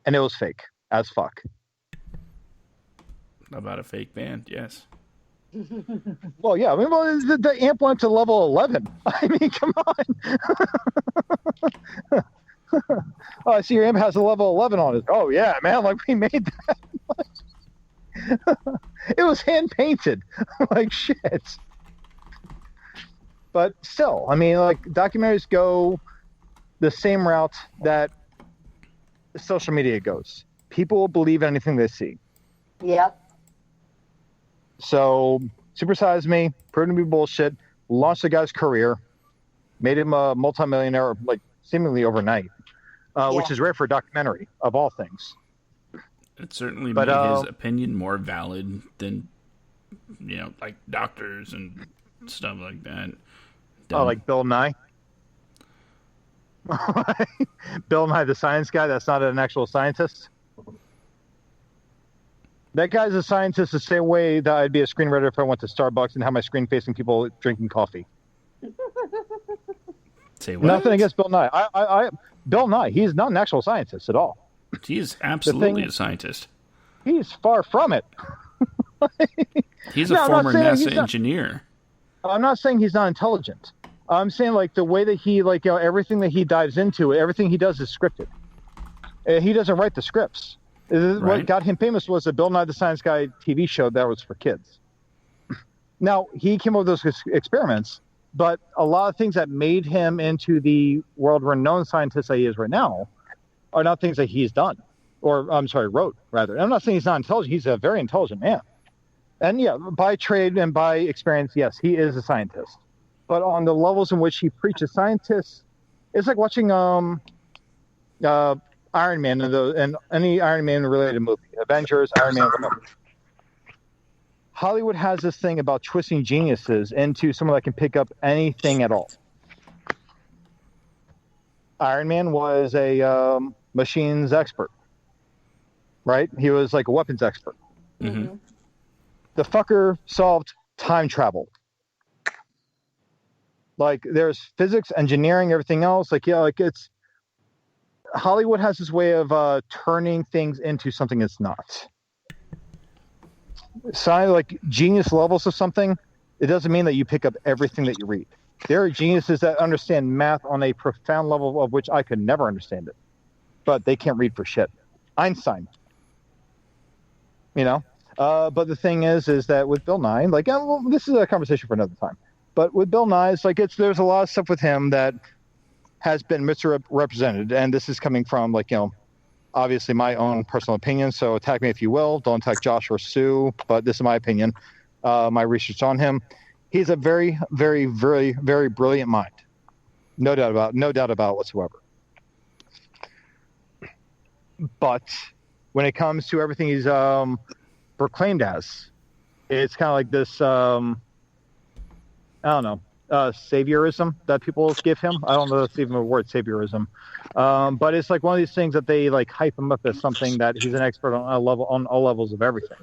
And it was fake as fuck. About a fake band, yes. Well, yeah. I mean, the amp went to level 11. I mean, come on. Oh, I see your amp has a level 11 on it. Oh, yeah, man. Like, we made that. It was hand painted. Like, shit. But still, I mean, like, documentaries go the same route that social media goes. People will believe anything they see. Yep. So, Super Size Me, proven to be bullshit, launched the guy's career, made him a multimillionaire, like, seemingly overnight, which is rare for a documentary, of all things. It certainly made his opinion more valid than, like doctors and stuff like that. Oh, like Bill Nye? Bill Nye, the science guy, that's not an actual scientist? That guy's a scientist the same way that I'd be a screenwriter if I went to Starbucks and have my screen facing people drinking coffee. Say what? Nothing against Bill Nye. Bill Nye, he's not an actual scientist at all. He is absolutely a scientist. He's far from it. He's a former NASA engineer. I'm not saying he's not intelligent. I'm saying, like, the way that he, like, everything that he dives into, everything he does is scripted. He doesn't write the scripts. Right. What got him famous was the Bill Nye the Science Guy TV show that was for kids. Now, he came up with those experiments, but a lot of things that made him into the world-renowned scientist that he is right now are not things that he's done. Or, I'm sorry, wrote, rather. I'm not saying he's not intelligent. He's a very intelligent man. And, yeah, by trade and by experience, yes, he is a scientist. But on the levels in which he preaches scientists, it's like watching Iron Man and any Iron Man related movie, Avengers, Iron Man, whatever. Hollywood has this thing about twisting geniuses into someone that can pick up anything at all. Iron Man was a machines expert, right? He was like a weapons expert. Mm-hmm. The fucker solved time travel. Like, there's physics, engineering, everything else. Like, yeah, like, it's Hollywood has this way of turning things into something it's not. So, like, genius levels of something, it doesn't mean that you pick up everything that you read. There are geniuses that understand math on a profound level of which I could never understand it. But they can't read for shit. Einstein. But the thing is that with Bill Nye, like, well, this is a conversation for another time. But with Bill Nye, it's like there's a lot of stuff with him that has been misrepresented, and this is coming from, like, obviously my own personal opinion. So attack me if you will. Don't attack Josh or Sue, but this is my opinion. My research on him. He's a very, very, very, very brilliant mind. No doubt about it whatsoever. But when it comes to everything he's proclaimed as, it's kind of like this. I don't know, saviorism that people give him. I don't know if it's even a word, saviorism. But it's like one of these things that they, like, hype him up as something that he's an expert on all levels of everything.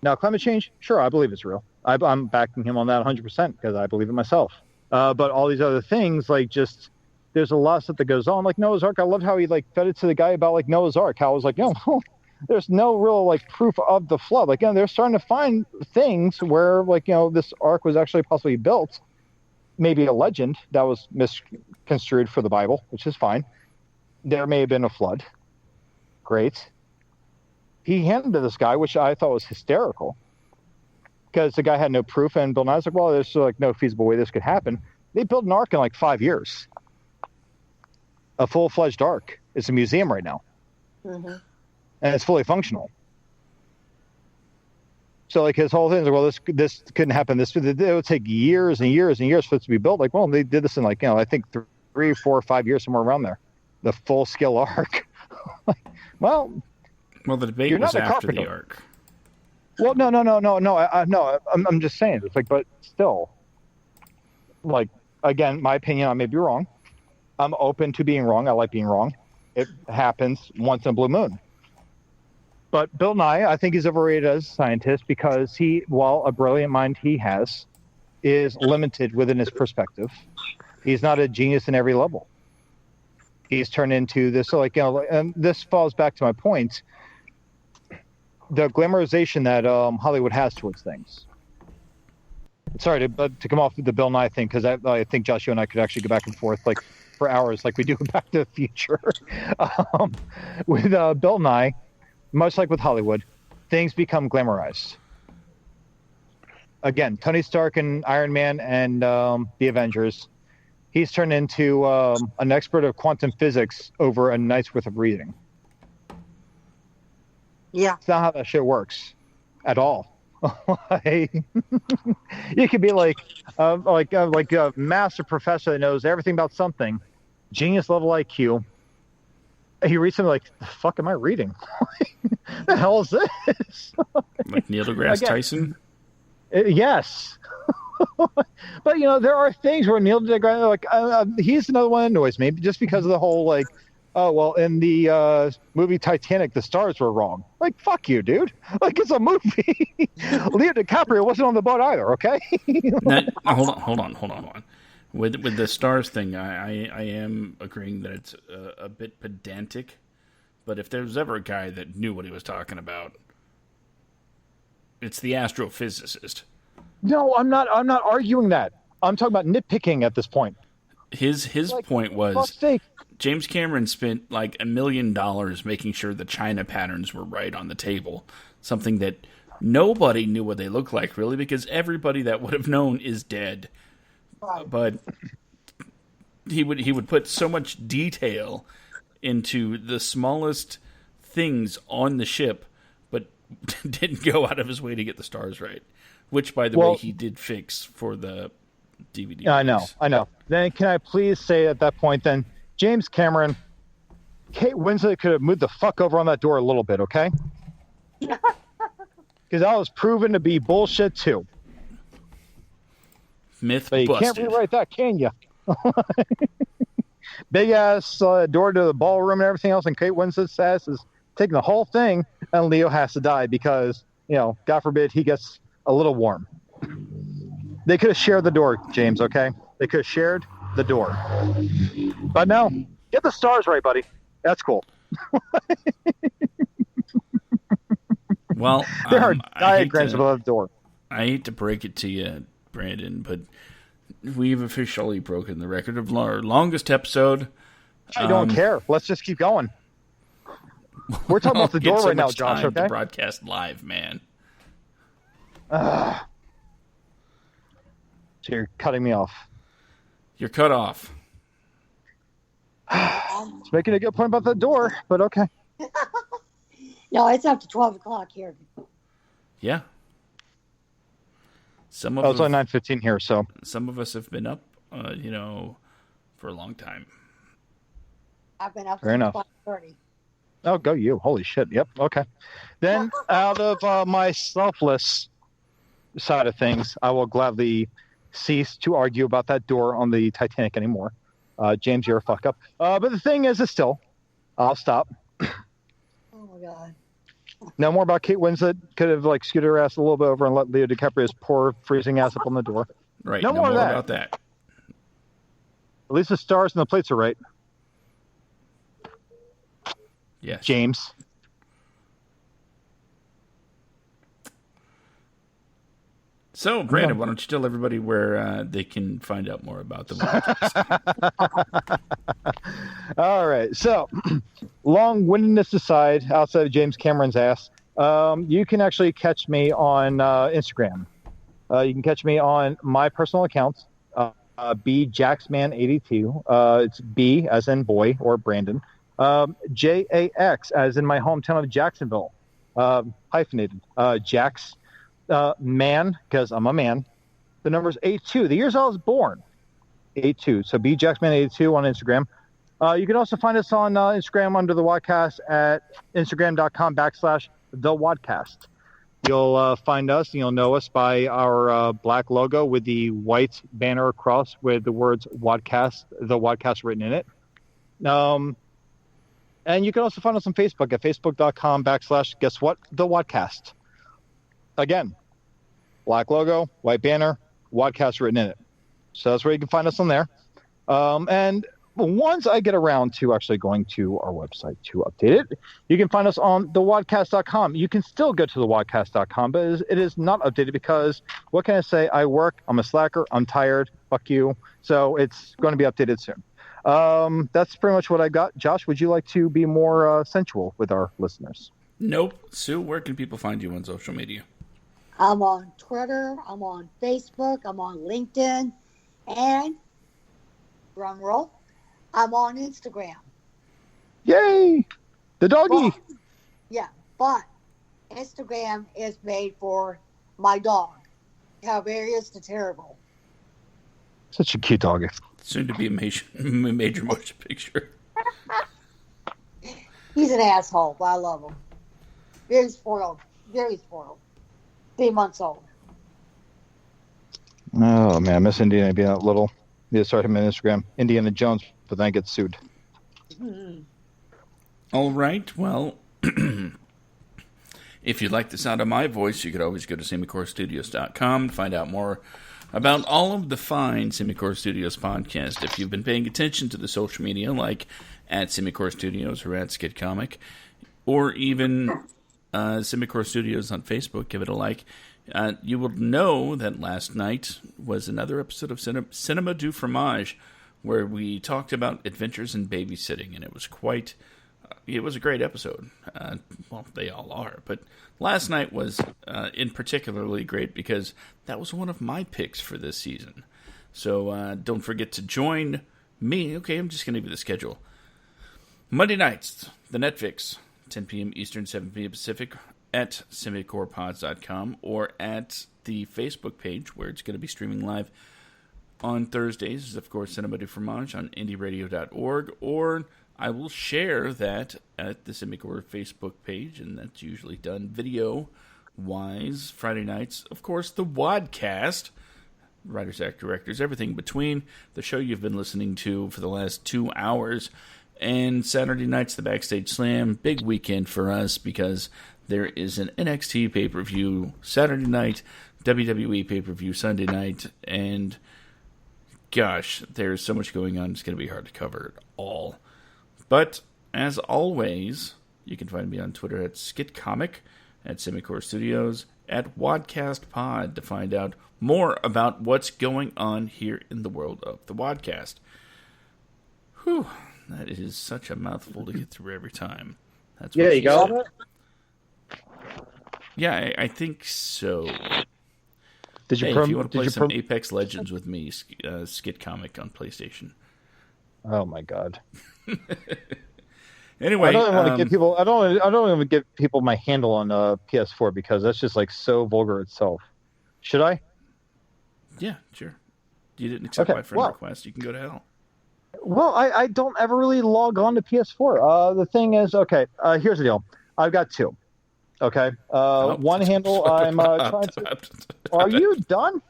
Now, climate change, sure, I believe it's real. I'm backing him on that 100% because I believe it myself. But all these other things, like, just there's a lot of stuff that goes on. Like Noah's Ark, I love how he, like, fed it to the guy about, like, Noah's Ark. How I was like, there's no real, like, proof of the flood. Like, they're starting to find things where, like, this ark was actually possibly built. Maybe a legend that was misconstrued for the Bible, which is fine. There may have been a flood. Great. He handed to this guy, which I thought was hysterical, because the guy had no proof, and Bill Nye's like, well, there's, like, no feasible way this could happen. They built an ark in, like, 5 years. A full-fledged ark. It's a museum right now. Mm-hmm. And it's fully functional. So like his whole thing is, well, this couldn't happen. It would take years and years and years for it to be built. Like, well, they did this in like, I think 3, 4, 5 years, somewhere around there. The full scale arc. well, the debate was after the arc. Well, no. I'm just saying. It's like, but still, like, again, my opinion, I may be wrong. I'm open to being wrong. I like being wrong. It happens once in a blue moon. But Bill Nye, I think he's overrated as a scientist because he, while a brilliant mind he has, is limited within his perspective. He's not a genius in every level. He's turned into this, like, and this falls back to my point, the glamorization that Hollywood has towards things. Sorry to come off the Bill Nye thing, because I think Josh, you and I could actually go back and forth like for hours, like we do in Back to the Future. With Bill Nye, much like with Hollywood, things become glamorized. Again, Tony Stark and Iron Man and the Avengers, he's turned into an expert of quantum physics over a night's worth of reading. Yeah. It's not how that shit works at all. You could be like a master professor that knows everything about something, genius level IQ. He reads something like, the fuck am I reading? The hell is this? Like Neil deGrasse Tyson? Yes. But, there are things where Neil deGrasse, like, he's another one that annoys me, just because of the whole, like, oh, well, in the movie Titanic, the stars were wrong. Like, fuck you, dude. Like, it's a movie. Leo DiCaprio wasn't on the boat either, okay? Hold on. With the stars thing, I am agreeing that it's a bit pedantic, but if there was ever a guy that knew what he was talking about, it's the astrophysicist. No, I'm not arguing that. I'm talking about nitpicking at this point. His like, point was James Cameron spent like $1 million making sure the China patterns were right on the table, something that nobody knew what they looked like really, because everybody that would have known is dead. But he would put so much detail into the smallest things on the ship, but didn't go out of his way to get the stars right. Which, by the way, he did fix for the DVD. I know. Then can I please say at that point, then, James Cameron, Kate Winslet could have moved the fuck over on that door a little bit, okay? Because that was proven to be bullshit too. Myth but you busted. Can't rewrite that, can you? Big ass door to the ballroom and everything else, and Kate Winslet's ass is taking the whole thing, and Leo has to die because, God forbid, he gets a little warm. They could have shared the door, James, okay? They could have shared the door. But no, get the stars right, buddy. That's cool. Well, there are diagrams above the door. I hate to break it to you, Brandon, but we've officially broken the record of our longest episode. I don't care. Let's just keep going. We're talking about the door right now, Josh, okay? To broadcast live, man. So you're cutting me off. You're cut off. It's making a good point about the door, but okay. No, it's up to 12 o'clock here. Yeah. It's only 9:15 here, so. Some of us have been up, for a long time. I've been up since 5:30. Oh, go you. Holy shit. Yep. Okay. Then out of my selfless side of things, I will gladly cease to argue about that door on the Titanic anymore. James, you're a fuck up. But the thing is still, I'll stop. Oh my God. No more about Kate Winslet. Could have scooted her ass a little bit over and let Leo DiCaprio's poor freezing ass up on the door. Right. No more of that. About that. At least the stars and the plates are right. Yes. James. So, Brandon, why don't you tell everybody where they can find out more about the podcast? All right. So, long-windedness aside, outside of James Cameron's ass, you can actually catch me on Instagram. You can catch me on my personal account, bjaxman82. It's B as in boy or Brandon. JAX as in my hometown of Jacksonville. Hyphenated. Jax. man, because I'm a man. The number's 82. The years I was born, 82. So bjacksman82 on Instagram. You can also find us on Instagram under the WADcast at instagram.com/the WADcast. You'll find us and you'll know us by our black logo with the white banner across with the words WADcast, the WADcast written in it. And you can also find us on Facebook at facebook.com/guess what? The WADcast. Again, black logo, white banner, WADcast written in it. So that's where you can find us on there. And once I get around to actually going to our website to update it, you can find us on thewadcast.com. You can still go to thewadcast.com, but it is not updated because, what can I say? I work. I'm a slacker. I'm tired. Fuck you. So it's going to be updated soon. That's pretty much what I got. Josh, would you like to be more sensual with our listeners? Nope. Sue, where can people find you on social media? I'm on Twitter. I'm on Facebook. I'm on LinkedIn. And, drum roll, I'm on Instagram. Yay! The doggy! But Instagram is made for my dog, Calvarius the Terrible. Such a cute dog. Soon to be a major motion picture. He's an asshole, but I love him. Very spoiled. Very spoiled. 3 months old. Oh, man. I miss Indiana being that little. Need to start him on Instagram. Indiana Jones, but then I get sued. Mm-hmm. All right. Well, if you like the sound of my voice, you could always go to semicorestudios.com to find out more about all of the fine Semicore Studios podcasts. If you've been paying attention to the social media, like at Semicore Studios or at Skid Comic, or even Semicore Studios on Facebook, give it a like. You will know that last night was another episode of Cinema du Fromage, where we talked about adventures in babysitting, and it was it was a great episode. Well, they all are, but last night was in particularly great because that was one of my picks for this season. So don't forget to join me. Okay, I'm just going to give you the schedule. Monday nights, the Netflix, 10 p.m. Eastern, 7 p.m. Pacific, at semicorepods.com, or at the Facebook page where it's going to be streaming live on Thursdays, of course, Cinema du Fromage on indieradio.org, or I will share that at the Semicore Facebook page, and that's usually done video-wise. Friday nights, of course, the WADcast, writers, act, directors, everything between, the show you've been listening to for the last 2 hours, and Saturday nights, the Backstage Slam, big weekend for us because there is an NXT pay-per-view Saturday night, WWE pay-per-view Sunday night, and gosh, there's so much going on, it's going to be hard to cover it all. But, as always, you can find me on Twitter at SkitComic, at Semicore Studios, at WADcastPod to find out more about what's going on here in the world of the WADcast. Whew, that is such a mouthful to get through every time. That's yeah, you got it? Yeah, I think so. If you want to play some Apex Legends with me, Skit Comic on PlayStation. Oh my god. Anyway, I don't want to give people. I don't even give people my handle on PS4 because that's just like so vulgar itself. Should I? Yeah, sure. You didn't accept my friend request. You can go to hell. Well, I don't ever really log on to PS4. The thing is, here's the deal. I've got two. Okay. One handle I'm trying to... Are you done?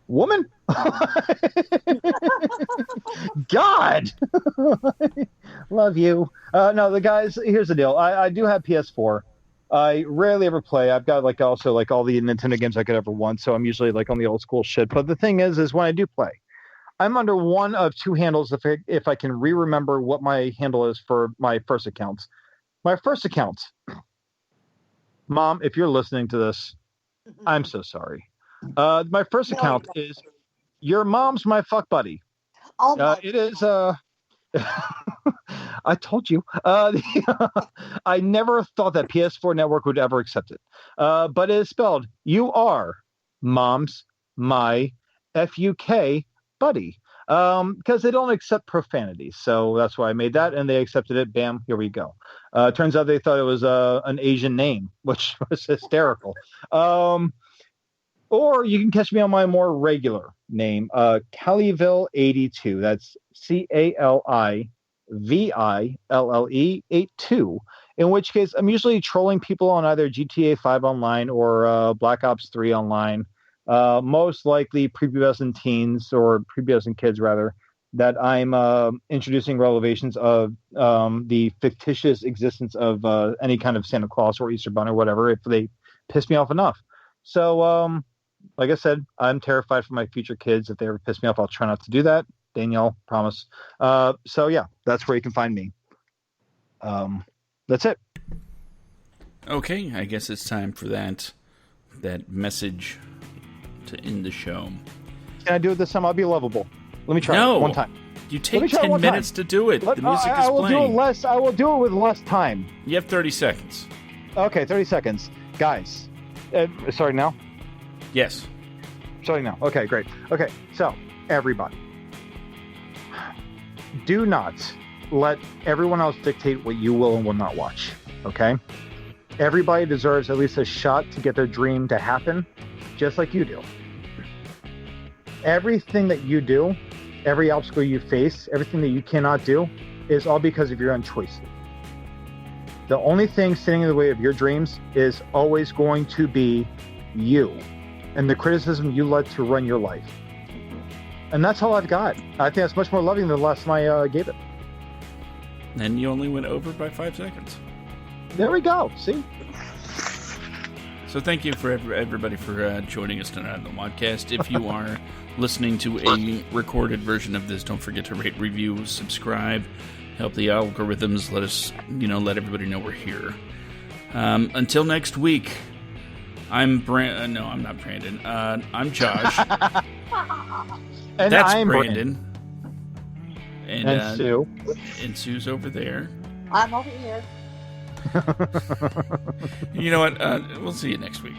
Woman? God! Love you. No, the guys, here's the deal. I do have PS4. I rarely ever play. I've got also all the Nintendo games I could ever want, so I'm usually on the old school shit. But the thing is when I do play, I'm under one of two handles if I can remember what my handle is for my first accounts. My first account, Mom, if you're listening to this, I'm so sorry. My first account is Your Mom's My Fuck Buddy. It is I told you. I never thought that PS4 Network would ever accept it. But it is spelled You Are Mom's My FUK Buddy. because they don't accept profanity. So that's why I made that, and they accepted it. Bam, here we go. Turns out they thought it was an Asian name, which was hysterical. Or you can catch me on my more regular name, Caliville82. That's CALIVILLE82. In which case, I'm usually trolling people on either GTA 5 online or Black Ops 3 online. Most likely prepubescent teens or prepubescent kids, rather, that I'm introducing revelations of the fictitious existence of any kind of Santa Claus or Easter Bunny or whatever if they piss me off enough. So, like I said, I'm terrified for my future kids. If they ever piss me off, I'll try not to do that. Danielle, promise. So, yeah, that's where you can find me. That's it. Okay, I guess it's time for that message to end the show. Can I do it this time? I'll be lovable. Let me try it one time. You take 10 minutes to do it. The music is playing. I will do it with less time. You have 30 seconds. Okay, 30 seconds. Guys, starting now? Yes. Starting now. Okay, great. Okay, so, everybody. Do not let everyone else dictate what you will and will not watch. Okay? Everybody deserves at least a shot to get their dream to happen, just like you do. Everything that you do, every obstacle you face, everything that you cannot do, is all because of your own choices. The only thing standing in the way of your dreams is always going to be you and the criticism you let to run your life. And that's all I've got. I think that's much more loving than the last time I gave it. And you only went over by 5 seconds. There we go. See? So thank you for everybody for joining us tonight on the WADcast. If you are listening to a recorded version of this, don't forget to rate, review, subscribe, help the algorithms. Let everybody know we're here. Until next week, I'm no, I'm not Brandon. I'm Josh. And that's I'm Brandon. And Sue. And Sue's over there. I'm over here. You know what? We'll see you next week.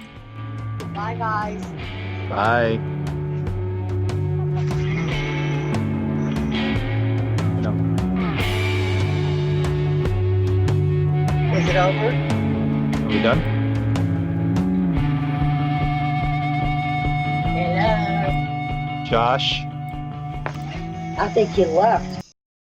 Bye, guys. Bye. Is it over? Are we done? Hello. Josh. I think you left.